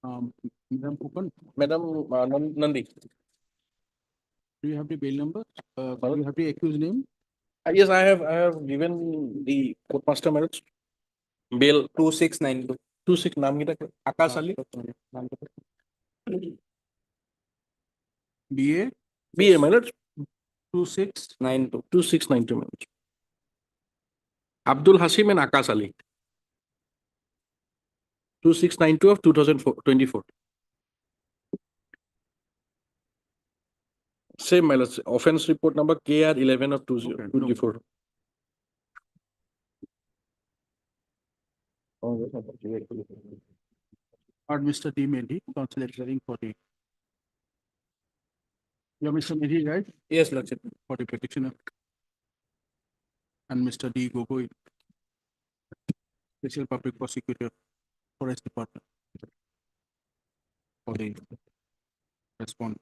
Madam Pupan, Madam Nandi. do you have the bail number? Do you have the accused name? Yes, I have given the court master madam bail 2692. 26 नाम की था आकाश Ali BA BA madam 2692. 2692 madam. Abdul Hasim and Akash Ali. 2692 of 2024. Same my lord, offense report number KR 11 of 2024. Or Mr. D. Mehdi, counsel declaring for the. You are Mr. Mehdi, right? Yes, lordship. For the petitioner. And Mr. D. Gogoi, Special Public Prosecutor, Forest Department. For the respondent.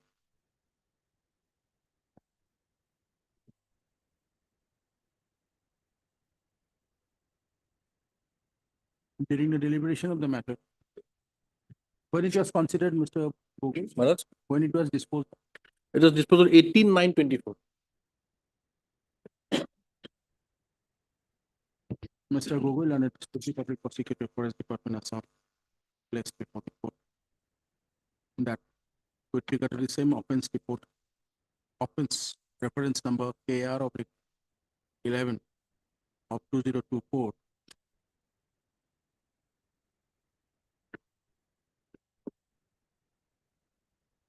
During the deliberation of the matter, when it was considered, Mr. Gogoi, Madam, when it was disposed, it was disposal 18/9/24. Mr. Gogoi and Special Public Prosecutor, Forest Department, Assam, placed before the court. That with regard to the same offense report, offense reference number KR of 11 of 2024.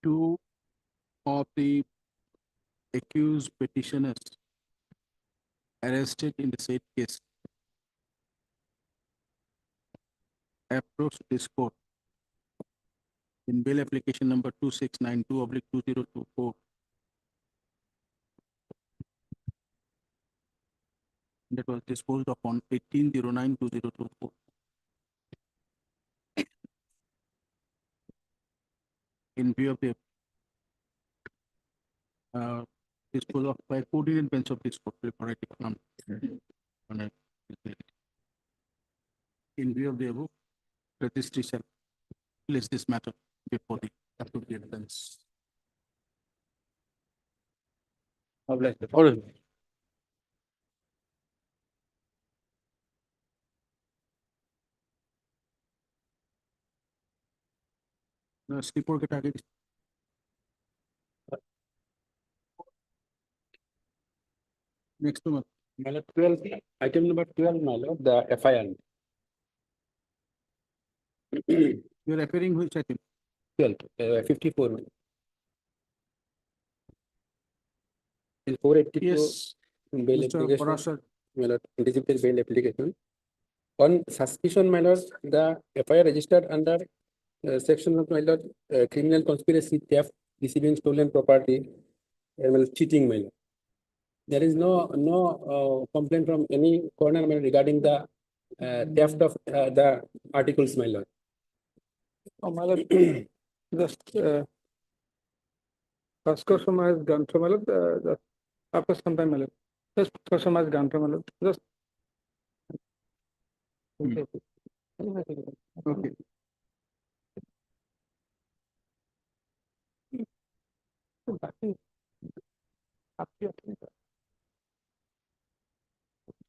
Two of the accused petitioners arrested in the said case approached this court in bail application number 2692 of 2024. That was disposed of on 18/09/2024. In view of the disposal of by coordinate bench of this court preparative in view of the above, registry shall place this matter before the appropriate bench. All right. Slipper के target. Next one. My lord, 12, item number 12, my lord, the FIR. You are referring which item? 12, 54. In 482. Yes, Bail Mr. application, Parashar. my lord, anticipated bail application. On suspicion, my lord, the FIR registered under section of my lord, criminal conspiracy, theft, deceiving stolen property, cheating, my lord. There is no complaint from any corner my lord, regarding the theft of the articles, my lord. Oh, my lord, just, Bhaskar Sharma has gone, so my lord, just after some time, my lord. Just for some as Ganta, my lord. Just. Okay.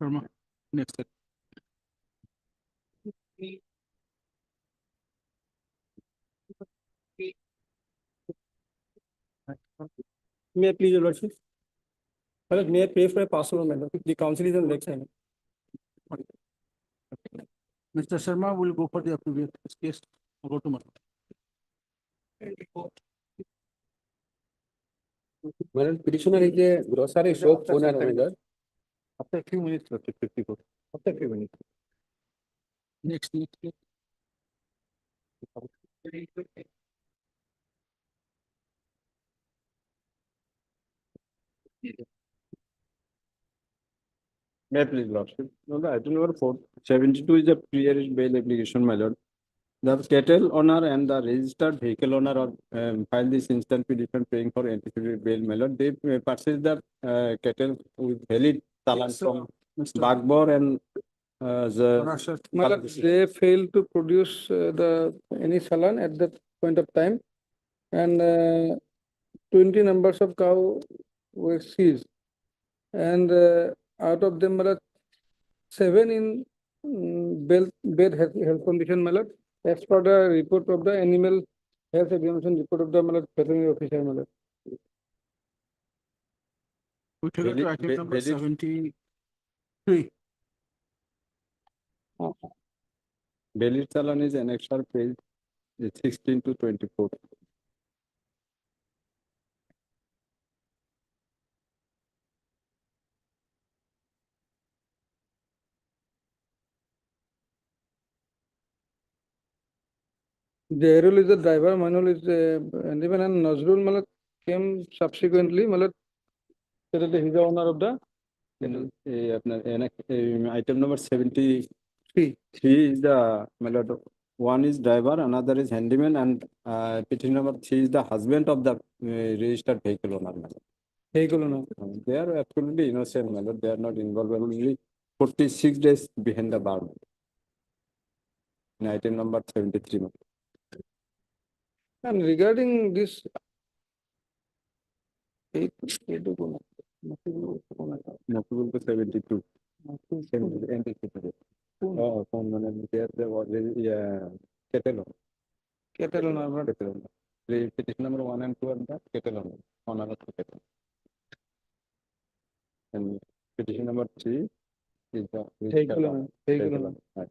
Sharma, next step. May I please, your lordship? Well, may I pray for a personal matter? The council is on next time. Mr. Sharma will go for the previous case. Go to Madam. Madam, petitioner is a grocery shop owner, my lord. After a few minutes, 54. After a few minutes. Next. May I please, Lordship? No, the item number 472 is a pre-arrest bail application, my lord. The cattle owner and the registered vehicle owner are filed this instant petition paying for anticipated bail, my lord. They purchased the cattle with valid challan from Bagbor and Madam, they failed to produce any salan at that point of time, and 20 numbers of cow were seized, and out of them, Madam, 7 in bad health condition, Madam, as per the report of the animal health examination report of the veterinary officer, Madam. We take it to item number 73. valid challan is annexed page 16 to 24. Jairul is the driver, Manul is handyman, and Nazrul Malak came subsequently. Malak said that he's the owner of the. Item number 73 is the, my lord, one is driver, another is handyman, and petition number 3 is the husband of the registered vehicle owner, my lord. Vehicle owner. They are absolutely innocent, my lord. They are not involved. Only 46 days behind the bar. In item number 73. my lord. And regarding this, Notable to 72. Anticipated. Oh, there was cattle owner. cattle owner. Cattle owner. Petition number 1 and 2 are the cattle owner. Owner of the cattle. And petition number 3 is the Vehicle owner. Vehicle owner. Right.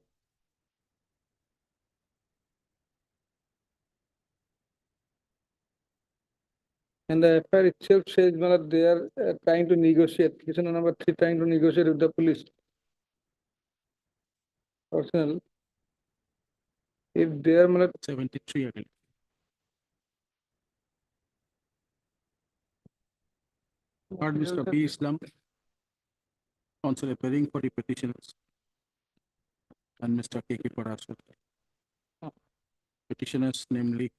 And the FIR itself says that they are trying to negotiate. Petition number 3 trying to negotiate with the police personnel. If they are 73 again. Third, Mr. B. Islam, counsel appearing for the petitioners, and Mr. K.K. Paraswat. Petitioners, namely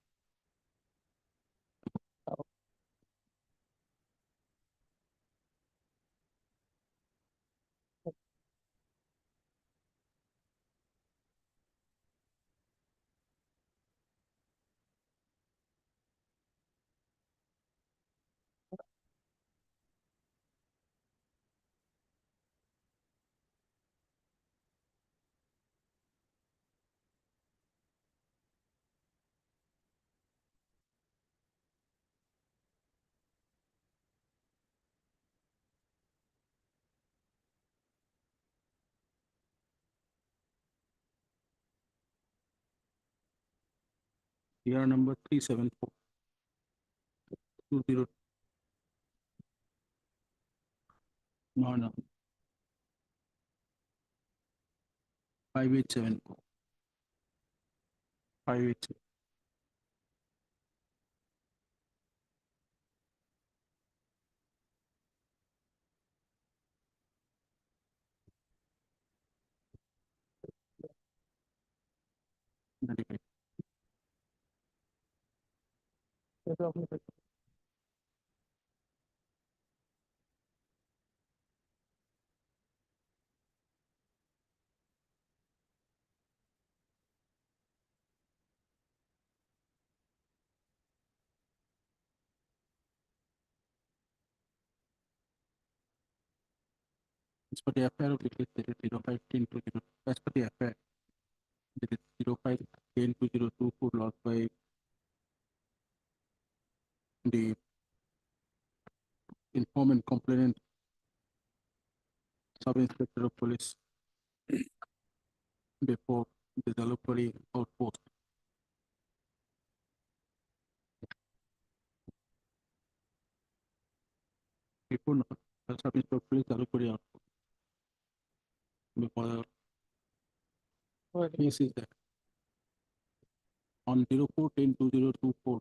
ER number 374. 20. No. 587. 587. As per the FIR of the case, there is 051020, as per the FIR, there is 05102024 lost by the informant complainant sub-inspector of police before the Jalupari outpost. Before the sub-inspector of police Jalupari outpost. Before the case is that on 04102024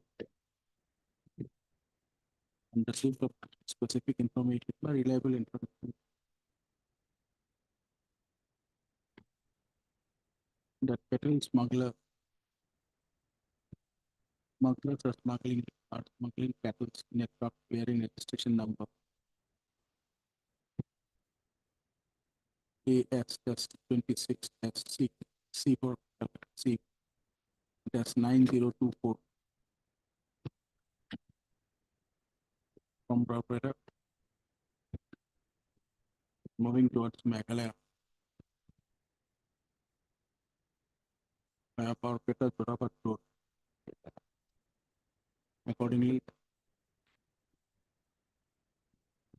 and received of specific information or reliable information that petrol smugglers are smuggling cattle in a truck bearing registration number AS-26-C C for C -9024 from Barbarella moving towards Meghalaya via Barbarella Jorabat Road. Accordingly,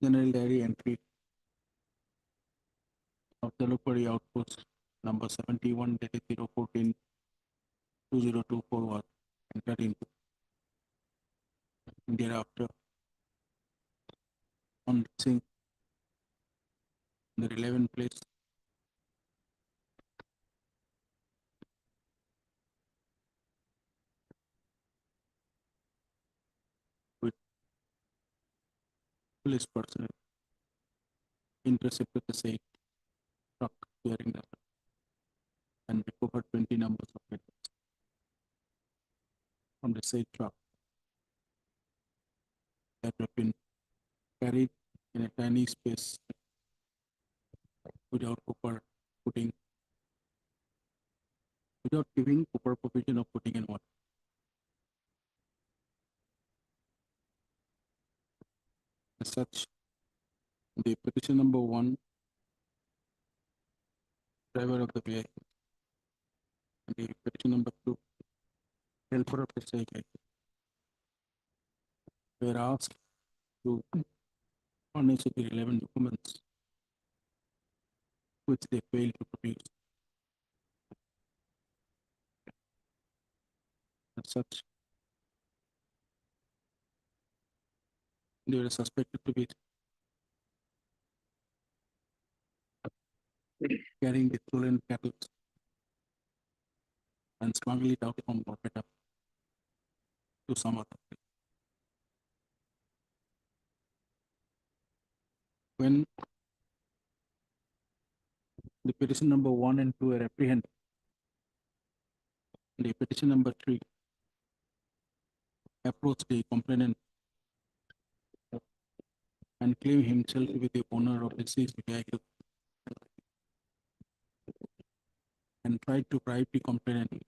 general diary entry of the Jalupari outpost number 71-014-2024 was entered into. Thereafter, on reaching the relevant place, with police personnel intercepted the said truck bearing the and recovered 20 numbers of items from the said truck that have been carried in a tiny space without proper putting, without giving proper provision of putting in water. As such, the petition number 1, driver of the vehicle, and the petition number 2, helper of the vehicle, were asked to furnish the relevant documents which they failed to produce. As such, they were suspected to be carrying the stolen cattle and smuggle it out from Barpeta to some other place. When the petition number 1 and 2 are apprehended, the petition number 3 approached the complainant and claimed himself to be the owner of the seized vehicle and tried to bribe the complainant.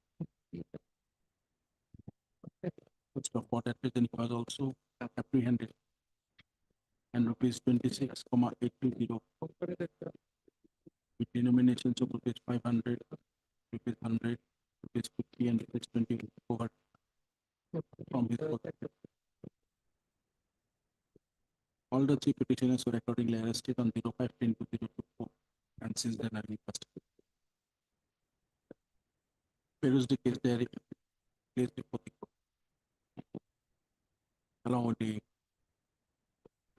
So for that reason, he was also apprehended and rupees 26,820 with denominations of rupees 500, rupees 100, rupees 50, and rupees 20 covered from his pocket. All the 3 petitioners were accordingly arrested on 05-10-2024 and since then are in custody. Peruse the case diary placed before the court, along with the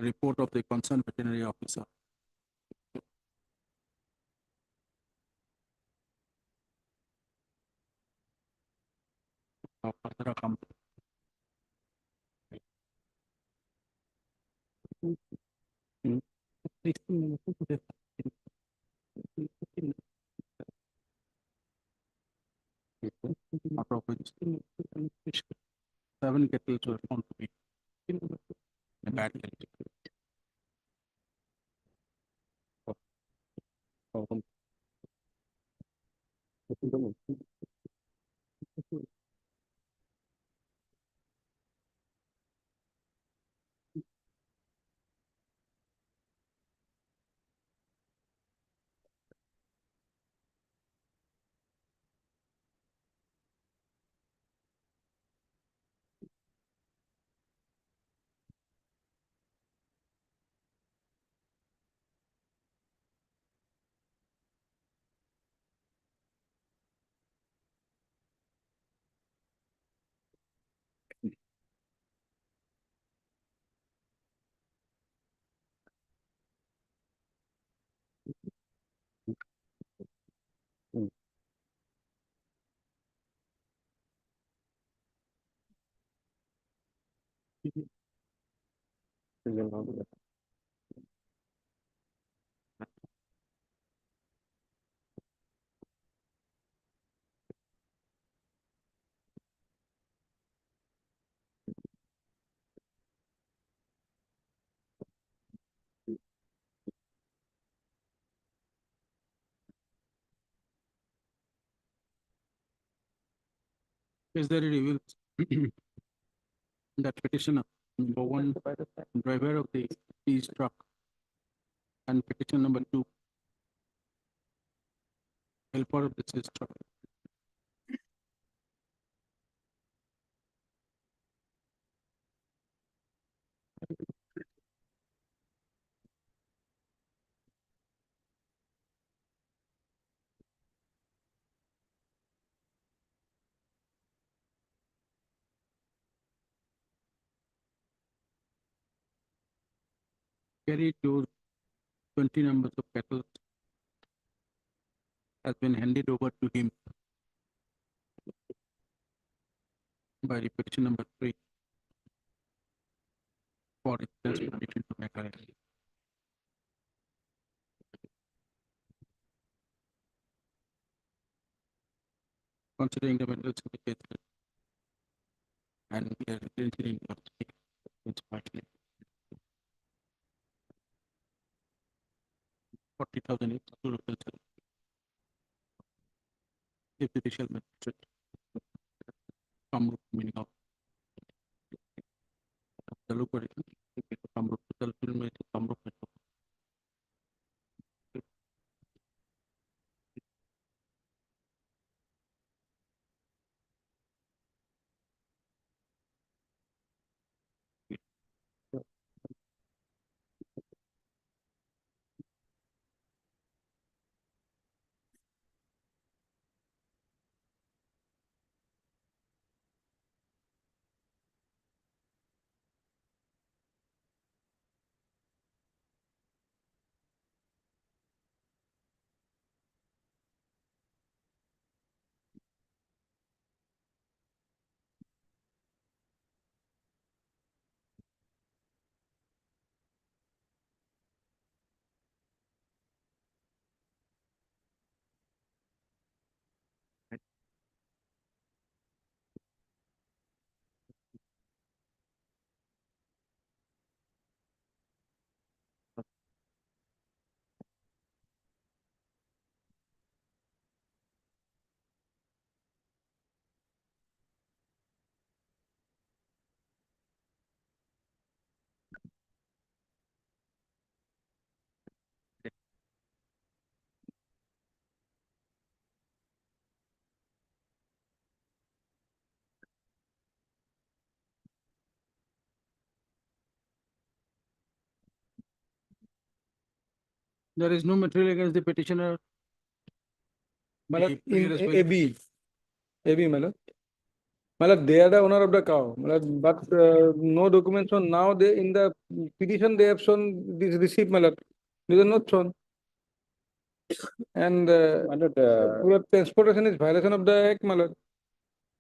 report of the concerned veterinary officer. Of further account. Out of which 7 kettles were found to be in a bad health. Is there a review that petitioner, number one, driver of the peace truck, and petition number two, helper of the seized truck. Carry those 20 numbers of cattle has been handed over to him by the petition number three for its transportation to Meghalaya. Considering the merits of the case and we are referencing it's partly 40,000 is to local the judicial magistrate Kamrup meaning of the local Kamrup the film is Kamrup There is no material against the petitioner. Malad in As well. AB, Malad. Malad, they are the owner of the cow. Malad, but no documents on now. They in the petition they have shown this receipt, Malad. These are not shown. And transportation is violation of the act, Malad.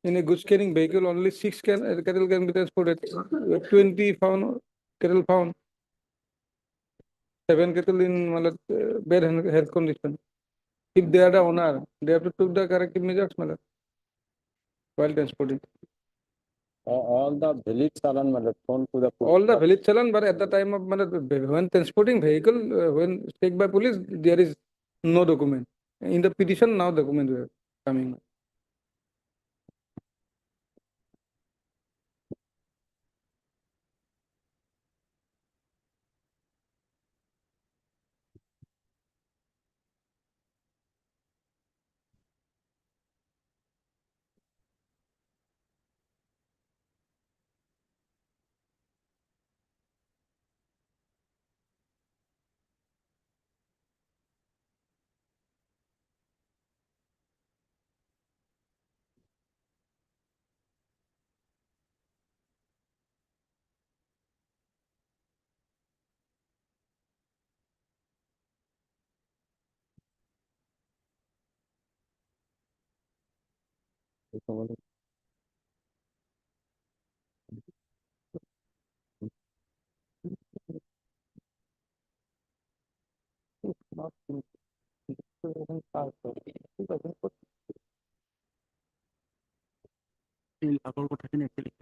In a goods carrying vehicle, only 6 cattle can be transported. 20 found cattle found. 7 cattle in Malad, bad health condition. If they are the owner, they have to take the corrective measures, Malad, while transporting. All the valid challan phone to the All the valid challan, but at the time of when transporting vehicle, when taken by police, there is no document. In the petition, now document were coming. এই আগৰ কথাখিনি actually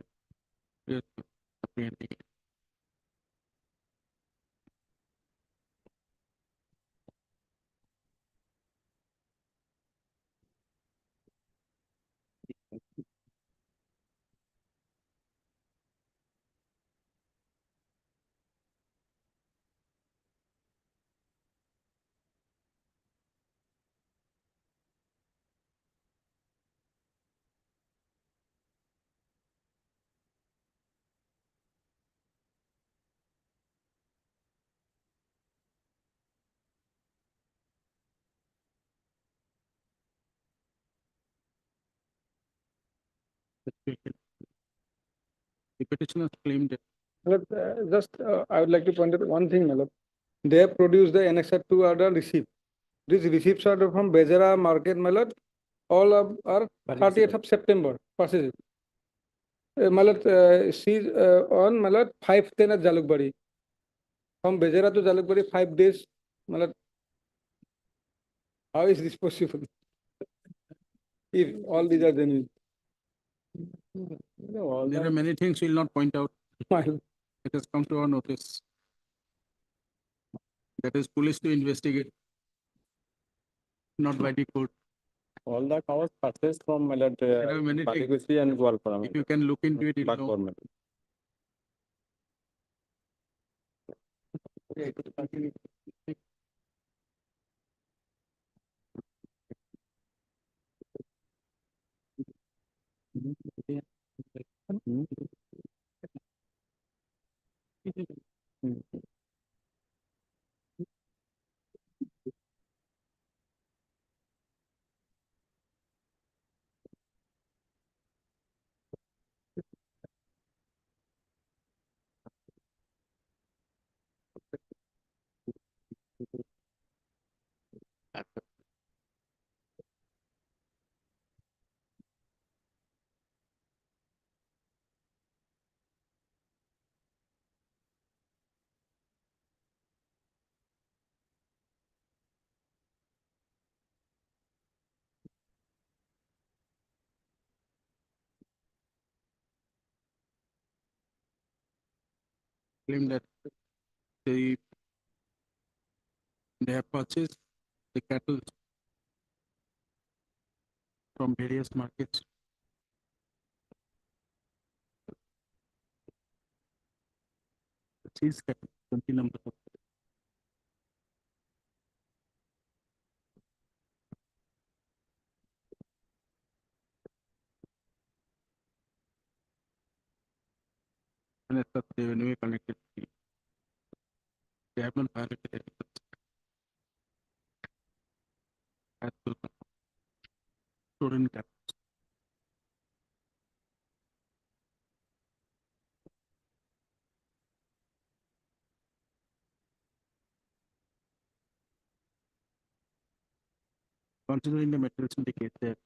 the petitioners claimed that I would like to point out one thing, my lord. They have produced the annexure to order receipt. These receipts are from Bezara Market, my lord. All are 30th of September. Passes. My lord, she's on, my lord, 510 at Jalukbari. From Bezara to Jalukbari, 5 days. My lord, how is this possible? If all these are genuine. there are many things we'll not point out. It has come to our notice. That is police to investigate, not by the court. All the covers purchased from my lord, There are many things. Patikusi and Gwalpara. If you can look into it, Back you'll know. government. Claim that they have purchased the cattle from various markets. Cheese cattle, 20 numbers of and as such, they were anyway connected. They have not violated ethical as per stolen cattle. Considering the materials indicate that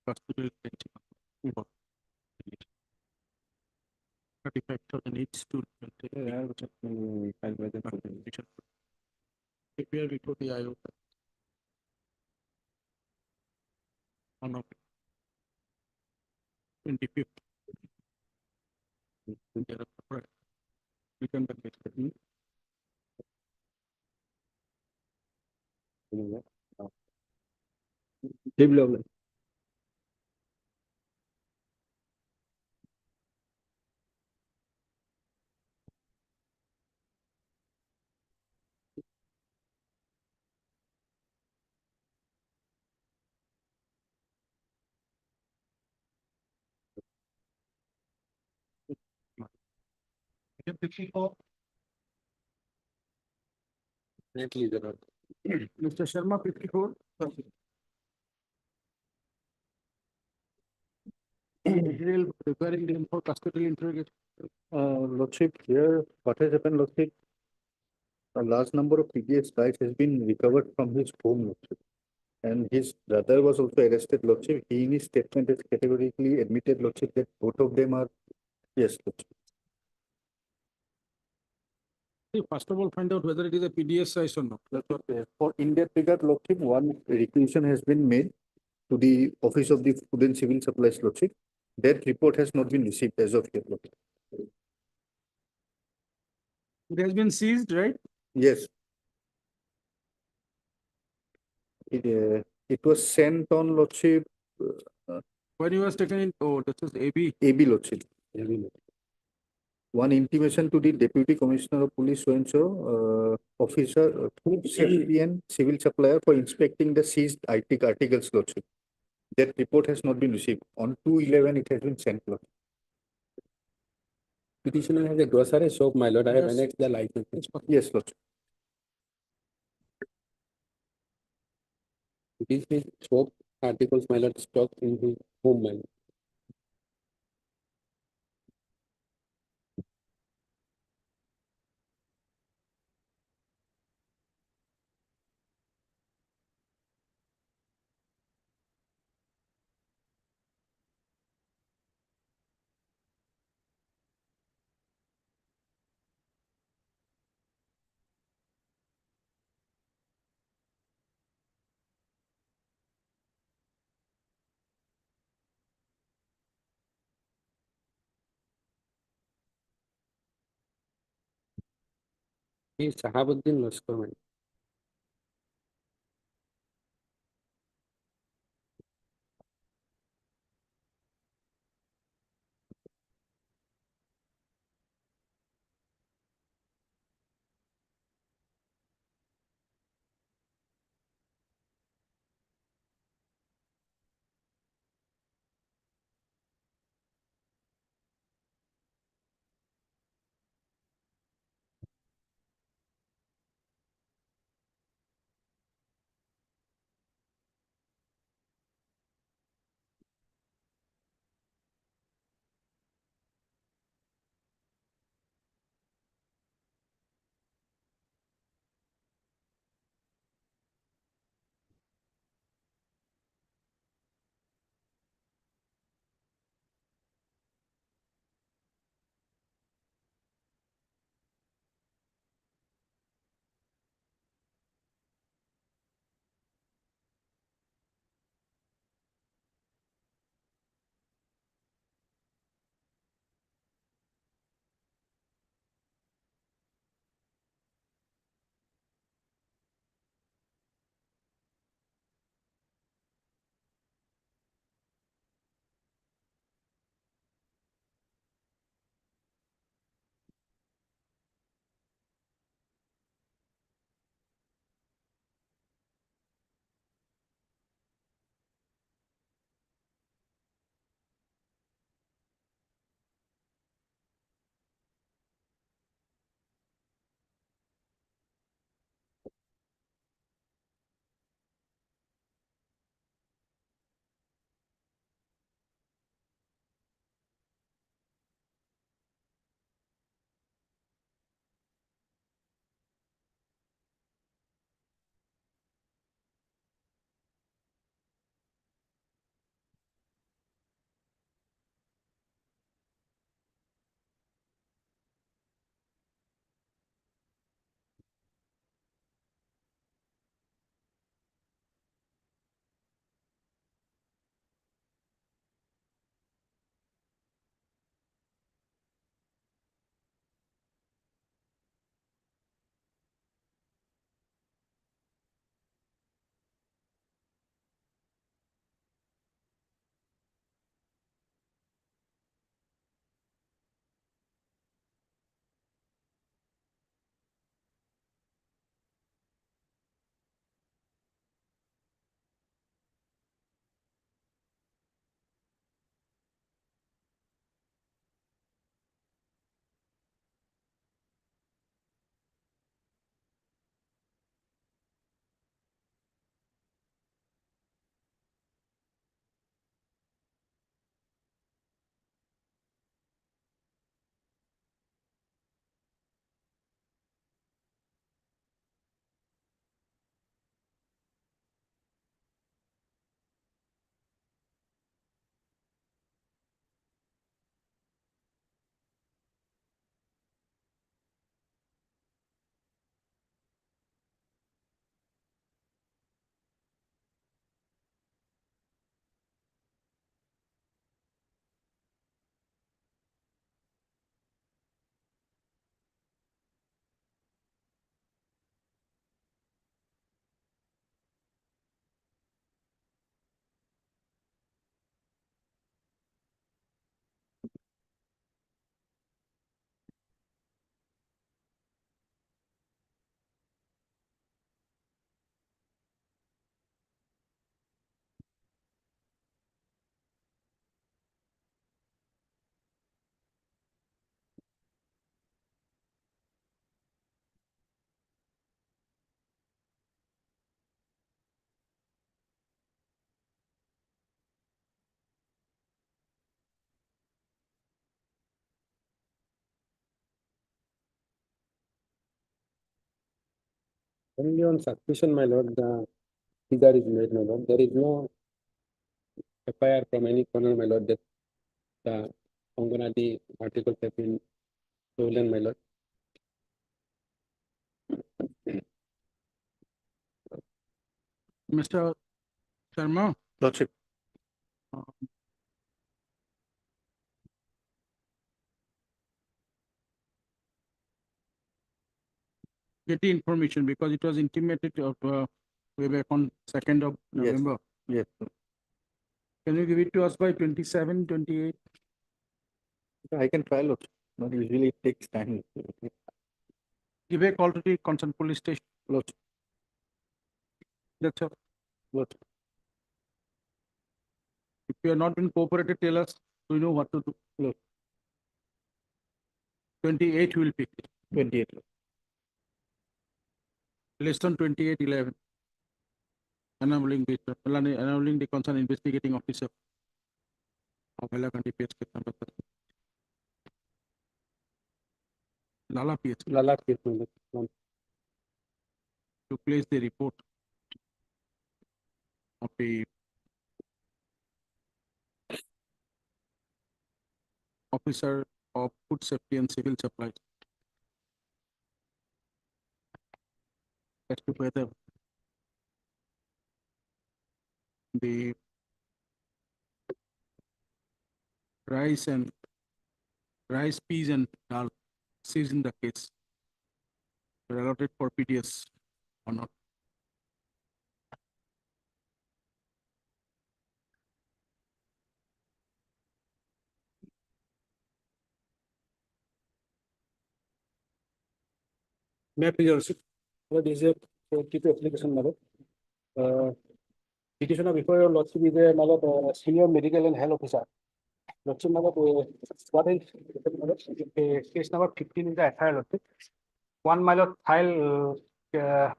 hospital for 35,000 each to appear before the IO on 25th. Return back the Mr. Sharma, 54. Material requiring them for custodial interrogation. Lordship, here, what has happened, Lordship? A large number of PDS bags has been recovered from his home, Lordship. And his brother was also arrested, Lordship. He in his statement has categorically admitted, Lordship, that both of them are, yes, Lordship. First of all, find out whether it is a PDS size or not. That's what, for in that regard, Lordship, one requisition has been made to the Office of the Food and Civil Supplies, Lordship. That report has not been received as of yet, Lordship. It has been seized, right? Yes. It was sent on, Lordship, When you was taken in, oh, this is AB. AB, Lordship. One intimation to the Deputy Commissioner of Police, so officer, food safety and civil supplier for inspecting the seized IT articles, Lordship. That report has not been received. On 2/11, it has been sent, Lordship. Petitioner has a grocery shop, my lord. I have Yes. annexed the license. Yes, Lordship. This is shop articles, my lord, stock in his home, my lord. He is Sahabuddin Lashkar, my lord. Only on suspicion, my lord, the figure is made, my lord. There is no FIR from any corner, my lord, that the Anganwadi articles have been stolen, my lord. Mr. Sharma, Lordship. get the information because it was intimated of way back on 2nd of Yes. November. Yes. Can you give it to us by 27, 28? I can file, Lordship, but usually it takes time. Give a call to the concerned police station. Lordship. That's all. Lordship. If you are not been cooperated, tell us. We know what to do. Look. 28 will pick. 28. Less than 2811. Enabling the concerned investigating officer of Hailakandi PS case number 30. Lala PS Lala case, my lord. to place the report of the officer of food safety and civil supplies as to whether the rice, peas and dal seized in the case were allotted for PDS or not. May I please also, this is a TP application, my lord. Petitioner before your lordship is a, my lord, senior medical and health officer. Lordship, my lord, what is, case number 15 is the FIR, lordship. One, my lord, file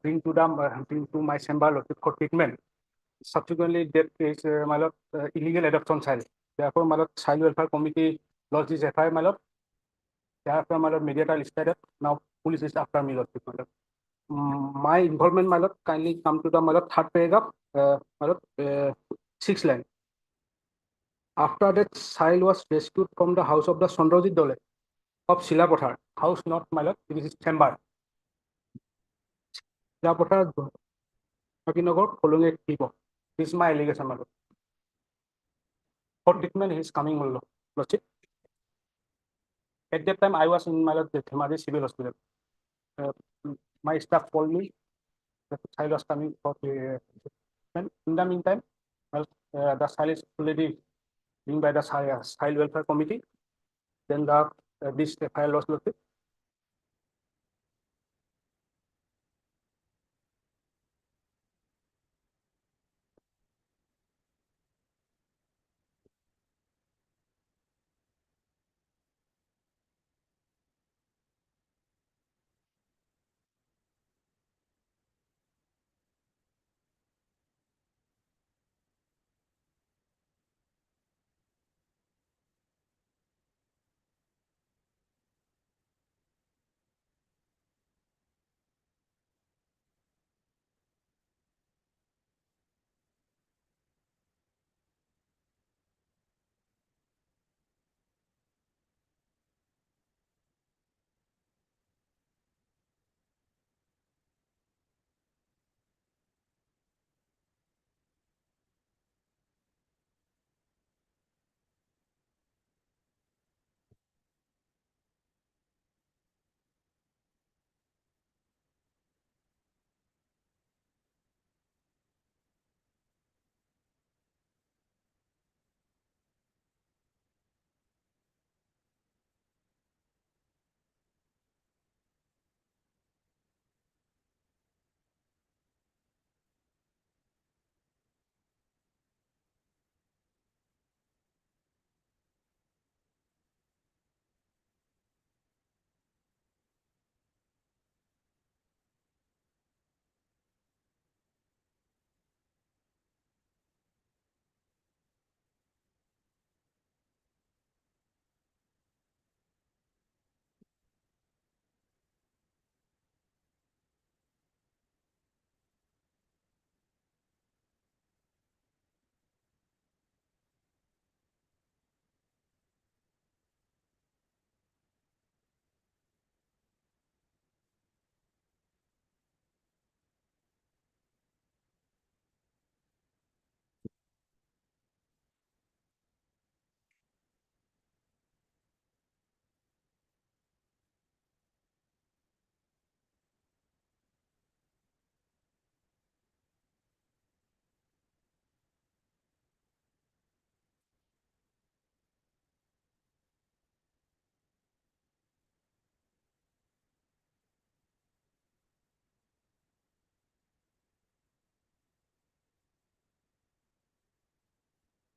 bring to my chamber, lordship, for treatment. Subsequently, that is, my lord, illegal adoption child. Therefore, my lord, child welfare committee lodged this FIR, my lord. Thereafter, my lord, media trial started. Now, police is after me, lordship, my lord. My involvement, my lord, kindly come to the, my lord, third paragraph, my lord, 6th line. After that, child was rescued from the house of the Sondrajit Dole of Silapothar. House not, my lord, it is his chamber. Silapothar, Makinagar, following a people. This is my allegation, my lord. For treatment, he is coming, my lordship. At that time, I was in my lord, the Dhemari Civil Hospital. My staff called me that the child was coming for the treatment. In the meantime, well, the child is already being by the child welfare committee. Then the this FIR was lodged.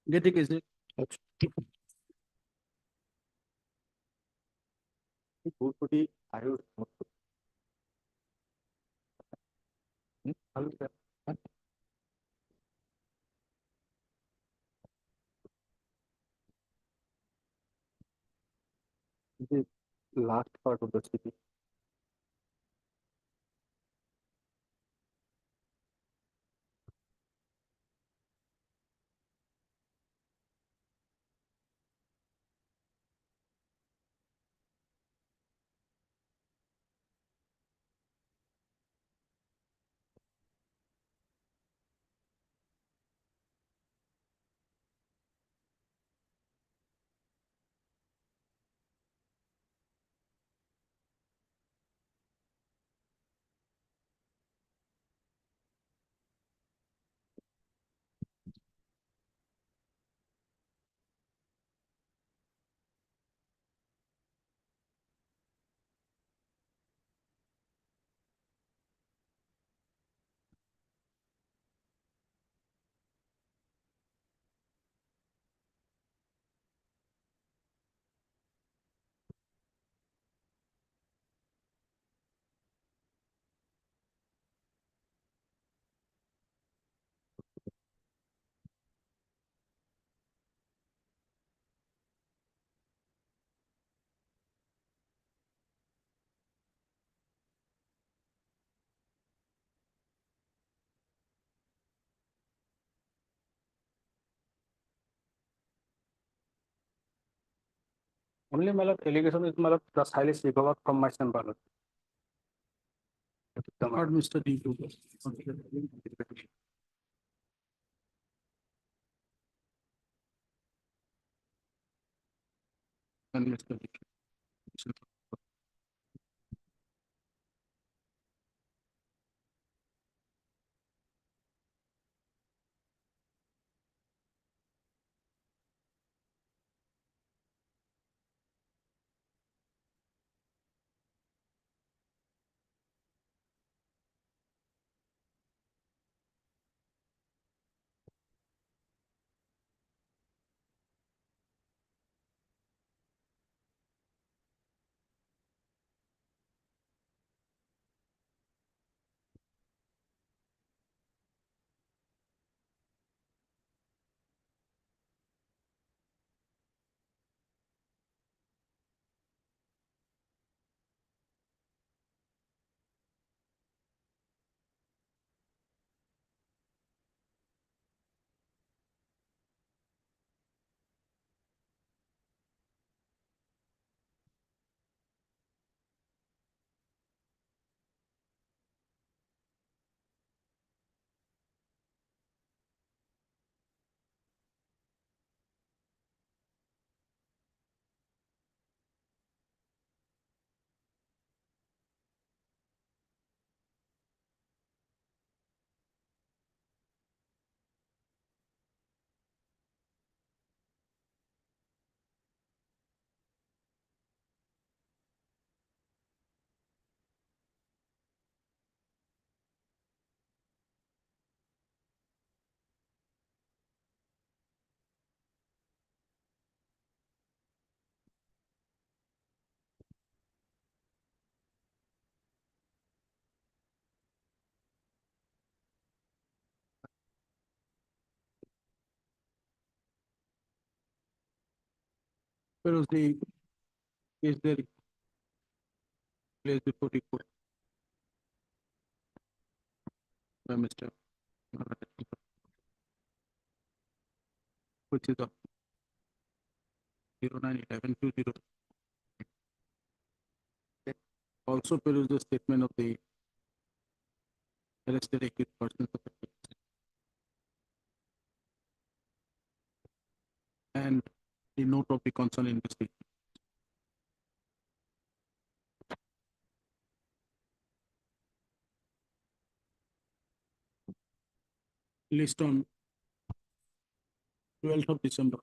Get it, is it? The last part of the city. Only my lord allegation is my lord the file is recovered from my son ballot. Not Mr. D. And Mr. D. Where was the is there place before the court by Mr. Which is of 091120. Also peruse the statement of the arrested accused persons of the case and the note of the concerned investigation. List on 12th of December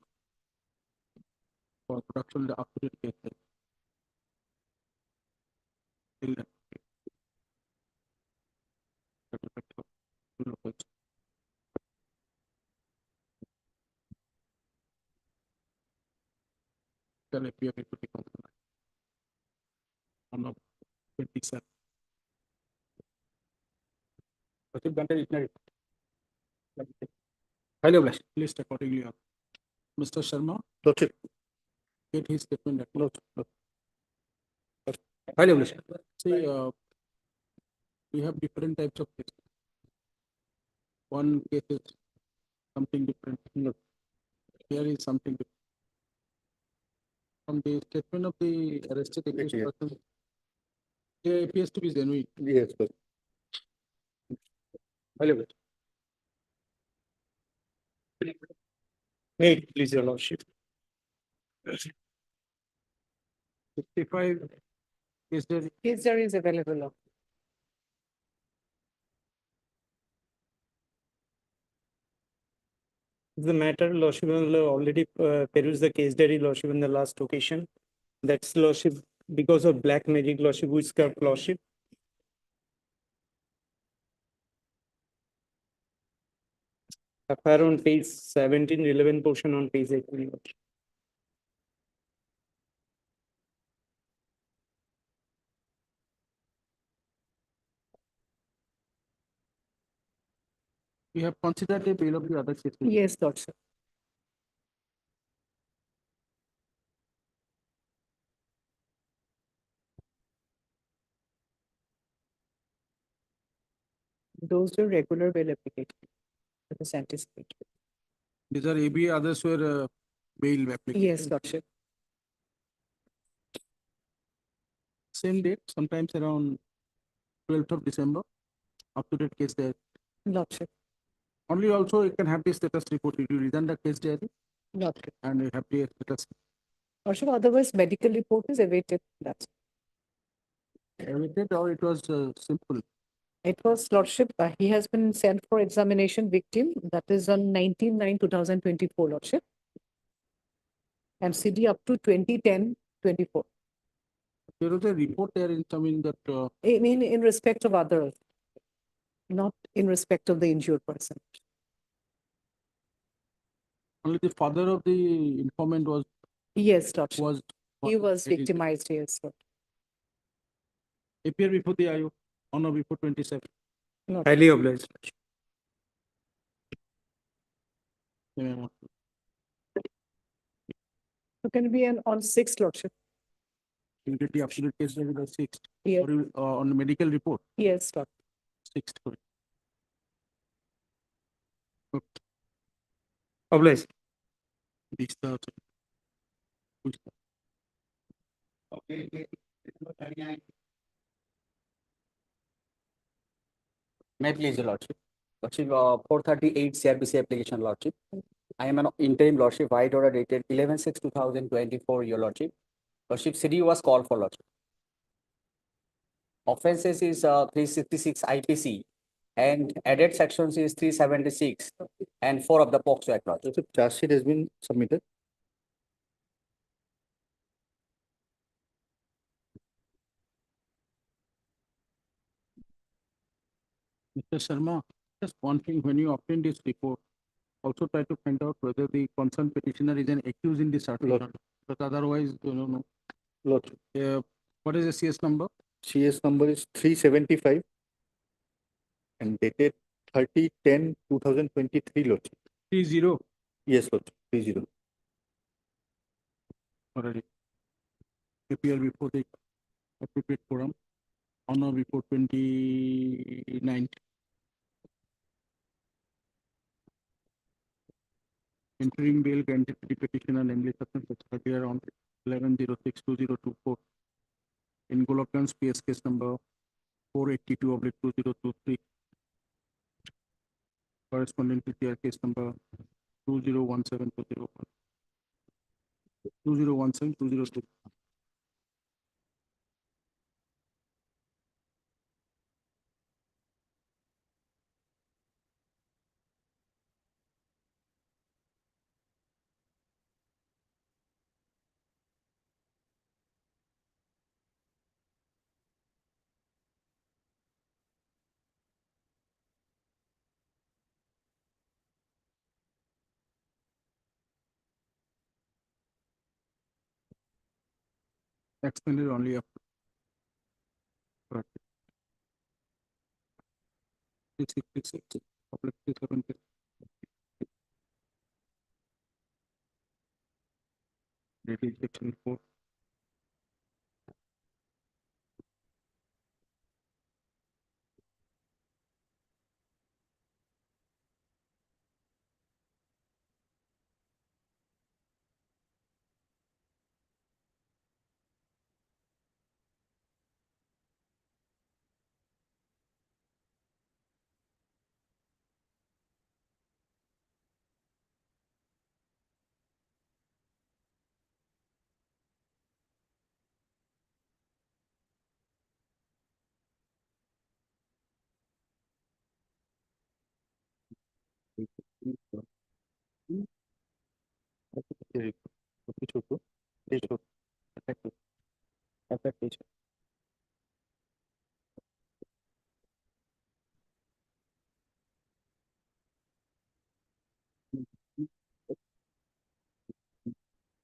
for production of the up-to-date case. Till then. shall appear before the complainant on the 27th. Lordship granted written report. Highly obliged. Placed accordingly on. Mr. Sharma, Lordship. get his statement. Lordship. Highly obliged. See, we have different types of cases. One case is something different. Here is something different. From the statement of the arrested accused Yes. person, it appears to be genuine. Yes, but Highly obliged. May it please your lordship. 55 is there. Case diary is available. Lord. The matter, lordship, already perused the case diary, lordship, in the last occasion. That's lordship, because of black magic, lordship, witchcraft, lordship. Appear on page 17, relevant portion on page 18. lordship. We have considered a bail of the other cases. Yes, Lordship. Those were regular bail applications. It was anticipated. These are ABA, others were bail applications. Yes, Lordship. Same date, sometimes around 12th of December, up to date case there. Lordship. Only also you can have the status report. You return the case diary Lordship. and you have the status. Lordship, otherwise medical report is awaited. That's Awaited or it was simple. it was Lordship. He has been sent for examination victim. That is on 19/9/2024, Lordship. And CD up to 2010/24. There was a report there in something that I mean, in respect of others, not in respect of the injured person. only the father of the informant was Yes, Lordship. was He was it is- victimized, yes. Lord. appear before the IO on or before 27. Highly obliged. Memo. So can it be an on 6th, Lordship? You get the absolute case diary by 6th. Yes. Or you, on the medical report, Yes, Lord. 6th. Sorry. Obliged. This the May I please, your lordship. Lordship, 438 CRPC application, lordship. I am an interim lordship, white order dated 11/6/2024, your lordship. Lordship, city was called for lordship. Offenses is 366 IPC and added sections is 376 and 4 of the POCSO Act, lordship. Lordship, charge sheet has been submitted. Mr. Sharma, just one thing, when you obtain this report, also try to find out whether the concerned petitioner is an accused in this article. Lord. But otherwise, you know, no. Lordship. What is the CS number? CS number is 375 and dated 30/10/2023, Lordship. 30. Yes, Lordship, 30. Already. Appear before the appropriate forum on or before 29th. Entering bail granted to the petitioner, namely such appear on 11/06/2024 in Golokgan's PS case number 482/2023, corresponding to their case number 2017/2001. 2017/2023. expended only up to 366, public 370. That is section 4.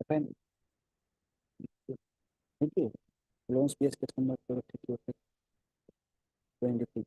Fine. Thank you. Loans PS customer for 23.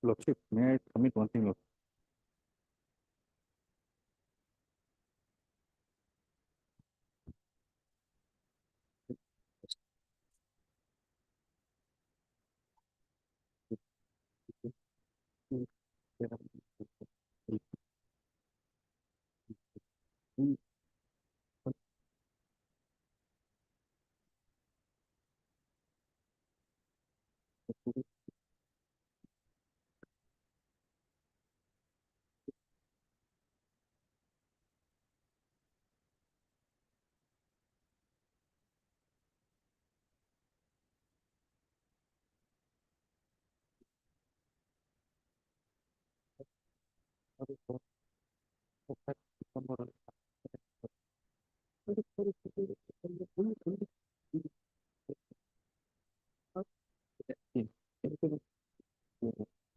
Lordship, may I submit one thing?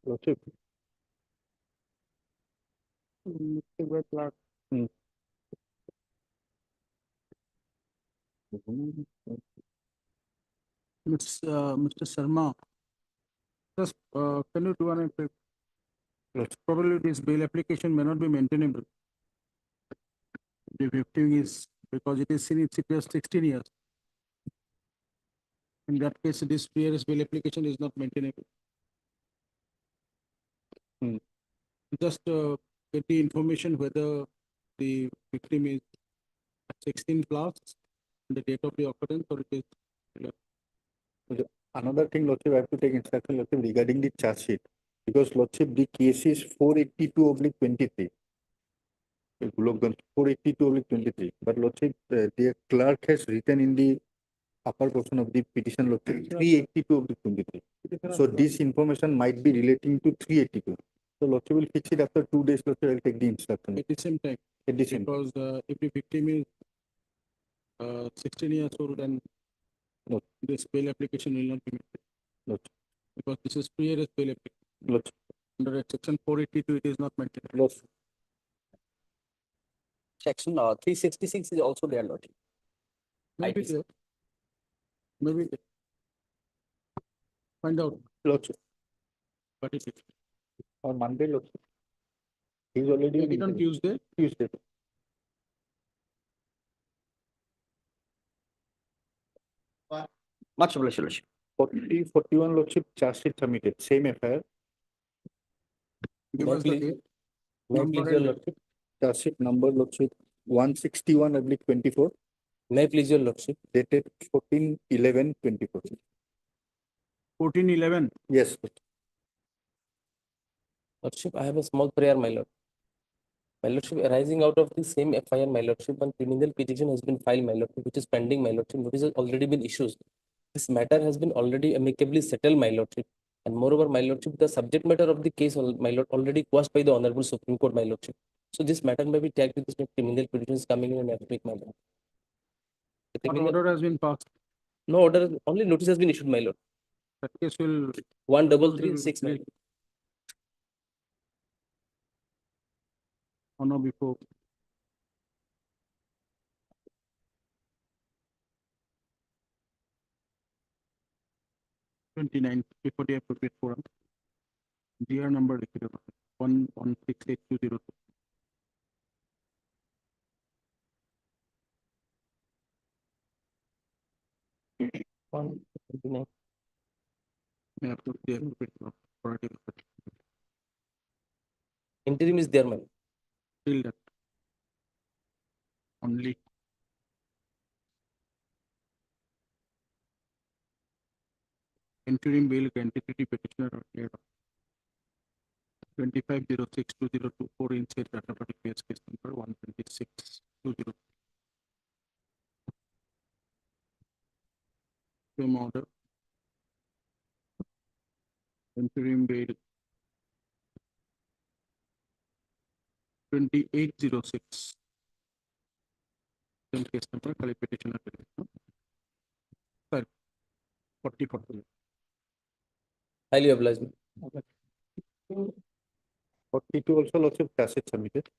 Lordship. Mr. Sharma, just can you do an probably this bail application may not be maintainable. The victim is because it is seen it's 16 years. In that case, this PRS bail application is not maintainable. Just get the information whether the victim is 16 plus, the date of the occurrence, or it is. Another thing, Lordship, I have to take instruction, Lordship, regarding the charge sheet. Because, Lordship, the case is 482/23. 482/23. But, Lordship, the clerk has written in the upper portion of the petition, Lordship, 382/23. So, this information might be relating to 382. So, Lordship will fix it after 2 days, Lordship, I will take the instruction. At the same time. At the same time. Because if the victim is 16 years old, then this bail application will not be made. Because this is pre-arrest bail application. Under section 482, it is not maintained. Section 366 is also there, Lord. Maybe there. Maybe there. Find out. Lordship. But it is. On Monday, Lordship. He's already Maybe on Tuesday. Tuesday. Much obliged, Lordship. 41, Lordship, charge sheet submitted, same FIR. Give us the date. Number and Lordship. Charge sheet number, Lordship, 161/24. May I please your Lordship? Dated 14/11/24. 14/11. Yes. Lordship, I have a small prayer, my lord. My lordship, arising out of the same FIR, my lordship, one criminal petition has been filed, my lordship, which is pending, my lordship. Notice has already been issued. This matter has been already amicably settled, my lordship. And moreover, my lordship, the subject matter of the case, my lord, already quashed by the Honorable Supreme Court, my lordship. So this matter may be tagged with this criminal petitions coming in next week, my lord. The What order has been passed? No order, only notice has been issued, my lord. That case will. 1336, my lord. On or before. Before the appropriate forum. GR number 116820. May approve the appropriate forum. Interim is there, my lord. Till that. Only. Interim bail granted to the petitioner or cleared up. 25062024 inside data case number 12620. Same order. Interim bail 2806. Same case number, kali petitioner. Sorry, 4040. Highly obliged. 42 also, Lordship, charge sheet submitted.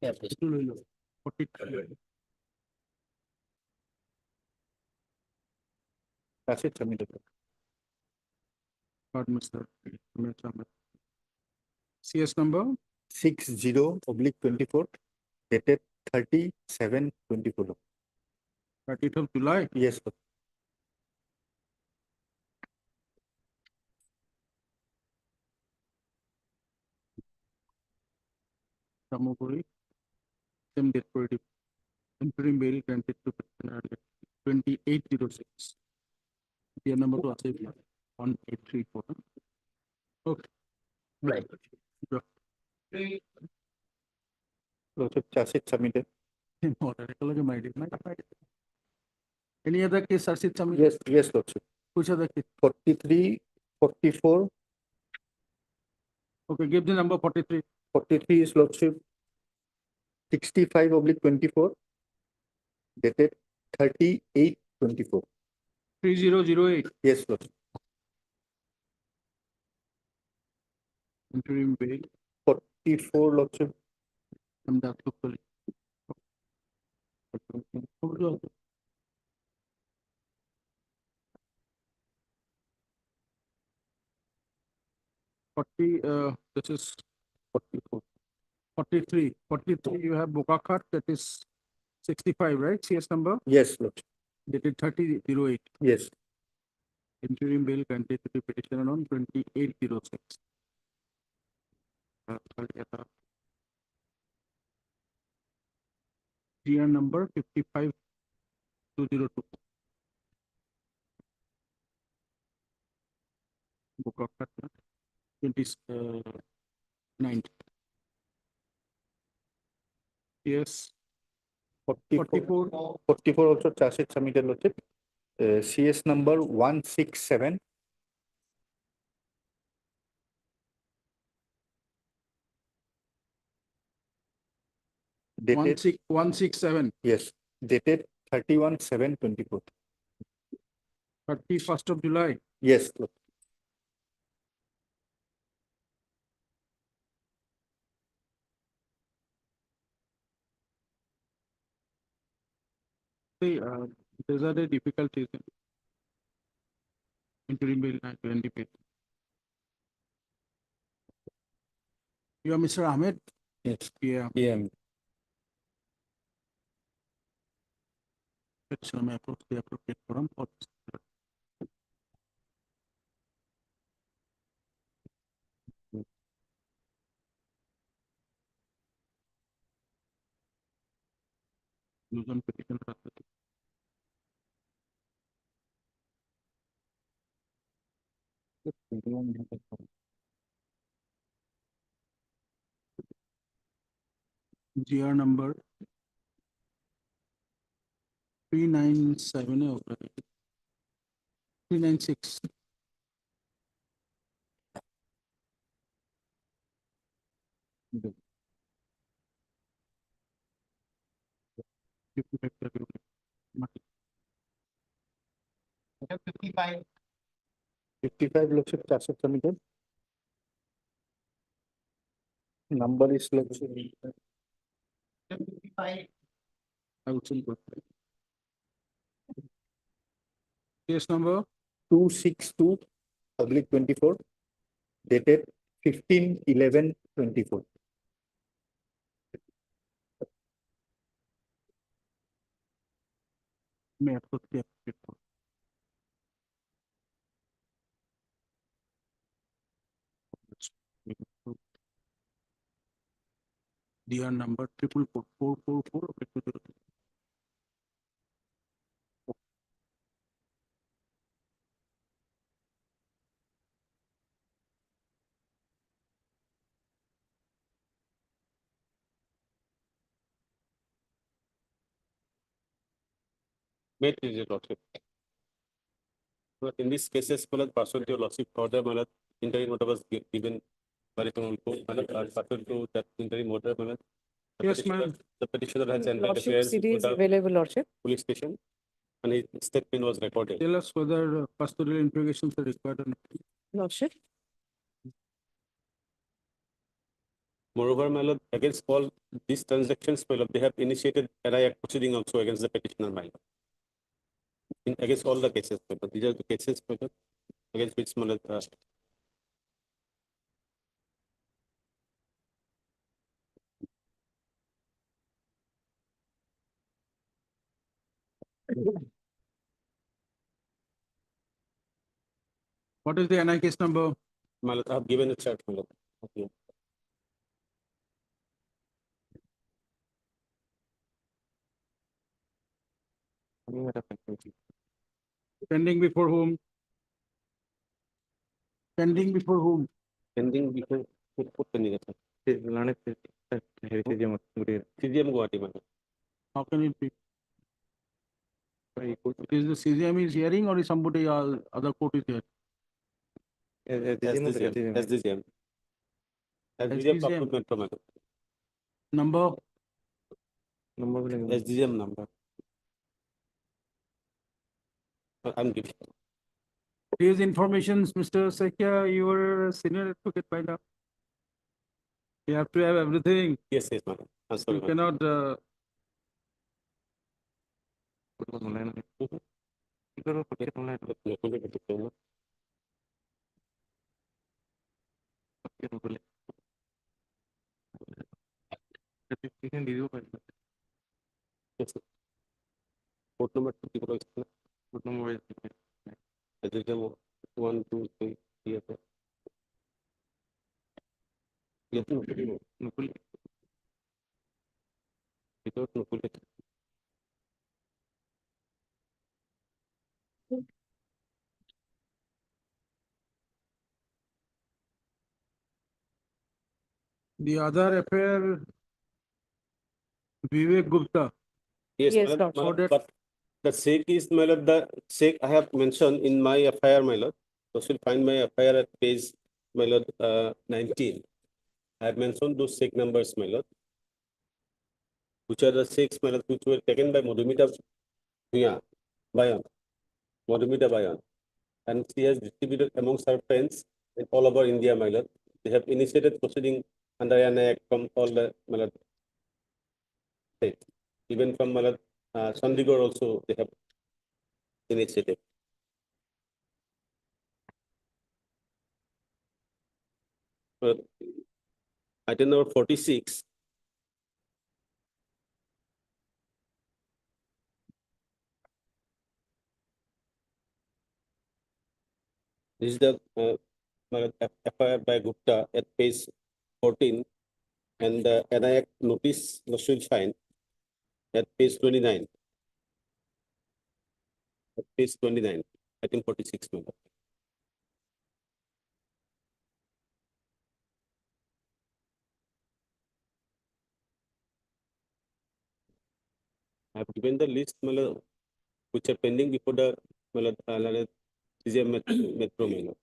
Yeah, please. 42. Charge sheet submitted. Pardon, Mr. CS number 60/24, dated 37/24. 30th of July. Yes, sir. Samopuri. Same date for it. Interim bail granted to petitioner 2806. The number to accept 1834. Okay. Right. Lordship, charge sheet submitted. Any other case charge sheet submitted? Yes, yes, Lordship. Which other case? 43, 44. Okay, give the number 43. 43 is Lordship 65/24, dated 38/24. 3008. Yes, Lordship. Interim bail. 44, Lordship. And that's totally. This is 44. 43, you have Bokakhat, that is 65, right? CS number? Yes, Lordship. Dated 3008. Yes. Interim bail granted to the petitioner on 2806. GR number 55202. Bokakhat, 29. Yes. 44 also charge sheet submitted, Lordship. CS number 167. Dated 167. Yes, dated 31/7/24. 31st of July. Yes, Lord. See, these are the difficulties in interim bail and NDP. You are Mr. Ahmed? Yes. Yeah. PM. Petitioner may approach the appropriate forum for this. Use on petition process. GR number 397 है ऊपर 396. Okay, 55. 55 Lordship charge sheet submitted. Number is Lordship 55. I would say good. Case number 262/24, dated 15/11/24. may approach the appropriate forum. DR number 4444444. Wait, is it Lordship? But in these cases, pursuant to Lordship order, interim order was given by pursuant to that interim order, Yes, ma'am. The petitioner has entered Lordship, affairs CD with is the available, Lordship. police station and his statement was recorded. Tell us whether custodial interrogations are required or not. Lordship. Moreover, my lord, against all these transactions, my lord, they have initiated NI Act proceeding also against the petitioner, my lord. Against all the cases, my lord. These are the cases, my lord, against which, my lord, What is the NI case number? my lord, I have given a chart, my lord. Okay. Pending before whom? Pending before whom? Pending before pending, sir. CGM Guwahati, my lord. How can it be? Is the CGM is hearing or is somebody other court is here? SDGM. SDGM number. SDGM number. I'm giving. These informations, Mr. Sekia, you are a senior advocate by now. You have to have everything. Yes, madam. I'm sorry, You madam. cannot. Yes, sir. Port number 2 port number SDGM 1, 2, 3. Yes, sir. Yes, Nukul. Without Nukul. The other affair, Vivek Gupta. Yes, Yes, madam, Lord. madam, but the sake is, my lord, the sake I have mentioned in my FIR, my lord. Those will find my FIR at page, my lord, 19. I have mentioned those sake numbers, my lord, which are the sakes, my lord, which were taken by Madhumita Bayan, Madhumita Bayan, and she has distributed amongst her friends in all over India, my lord. They have initiated proceeding under an act from all the, my lord, states. Even from, my lord, Chandigarh also they have initiated. Item number 46. This is the FIR by Gupta at page 14, and the NIAC notice will find at page 29. At page 29, item 46. Member. I have given the list, which are pending before the CGM metro,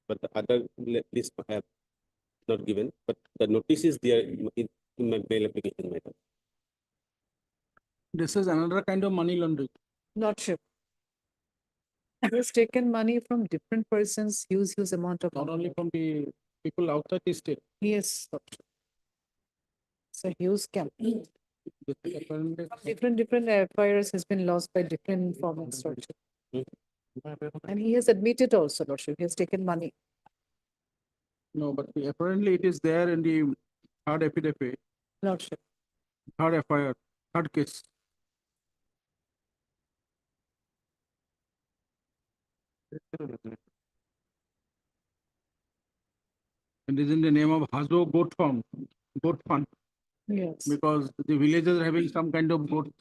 but the other list I have not given, but the notice is there in my mail application. This is another kind of money laundering. Lordship. He has taken money from different persons, huge amount of Not money. only from the people outside the state. Yes, Lordship. It's a huge scam. This is apparently Different FIRs has been lost by different informants, Lordship. And he has admitted also, Lordship, he has taken money. no, but apparently it is there in the third affidavit, Lordship. third FIR, third case. It is in the name of Hazo Goat Farm, Goat Fund, Yes. because the villagers are having some kind of goat,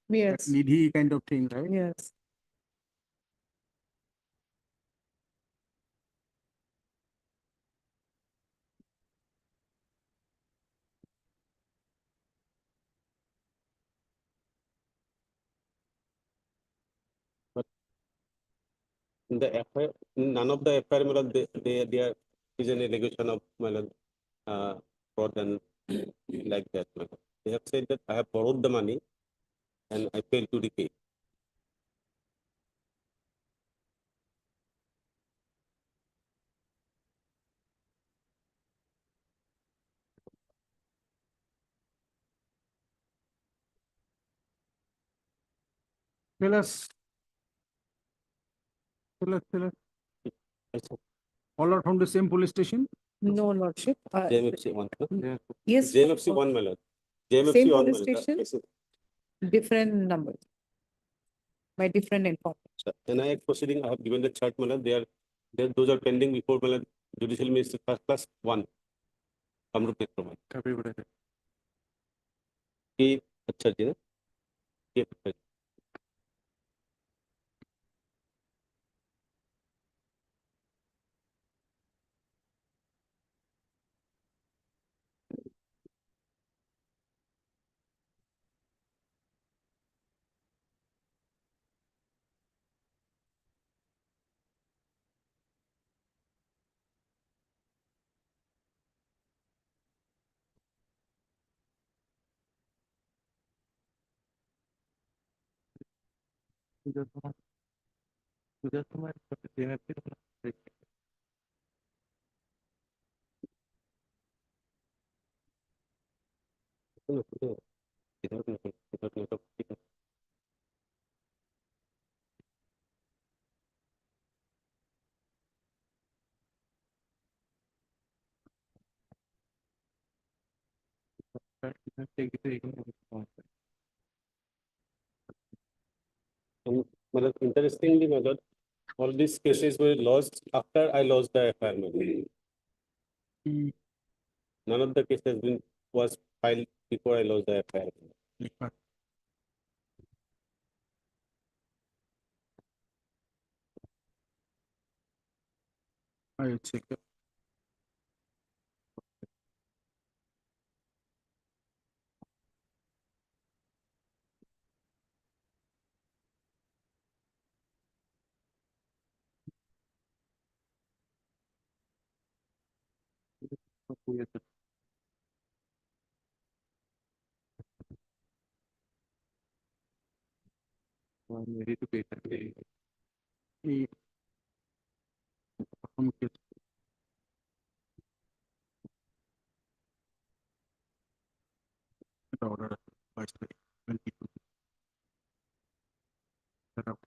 Yes. nidhi kind of thing, right? Yes. But in the FIR, none of the FIR, they are is an allegation of fraud and like that. They have said that I have borrowed the money and I failed to repay. Tell us. All are from the same police station? No, Lordship. JMFC 1. Yes. JMFC 1, my lord. JMFC Same 1, police my lord. station, different numbers. By different informants. NIAC proceeding, I have given the chart, my lord. Those are pending before, my lord, Judicial Minister First Class 1. Kamrup Metro. अच्छा जी ना ये Well, interestingly, my lord, all these cases were lost after I lost the FIR. My lord. None of the cases was filed before I lost the FIR. I will check it. I'm ready to pay that. Order by 22. Set up.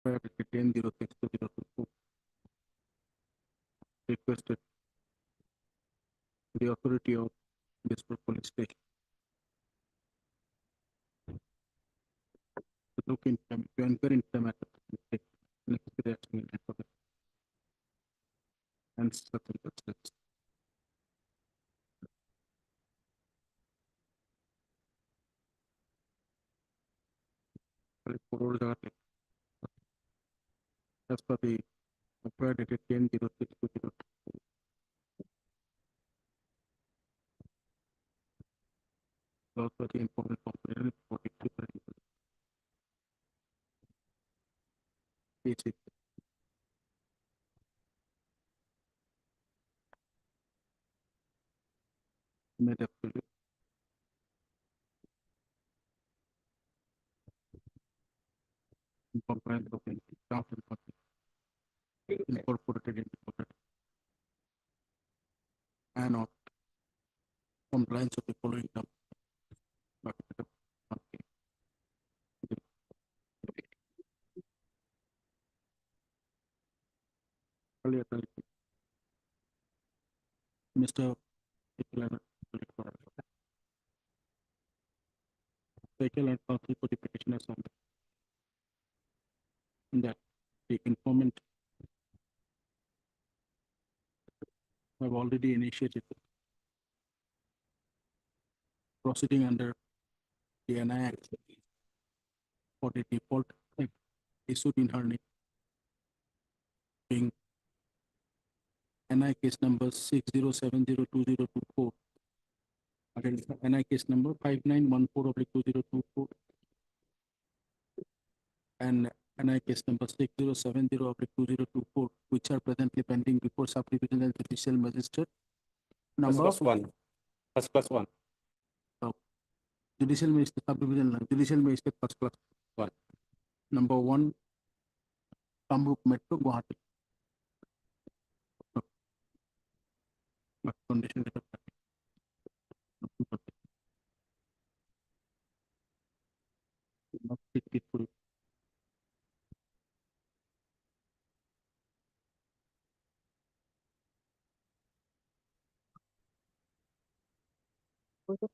Priority 10-06-2024. Requested the authority of District Police Station to look into to inquire into the matter and take necessary action in effort and certain steps. As per the priority 10-06-2024. Also the information component for basic made absolute compliance of the staff incorporated into the and of compliance of the following terms. Mr. Vehicle and counsel for the petitioners on that the informant have already initiated proceeding under the NI Act for the default issued in her name, being NI case number 60702024, against NI case number 5914/2024, and NI case number 6070/2024, which are presently pending before sub-division and judicial magistrate. Number First class one. First class one. Judicial magistrate sub-division, judicial magistrate first class one. Number 1, Kamrup Metro, Guwahati. But condition that not peaceful.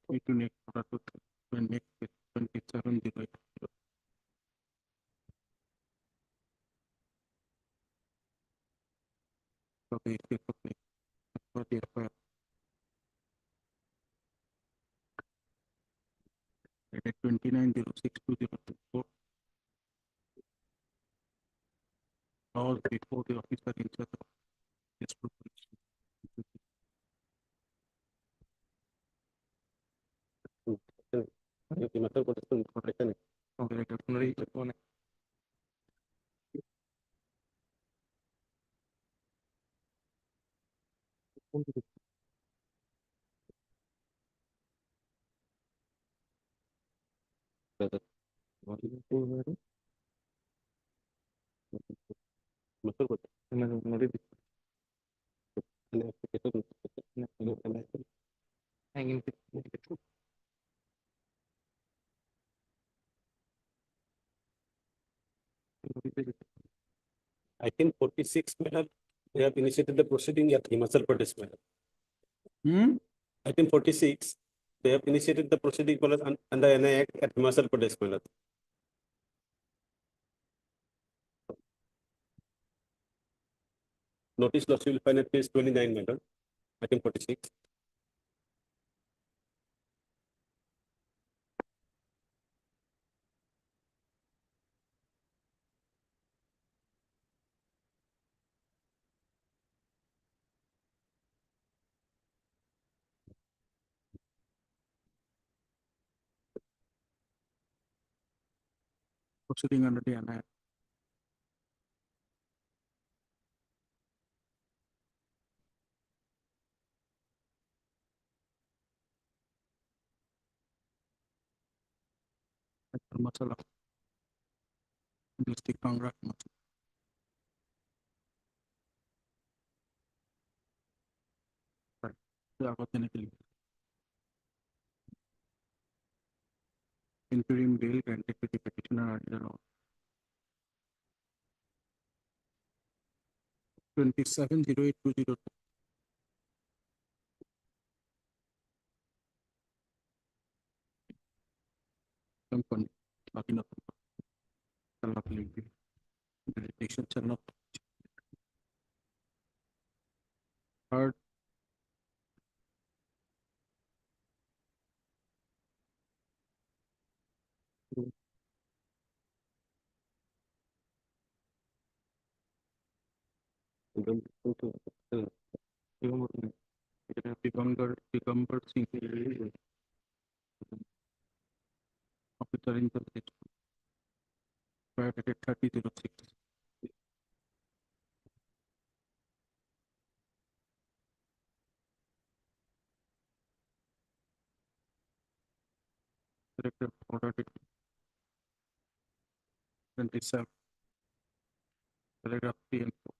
Need to next order to when next 2708. So the case of next for the FIR. At 29062024. Hours before the officer in charge of this proposition. Okay, definitely. Item 46, madam, they have initiated the proceeding at Himachal Pradesh, madam. Item 46, they have initiated the proceeding under NI Act at Himachal Pradesh, madam. Notice loss you will find at page 29, madam. Item 46. Proceeding under the NI. Masala. District Congress. Right. Interim bail granted to the petitioner under law. 270820. Company. Talking of. Shall not leave. The litigation shall not. Heard. Digambar Singh. Officer in charge. Prior to 3006. Director order 27. Paragraph 3 and 4.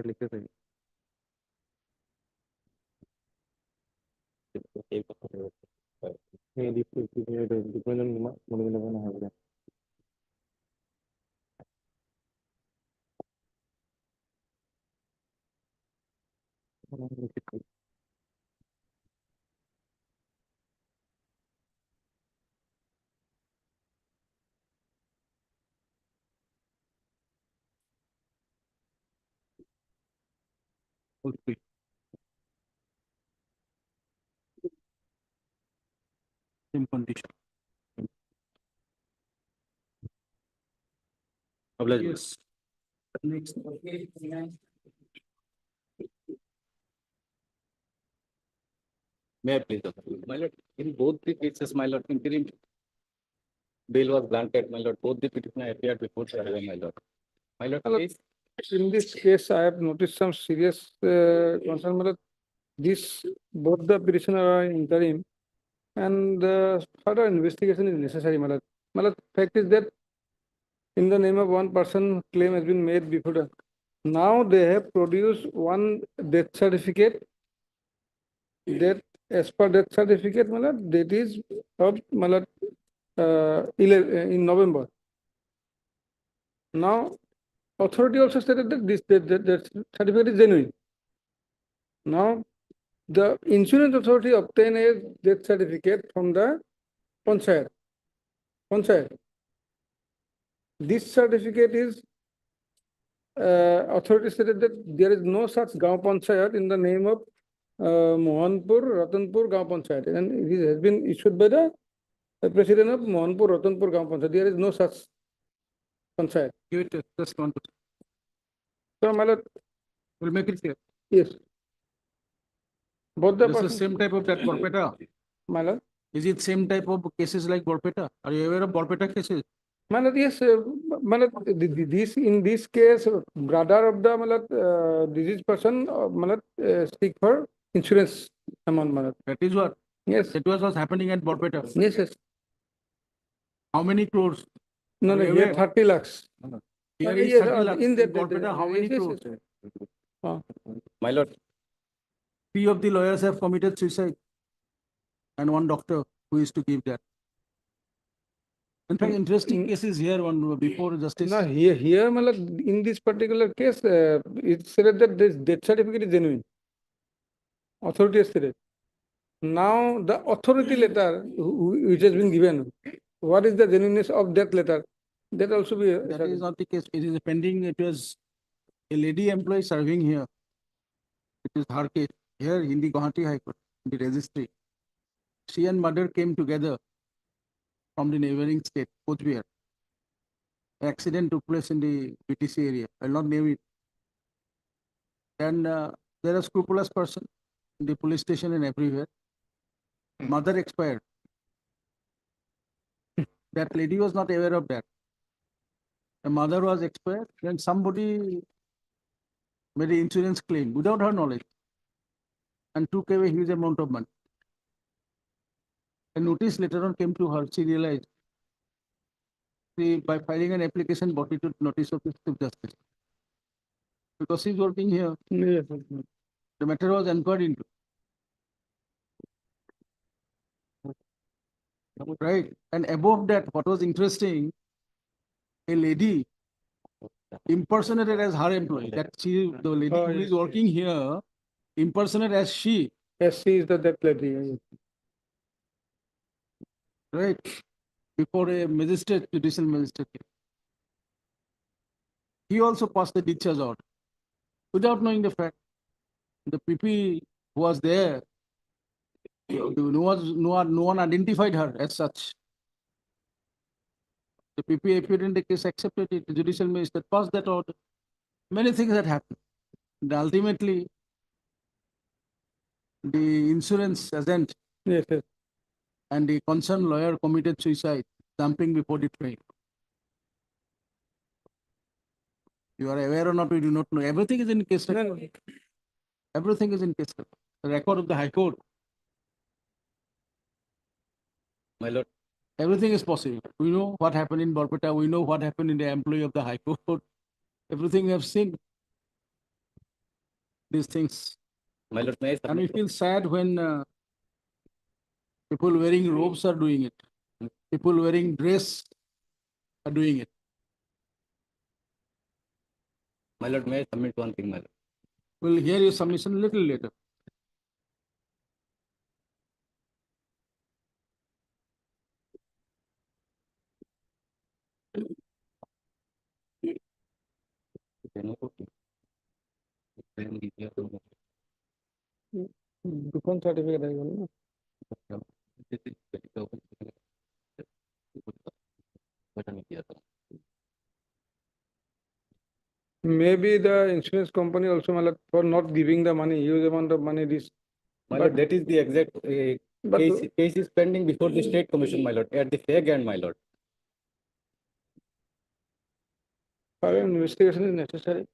लिखे थे same condition. Yes. Next. May I please approve? My lord, in both the cases, my lord, interim bail was granted, my lord, both the petitioner appeared before trial, my lord. My lord, My lord, case, in this case, I have noticed some serious concern. My lord. This, both the petitioner are interim and further investigation is necessary, my lord. My lord, fact is that in the name of one person, claim has been made before the. Now they have produced one death certificate. That, as per death certificate, my lord, that is of, my lord, in November. Now, authority also stated that this that certificate is genuine. Now, the insurance authority obtained a death certificate from the Panchayat. This certificate is authority stated that there is no such Gaon Panchayat in the name of Mohanpur, Ratanpur Gaon Panchayat, and it has been issued by the president of Mohanpur, Ratanpur Gaon Panchayat. There is no such Panchayat. Give it just one. So, my lord, We'll make it clear. yes. Both the This is persons, same type of that Borpeta. my lord. Is it same type of cases like Borpeta? Are you aware of Borpeta cases? My lord, yes, my lord, this, in this case, brother of the, my lord, diseased person, my lord, seek for insurance amount, my lord. That is what. Yes. That was what's happening at Borpeta. Yes, yes. How many crores? No, Are no, you here aware? 30 lakhs. Here is Yes, 30 lakhs. in that, Borpeta, how many yes, crores? yes. my lord, Three of the lawyers have committed suicide, and one doctor who is to give that. In fact, interesting case is here one before justice. No, here, my lord, in this particular case, it said that this death certificate is genuine. Authority has said it. Now, the authority letter which has been given, what is the genuineness of that letter? That also be. That is not the case. It is pending. It was a lady employee serving here. It is her case here in the Guwahati High Court, the registry. She and mother came together from the neighboring state, Coachbihar. Accident took place in the BTC area. I will not name it. And there are scrupulous person in the police station and everywhere. Mother expired. That lady was not aware of that. The mother was expired, then somebody made an insurance claim without her knowledge and took away huge amount of money. A notice later on came to her. She realized by filing an application, brought it to notice of the Chief Justice. Because she's working here. Yes. The matter was inquired into. Right. And above that, what was interesting, a lady impersonated as her employee. That she, the lady Oh, who yes, is working here, impersonate as she. Yes, she is the death lady. Right. Before a magistrate, judicial magistrate. He also passed the discharge order without knowing the fact. The PP who was there, no one identified her as such. The PP appeared in the case, accepted it. The judicial magistrate passed that order. Many things that happened. And ultimately, the insurance agent Yes, yes. and the concerned lawyer committed suicide, jumping before the train. You are aware or not, we do not know. Everything is in case record. Everything is in case record. The record of the High Court. my lord, Everything is possible. We know what happened in Borpeta. We know what happened in the employee of the High Court. Everything we have seen. These things. my lord, may I And we submit? feel sad when people wearing robes are doing it. People wearing dress are doing it. My lord, may I submit one thing, my lord? We'll hear your submission a little later. Different certificate I will. Maybe the insurance company also, my lord, for not giving the money, huge amount of money, this But- lord, that is the exact But case is pending before the state commission, my lord, at the Hague and my lord. further investigation is necessary.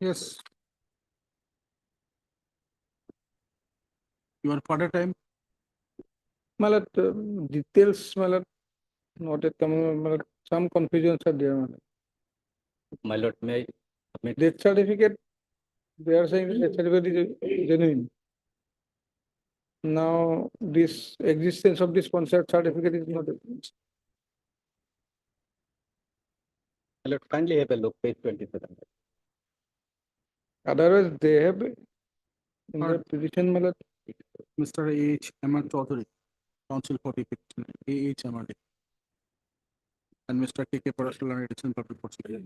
Yes. Your further time? Malat details, malat not at malat some confusions are there. Malat. My lord, may I submit? Death certificate, they are saying death certificate is genuine. Now, this existence of this sponsored certificate is not. My lord, kindly have a look, page 27. Otherwise, they have in their Or- petition, malat. Mr. A.H. Ahmad Chaudhary, Council for the Petition, A.H. Ahmad. And Mr. K.K. Parasal and Edison Public Prosecutor.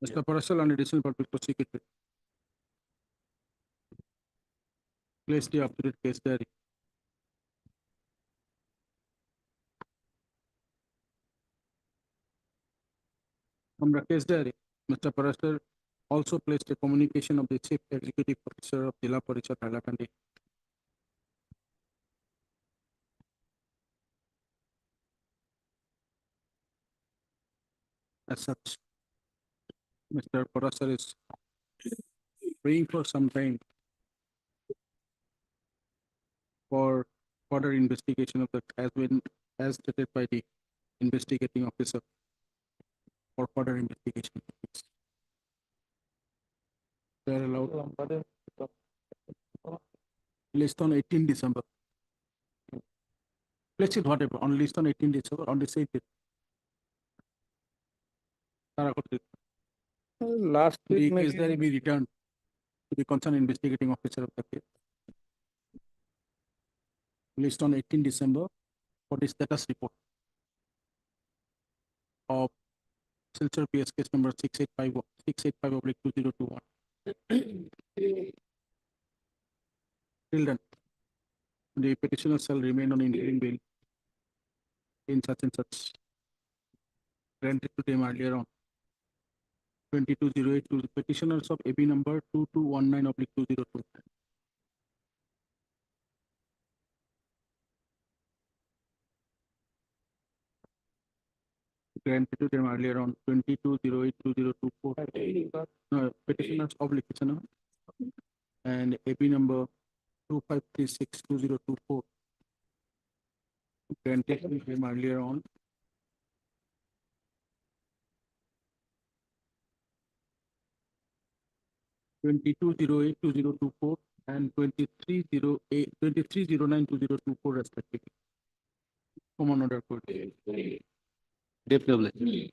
Mr. Parasal and Edison Public Prosecutor. Place the up-to-date case diary. From the case diary, Mr. Parasal also placed a communication of the Chief Executive Officer of Jila Parishad Hailakandi. As such, Mr. Parasal is praying for some time for further investigation of the as stated by the investigating officer for further investigation. They are allowed. List on 18 December. Let's see whatever on list on 18 December on the same date. Last The week, case diary be returned to the concerned investigating officer of the case. List on 18 December for the status report of Silchar PS case number 685/2021. Till then, the petitioner shall remain on interim bail in such and such granted to them earlier on 2208 to the petitioners of AB number 2219/202. Granted to them earlier on 2208/2024. No, petitioners of petitioner and AB number 2536/2024. Granted to them earlier on 2208/2024 and 2309/2024 respectively. Common order court. Definitely.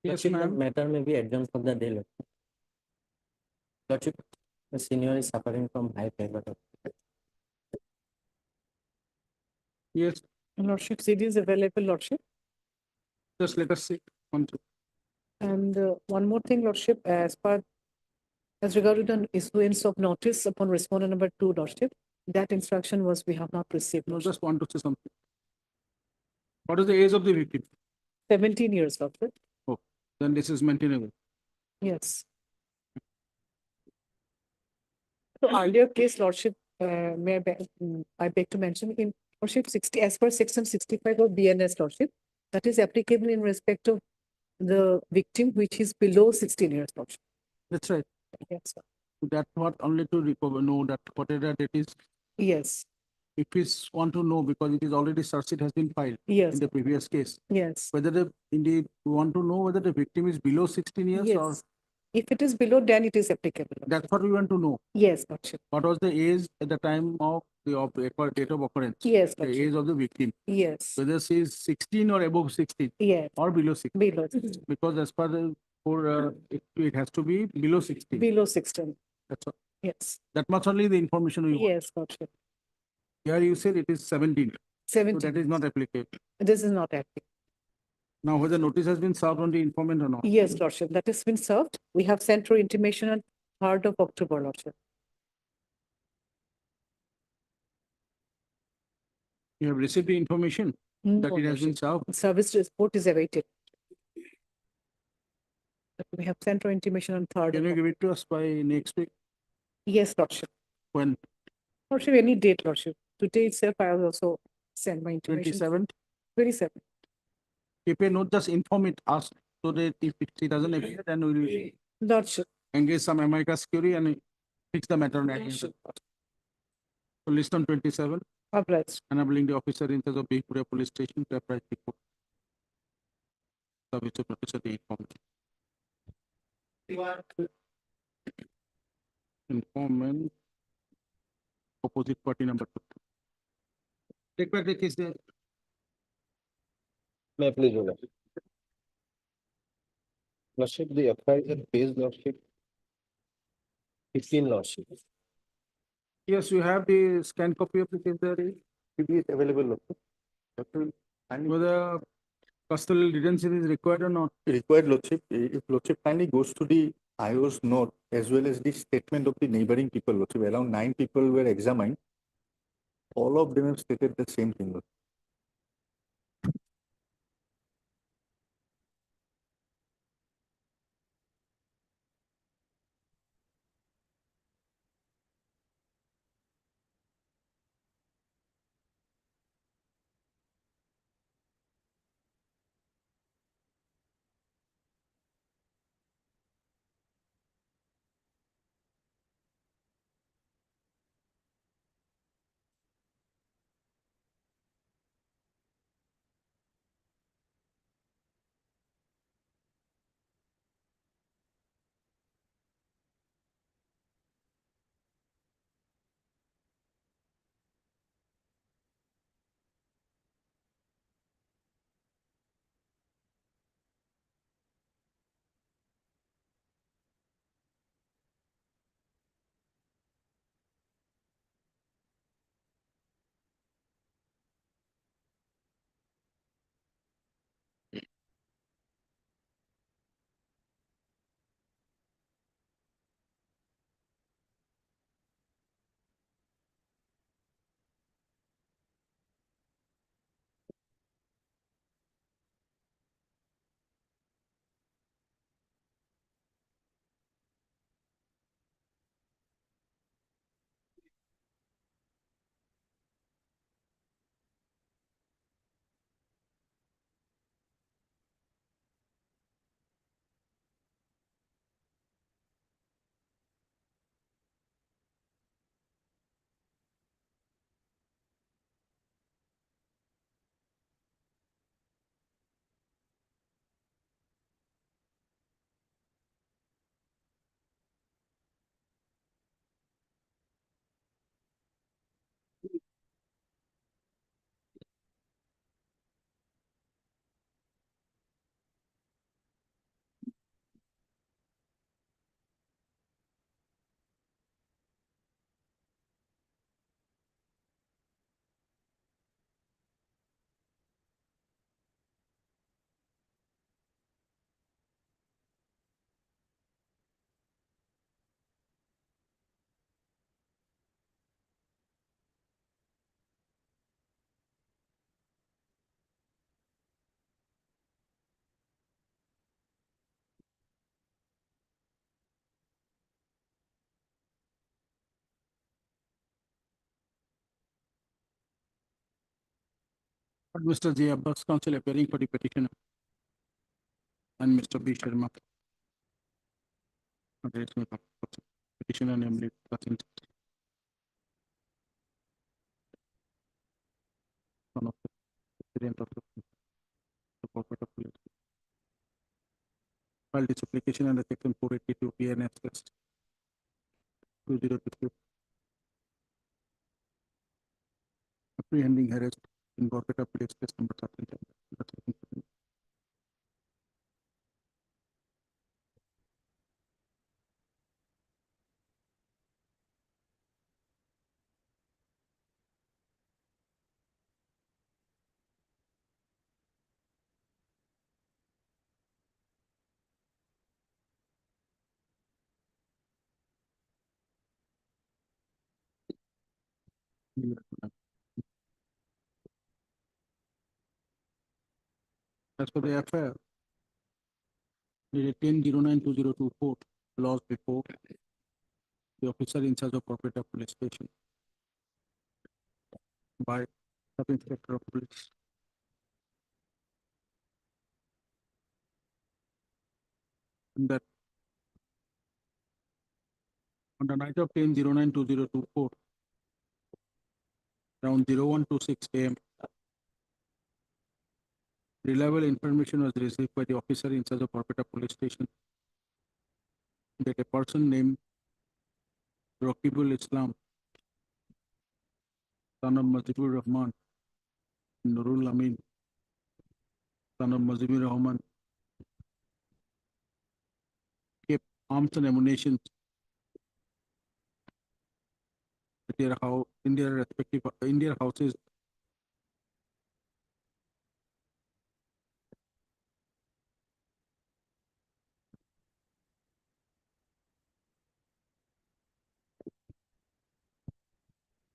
Yes, Lordship, the ma'am. matter may be adjourned for the day. Lordship, the senior is suffering from high fever. Yes, Lordship, CD is available, Lordship. just let us see. One, two. And one more thing, Lordship, as regarded an issuance of notice upon respondent number 2, Lordship, that instruction was we have not received. No, just want to say something. What is the age of the victim? 17 years, Lordship. Oh, then this is maintainable. Yes. So earlier case, Lordship, I beg to mention in Lordship 60, as per section 65 of BNS, Lordship, that is applicable in respect of the victim which is below 16 years, Lordship. That's right. Yes, sir. That's what only to recover, know that whatever that is. Yes. If we want to know, because it is already search sheet has been filed. Yes. In the previous case. Yes. Whether the, indeed, we want to know whether the victim is below 16 years or. Yes. If it is below, then it is applicable. That's what we want to know. Yes, Lordship. What was the age at the time of the date of occurrence? Yes, The Lordship. age of the victim. Yes. Whether she is 16 or above 16. Yes. Or below 16. Below. Because as per the, it has to be below 16. Below 16. That's all. Yes. That much only the information we want. Yes, Lordship. Here you said it is 17. 17. So that is not applicable. This is not applicable. Now, whether notice has been served on the informant or not? Yes, Lordship, that has been served. We have sent for intimation on 3rd of October, Lordship. You have received the information that No, it has been Lordship. served. Service report is awaited. We have sent for intimation on 3rd. Can you give it to us by next week? Yes, Lordship. When? Lordship, any date, Lordship. Today itself, I will also send my intimation. 27th? 27th. If a note, just inform it, us, so that if it doesn't appear, then we will Lordship. engage some America's query and fix the matter on that. So list on 27, Obliged. enabling the officer in charge of Bihpura Police Station to apprise the court. Service of notice of the informant. Informant. Opposite party number 2. Take back the case there. May I please, Your Lordship? Lordship, the FIR is page, Lordship. 15, Lordship. Yes, you have the scan copy of the case there. It is available, Lordship. And Whether custodial detention is required or not. required, Lordship, if Lordship kindly goes to the IO's note as well as the statement of the neighboring people, Lordship, around 9 people were examined. All of them have stated the same thing, Lordship. Mr. J. Abbas, counsel appearing for the petitioner, and Mr. B. Sharma. Address my petitioner, namely, son of the president of the corporate of police. Filed this application under section 482 PNS 2022. Apprehending arrest in corporate of police case number 13. As for the FIR, dated 10/09/2024, laws before the officer in charge of corporate of police station by Sub Inspector of Police. That on the night of 10/09/2024, around 0126 AM, reliable information was received by the officer in charge of Corpeta Police Station that a person named Raqibul Islam, son of Mazibur Rahman, Nurul Amin, son of Mazibur Rahman, kept arms and ammunition in their respective houses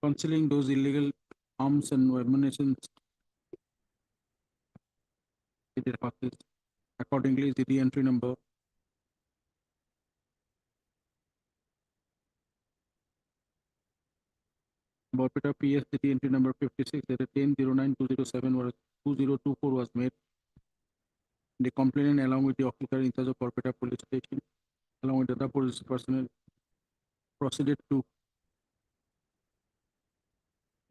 concealing those illegal arms and ammunition in their houses. Accordingly, the re-entry number Borpeta PS city entry number 56 that 10/09/2007 was 2024 was made. The complainant along with the officer in charge of Borpeta police station along with other police personnel proceeded to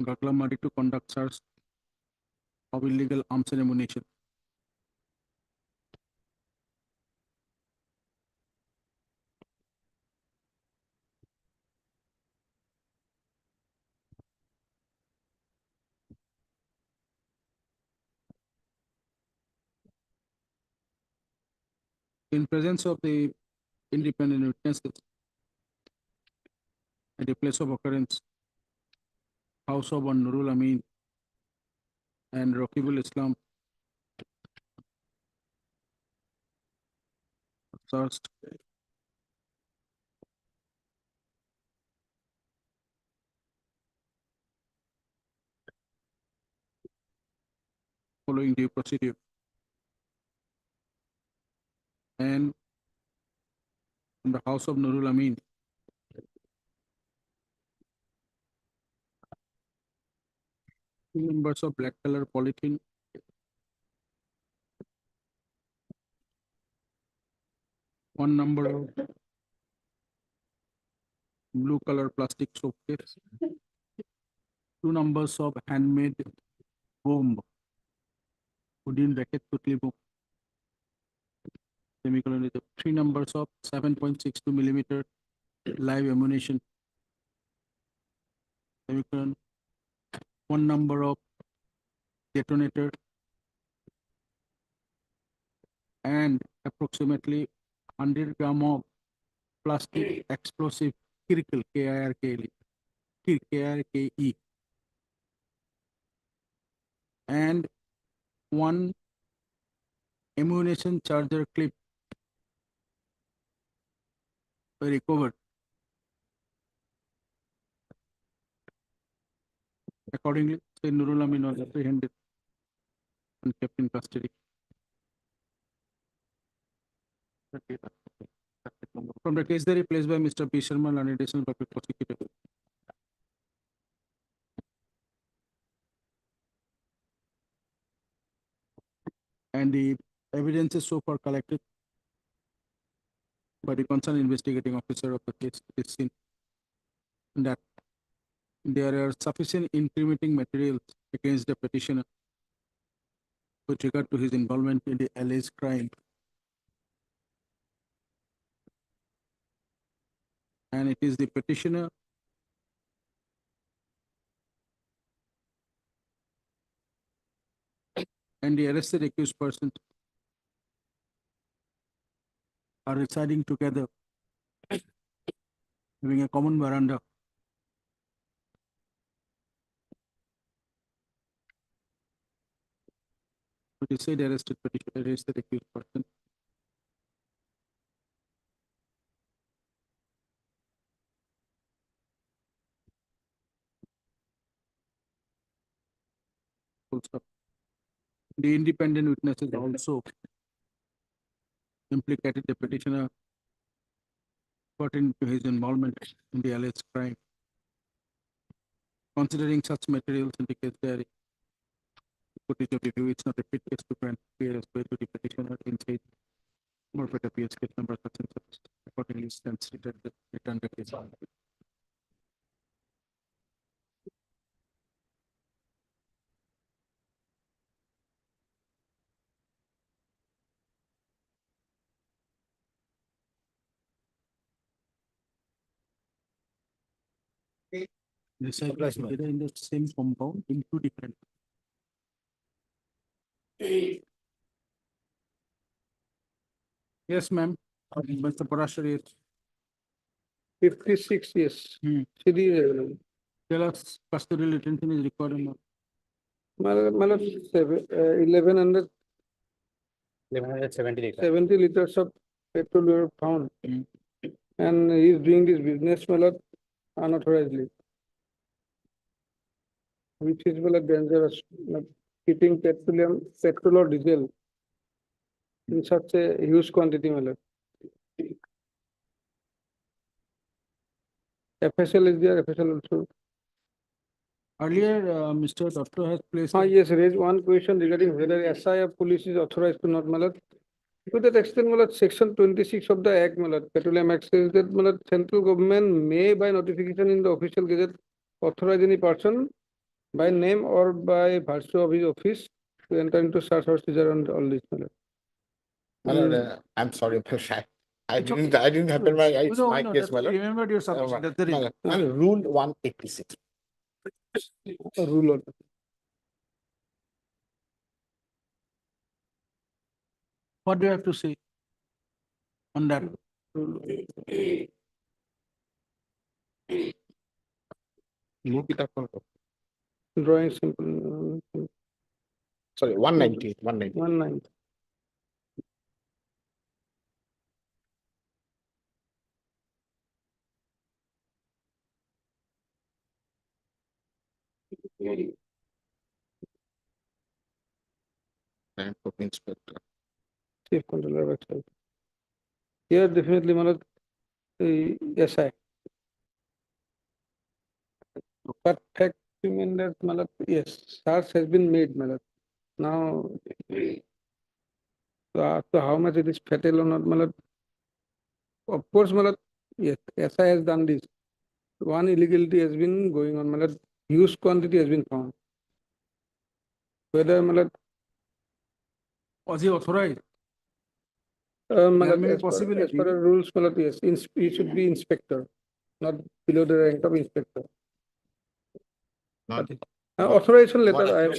Gaklamari to conduct search of illegal arms and ammunition. In presence of the independent witnesses at the place of occurrence, house of one Nurul Amin and Raqibul Islam searched following due procedure. And in the house of Nurul Amin, two numbers of black color polythene, one number of blue color plastic soap case, two numbers of handmade bomb, wooden racket putli bomb, semicolon is three numbers of 7.62 millimeter live ammunition, semicolon, one number of detonator, and approximately 100 gram of plastic explosive kirkle, K-I-R-K-E, and one ammunition charger clip were recovered. Accordingly, Sayyid Nurul Amin was apprehended and kept in custody. From the case there placed by Mr. P. Sharma, an additional public prosecutor. and the evidences so far collected by the concerned investigating officer of the case, it is seen that there are sufficient incriminating materials against the petitioner with regard to his involvement in the alleged crime. And it is the petitioner and the arrested accused person are residing together, having a common veranda. But it said arrested accused person. Full stop. The independent witnesses also implicated the petitioner pertaining to his involvement in the alleged crime. Considering such materials in the case diary, footage of review, it's not a fit case to grant clearance by to the petitioner in said Morphet appears case number such and such. Accordingly, stands returned the case. Recycled together in the same compound in two different. Yes, ma'am. Mr. Parashar, yes. 56, yes. CD is available. Tell us custodial retention is required or not. Malad 1100 1170 liters. 70 liters of petrol were found. And he is doing this business malad unauthorizedly, which is malad dangerous. Keeping petrol or diesel in such a huge quantity malad. FSL is there, FSL also. Earlier, Mr. Doctor has placed. Yes, raised one question regarding whether SI of police is authorized to not malad. To that extent, malad, section 26 of the Act, malad, Petroleum Act says that malad, central government may by notification in the official gazette authorize any person by name or by virtue of his office to enter into search or seizure on all this, malad. I'm sorry, I didn't happen my, it's No, my no, case, that's- remember your submission, that's the reason. Rule 186. Rule order. What do you have to say on that? Drawing simple. Sorry, 190. 190. Rank of inspector. Chief Controller website. Here definitely malad SI. But fact you mean that malad yes, search has been made malad. Now so how much it is fatal or not malad? Of course malad yes, SI has done this. One illegality has been going on malad, huge quantity has been found. Whether malad was he authorized? Malad, may be as per possibility. the rules, malad, yes, he should be inspector, not below the rank of inspector. Authorization letter, I have.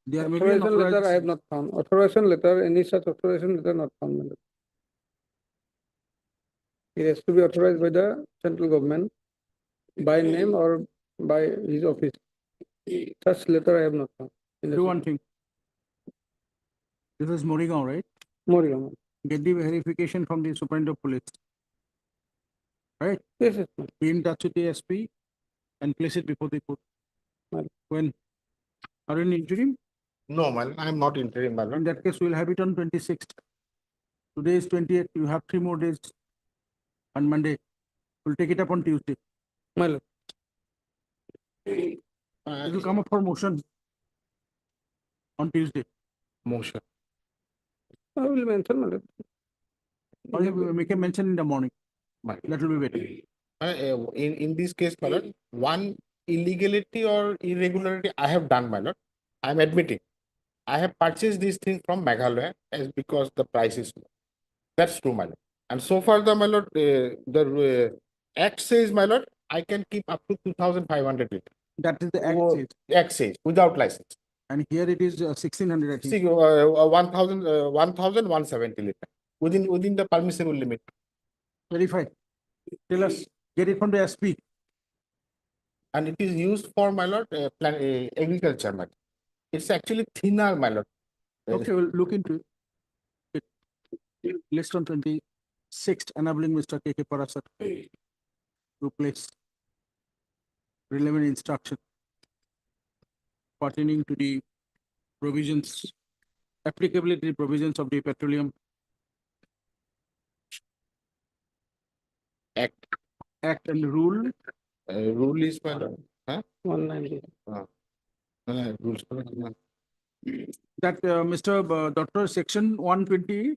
There may be an Authorization letter I have authorized. not found. Authorization letter, any such authorization letter not found. Malad. It has to be authorized by the central government by name or by his office. Such letter I have not found. Do one thing. This is Morigaon, right? Morigaon. Get the verification from the Superintendent of Police. Right? Yes, yes. Be in touch with the SP and place it before the court. When? Are you in interim? No, man, I'm not interim, man. In that case, we'll have it on 26th. Today is 28th. You have 3 more days on Monday. We'll take it up on Tuesday. Malad. It will come up for motion on Tuesday. motion. I will mention, my lord. Or you make a mention in the morning. That will be better. In this case, my lord, one illegality or irregularity I have done, my lord. I am admitting. I have purchased this thing from Meghalaya as because the price is low. That's true, my lord. And so far, the my lord, the act says, my lord, I can keep up to 2,500 liters. That is the act says. Act says without license. And here it is 1600, I think. See, 1,170 liters within the permissible limit. Verify. Tell us. Get it from the SP. And it is used for, my lord, agriculture, my lord. It's actually thinner, my lord. Okay, we'll look into it. List on 26th, enabling Mr. K.K. Parasat to place relevant instruction pertaining to the provisions, applicability provisions of the Petroleum Act and Rule. Rule is, my lord. Huh? 190. Rules. That Dr. Section 120.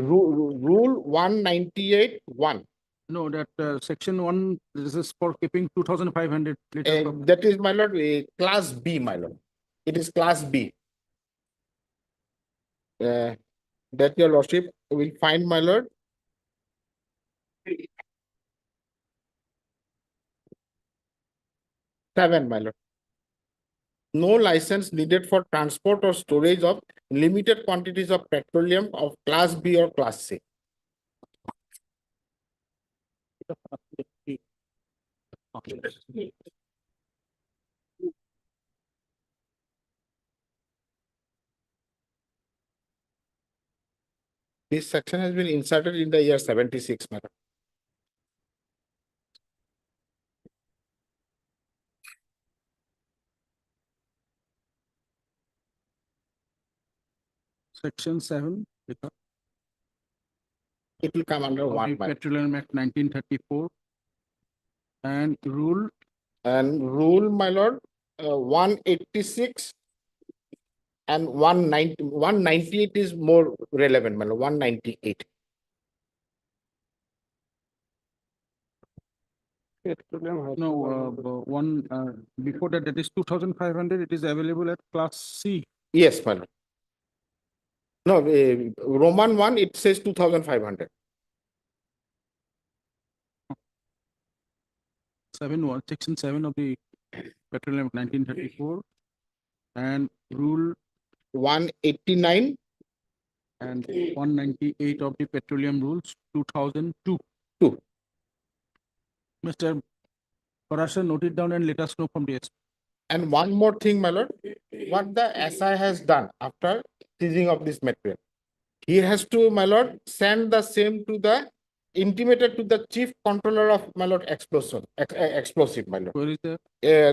Rule 198(1). No, that section 1, this is for keeping 2,500 liters of. That is, my lord, class B, my lord. It is class B. That your lordship will find, my lord. Seven, my lord. No license needed for transport or storage of limited quantities of petroleum of class B or class C. This section has been inserted in the year 76, madam. Section 7. It will come under of one, the madam. Petroleum Act 1934 and rule. And rule, my lord, 186 and 198 is more relevant, my lord, 198. No, before that, that is 2,500. It is available at class C. Yes, my lord. No, Roman 1, it says 2,500. 7.1, section 7 of the Petroleum Act 1934 and rule 189 and 198 of the Petroleum Rules 2002. Mr. Parasha, note it down and let us know from the SP. And one more thing, my lord, what the SI has done after seizing of this material, he has to, my lord, send the same to the intimated to the chief controller of, my lord, explosive, my lord. Where is that?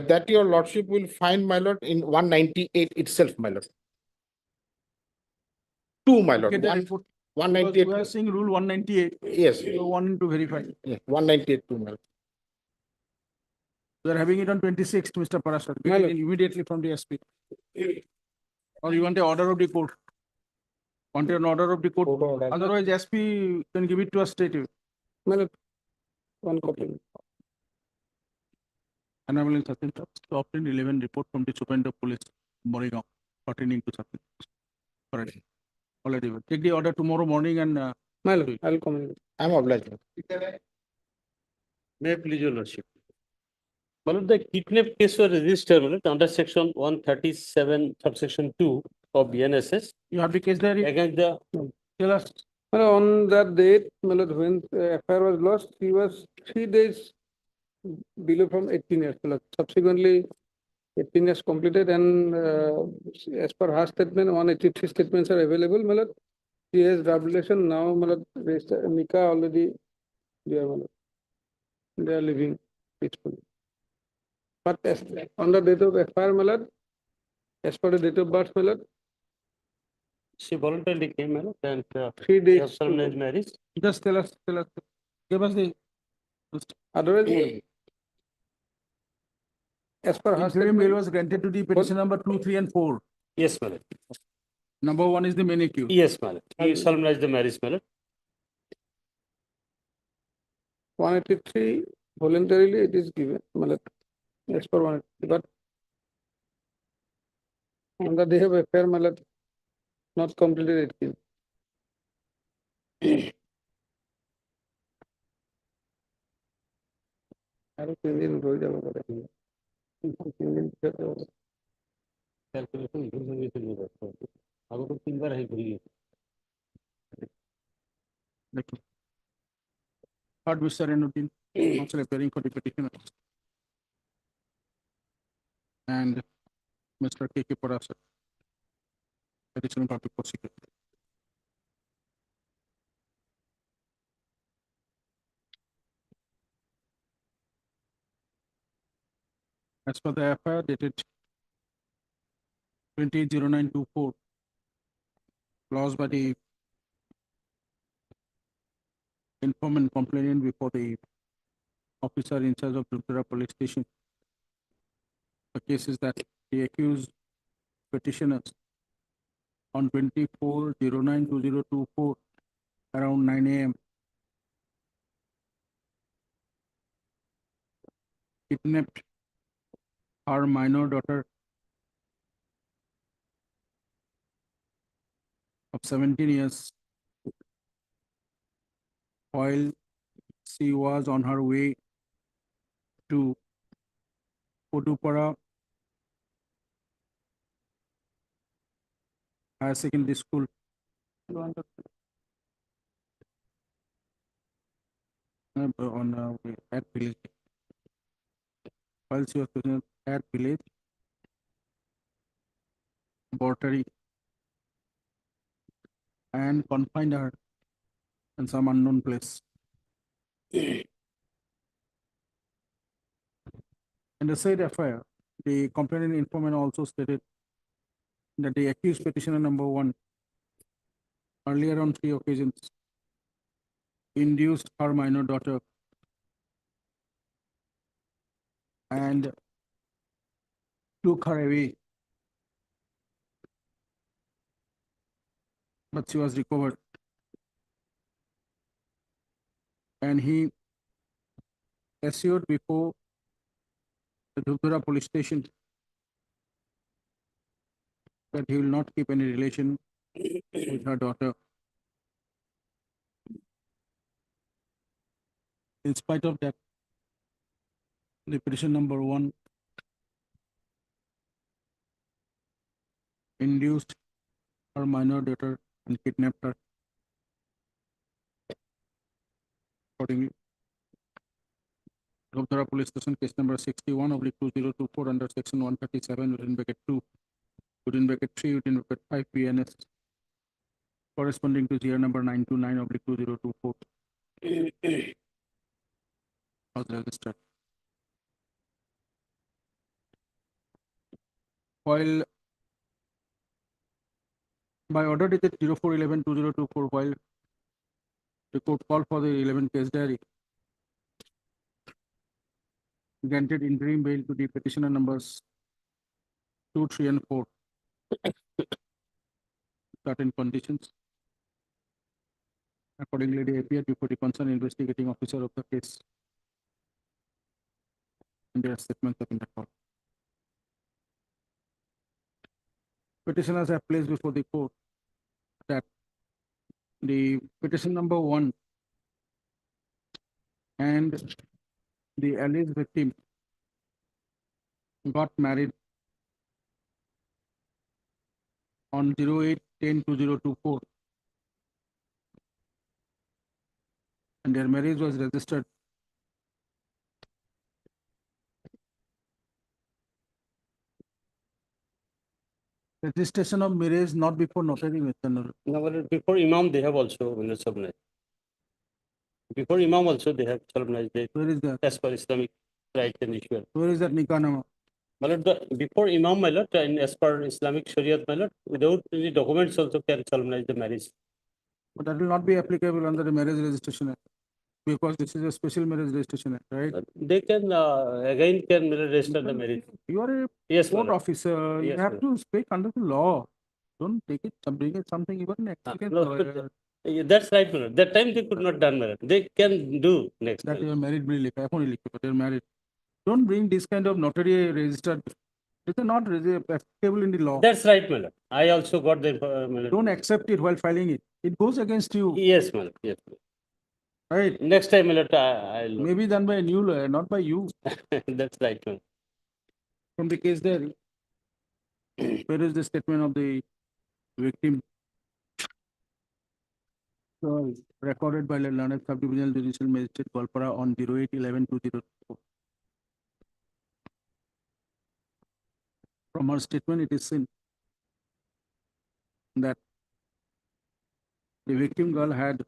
That your lordship will find, my lord, in 198 itself, my lord. 2, my lord. Get the 1, report. 198. We are seeing rule 198. Yes. So one to verify. Yes, 198 2, my lord. We are having it on 26th, Mr. Parasha. Get it immediately from the SP. Or you want the order of the court? Want an order of the court? Otherwise, SP can give it to us straight away. One copy. Enabling such and such to obtain relevant report from the Superintendent of Police, Morigaon, pertaining to such. Correct. Already. Take the order tomorrow morning and. I'll communicate. I'm obliged. May I please your lordship? One of the kidnap case was registered under section 137 subsection 2 of BNSS. You have the case there? Against the. Tell us. Well, on that date, when FIR was lost, he was 3 days below from 18 years. Subsequently, 18 years completed, and as per her statement, 183 statements are available. She has draft now. Nika already they are living peacefully. But on the date of FIR, as per the date of birth, She voluntarily came and 3 days. solemnized marriage. Just tell us. Give us the. Otherwise, as per her Interim bail statement, was granted to the petition number 2, 3, and 4. Yes, my lord. Number one is the main accused. Yes, my lord. He solemnized the marriage, my lord. 183 voluntarily it is given, matlab, as per 183, but on the day of affair, matlab, not completed 18. আরো 3 দিন রয়ে যাবে পরে 3 দিন ভিতরে হবে। Calculation ভুল হয়ে গেছে মেরে। আগে তো 3 বার হয়ে ভুল গেছে। Like, third Mr. Renuddin, counsel appearing for the petitioner. And Mr. K.K. Parasar, additional public prosecutor. As per the FIR dated 280924, lodged by the informant complainant before the officer in charge of Dudhra police station. The case is that the accused petitioners on 24092024 around 9 a.m. kidnapped her minor daughter of 17 years while she was on her way to Podupara Higher Secondary School. At village. While she was present at village, Bortari, and confined her in some unknown place. In the said FIR, the complainant informant also stated that the accused petitioner number one earlier on 3 occasions induced her minor daughter and took her away, but she was recovered. And he assured before the Dudhra police station that he will not keep any relation with her daughter. In spite of that, the petition number one induced her minor daughter and kidnapped her. Accordingly, Dudhra police station case number 61/2024 under section 137 within bracket 2 within bracket 3 within bracket 5 PNS corresponding to GR number 929/2024 was registered. While by order dated 04/11/2024, while the court called for the 11 case diary, granted interim bail to the petitioner numbers 2, 3, and 4. Certain conditions. Accordingly, they appeared before the concerned investigating officer of the case. And their statements have been recorded. Petitioners have placed before the court that the petition number one and the alleged victim got married on 08/10/2024, and their marriage was registered registration of marriage not before notary, Mr. Nur. No, but before Imam, they have also solemnized. Before Imam also, they have solemnized it. Where is that? As per Islamic rights and issue. Where is that nikah nama? My lord, before Imam, my lord, and as per Islamic Shariat, my lord, without any documents also can solemnize the marriage. But that will not be applicable under the Marriage Registration Act. Because this is a special marriage registration act, right? They can, again can register the marriage. You are a Yes, court my lord. officer, you Yes, have my to speak under the law. Don't take it, bring it something, you are an experienced No, lawyer. that's right, my lord. That time they could not done marriage. They can do next. That you are married, but you are married. Don't bring this kind of notary registered. It is not applicable in the law. That's right, my lord. I also got the, my lord. Don't accept it while filing it. It goes against you. Yes, my lord. Yes. Right. Next time, my lord, I'll. Maybe done by a new lawyer, not by you. That's right, my lord. From the case there, where is the statement of the victim? Recorded by the Learned Subdivisional Judicial Magistrate Golpara on 08/11/2024. From her statement, it is seen that the victim girl had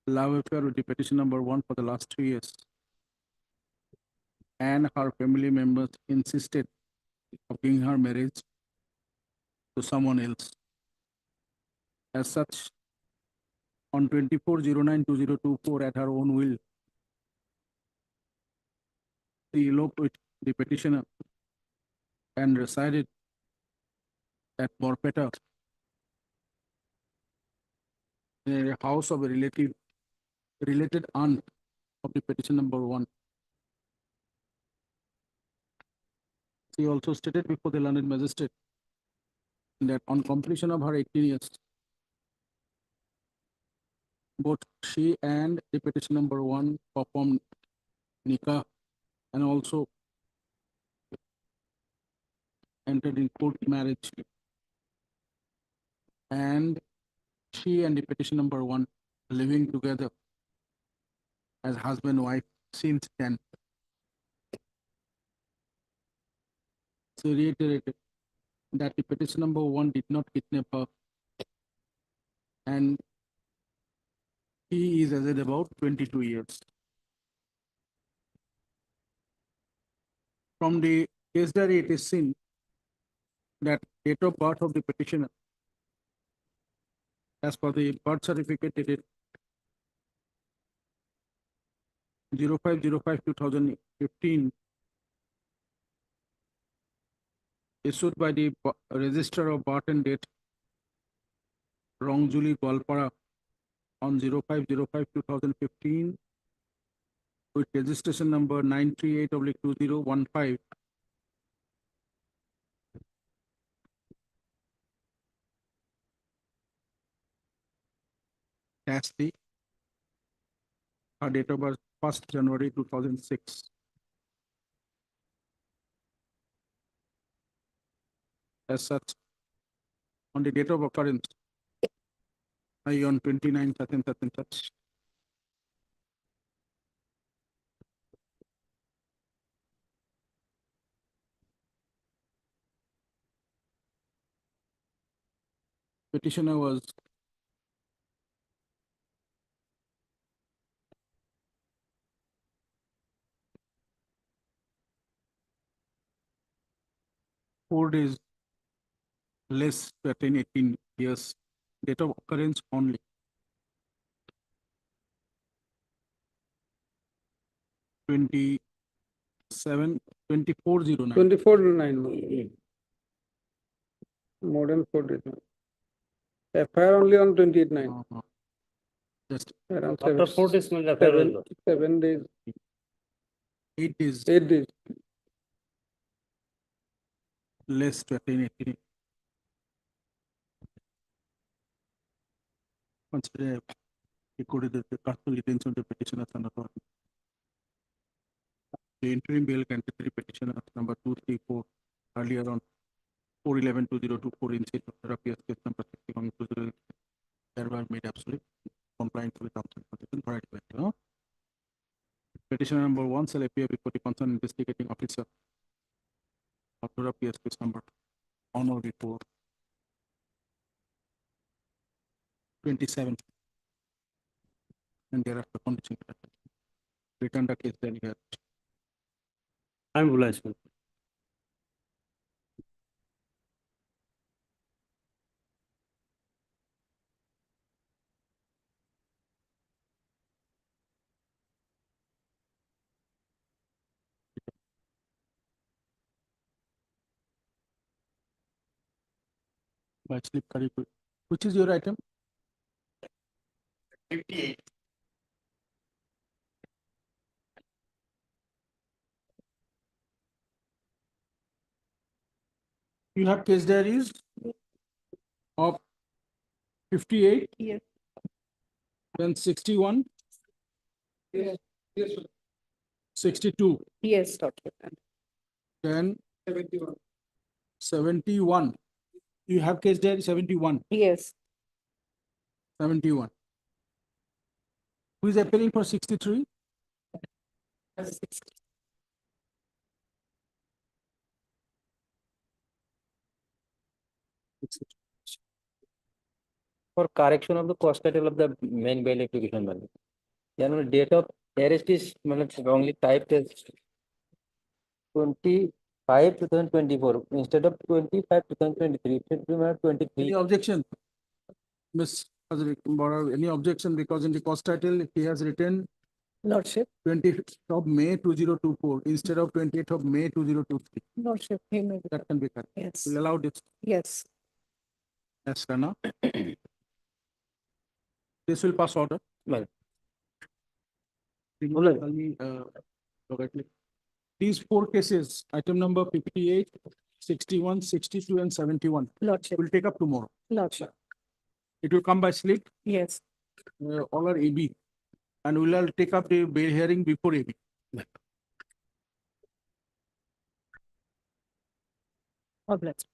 love affair with the petition number 1 for the last 3 years, and her family members insisted of giving her marriage to someone else. As such, on 24/09/2024, at her own will, she eloped with the petitioner and resided at Borpeta in a house of a related aunt of the petition number 1. She also stated before the learned magistrate that on completion of her 18 years, both she and the petition number 1 performed nikah and also entered in court marriage. And she and the petition number 1 living together as husband and wife since then. She reiterated that the petition number 1 did not kidnap her, and he is aged about 22 years. From the case diary, it is seen that date of birth of the petitioner, as per the birth certificate dated 05/05/2015, issued by the Register of Birth and Date, Rongjuli Golpara, on 05/05/2015, with registration number 938/2015. That's the her date of birth 1st January 2006. As such, on the date of occurrence, I on 29 such and such. Petitioner was four days less to attain 18 years. Date of occurrence only. Twenty-seven, 24/09. 24/9. More than 4 days. FIR only on 28/9. Just Around After 4 days, my affair was over. 7 days. 8 days 8 days. less to attain 18. Consider recorded the custodial retention of the petitioner and authority. The interim bail granted to the petitioner number 234 earlier on 4/11/2024 in state of therapy case number 61 thereby made absolute compliant with the terms and conditions provided. Petitioner number 1 shall appear before the concerned investigating officer of therapy case number on or before 27 and thereafter condition return the case then here. I'm obliged. by slip carried. Which is your item? 58. You have case diaries of 58, Yes. then 61, Yes. 62, Yes, Dr. then 71. 71. You have case diary 71, Yes. 71. Who is appearing for 63? For correction of the cost title of the main bail application value. Date of arrest is wrongly typed as 25/2024 instead of 25/2023. It should be 23. Any objection? Miss Hazari, any objection, because in the cost title, he has written Lordship, 20th of May 2024 instead of 28th of May 2023. Lordship, he may be. That can be correct. Yes. We'll allow this. Yes. Yes, Rana. This will pass order. Well. Correctly. These four cases, item number 58, 61, 62, and 71. Lordship. Will take up tomorrow. Lordship. It will come by slip. Yes. All are AB. And we will take up the bail hearing before AB. God bless.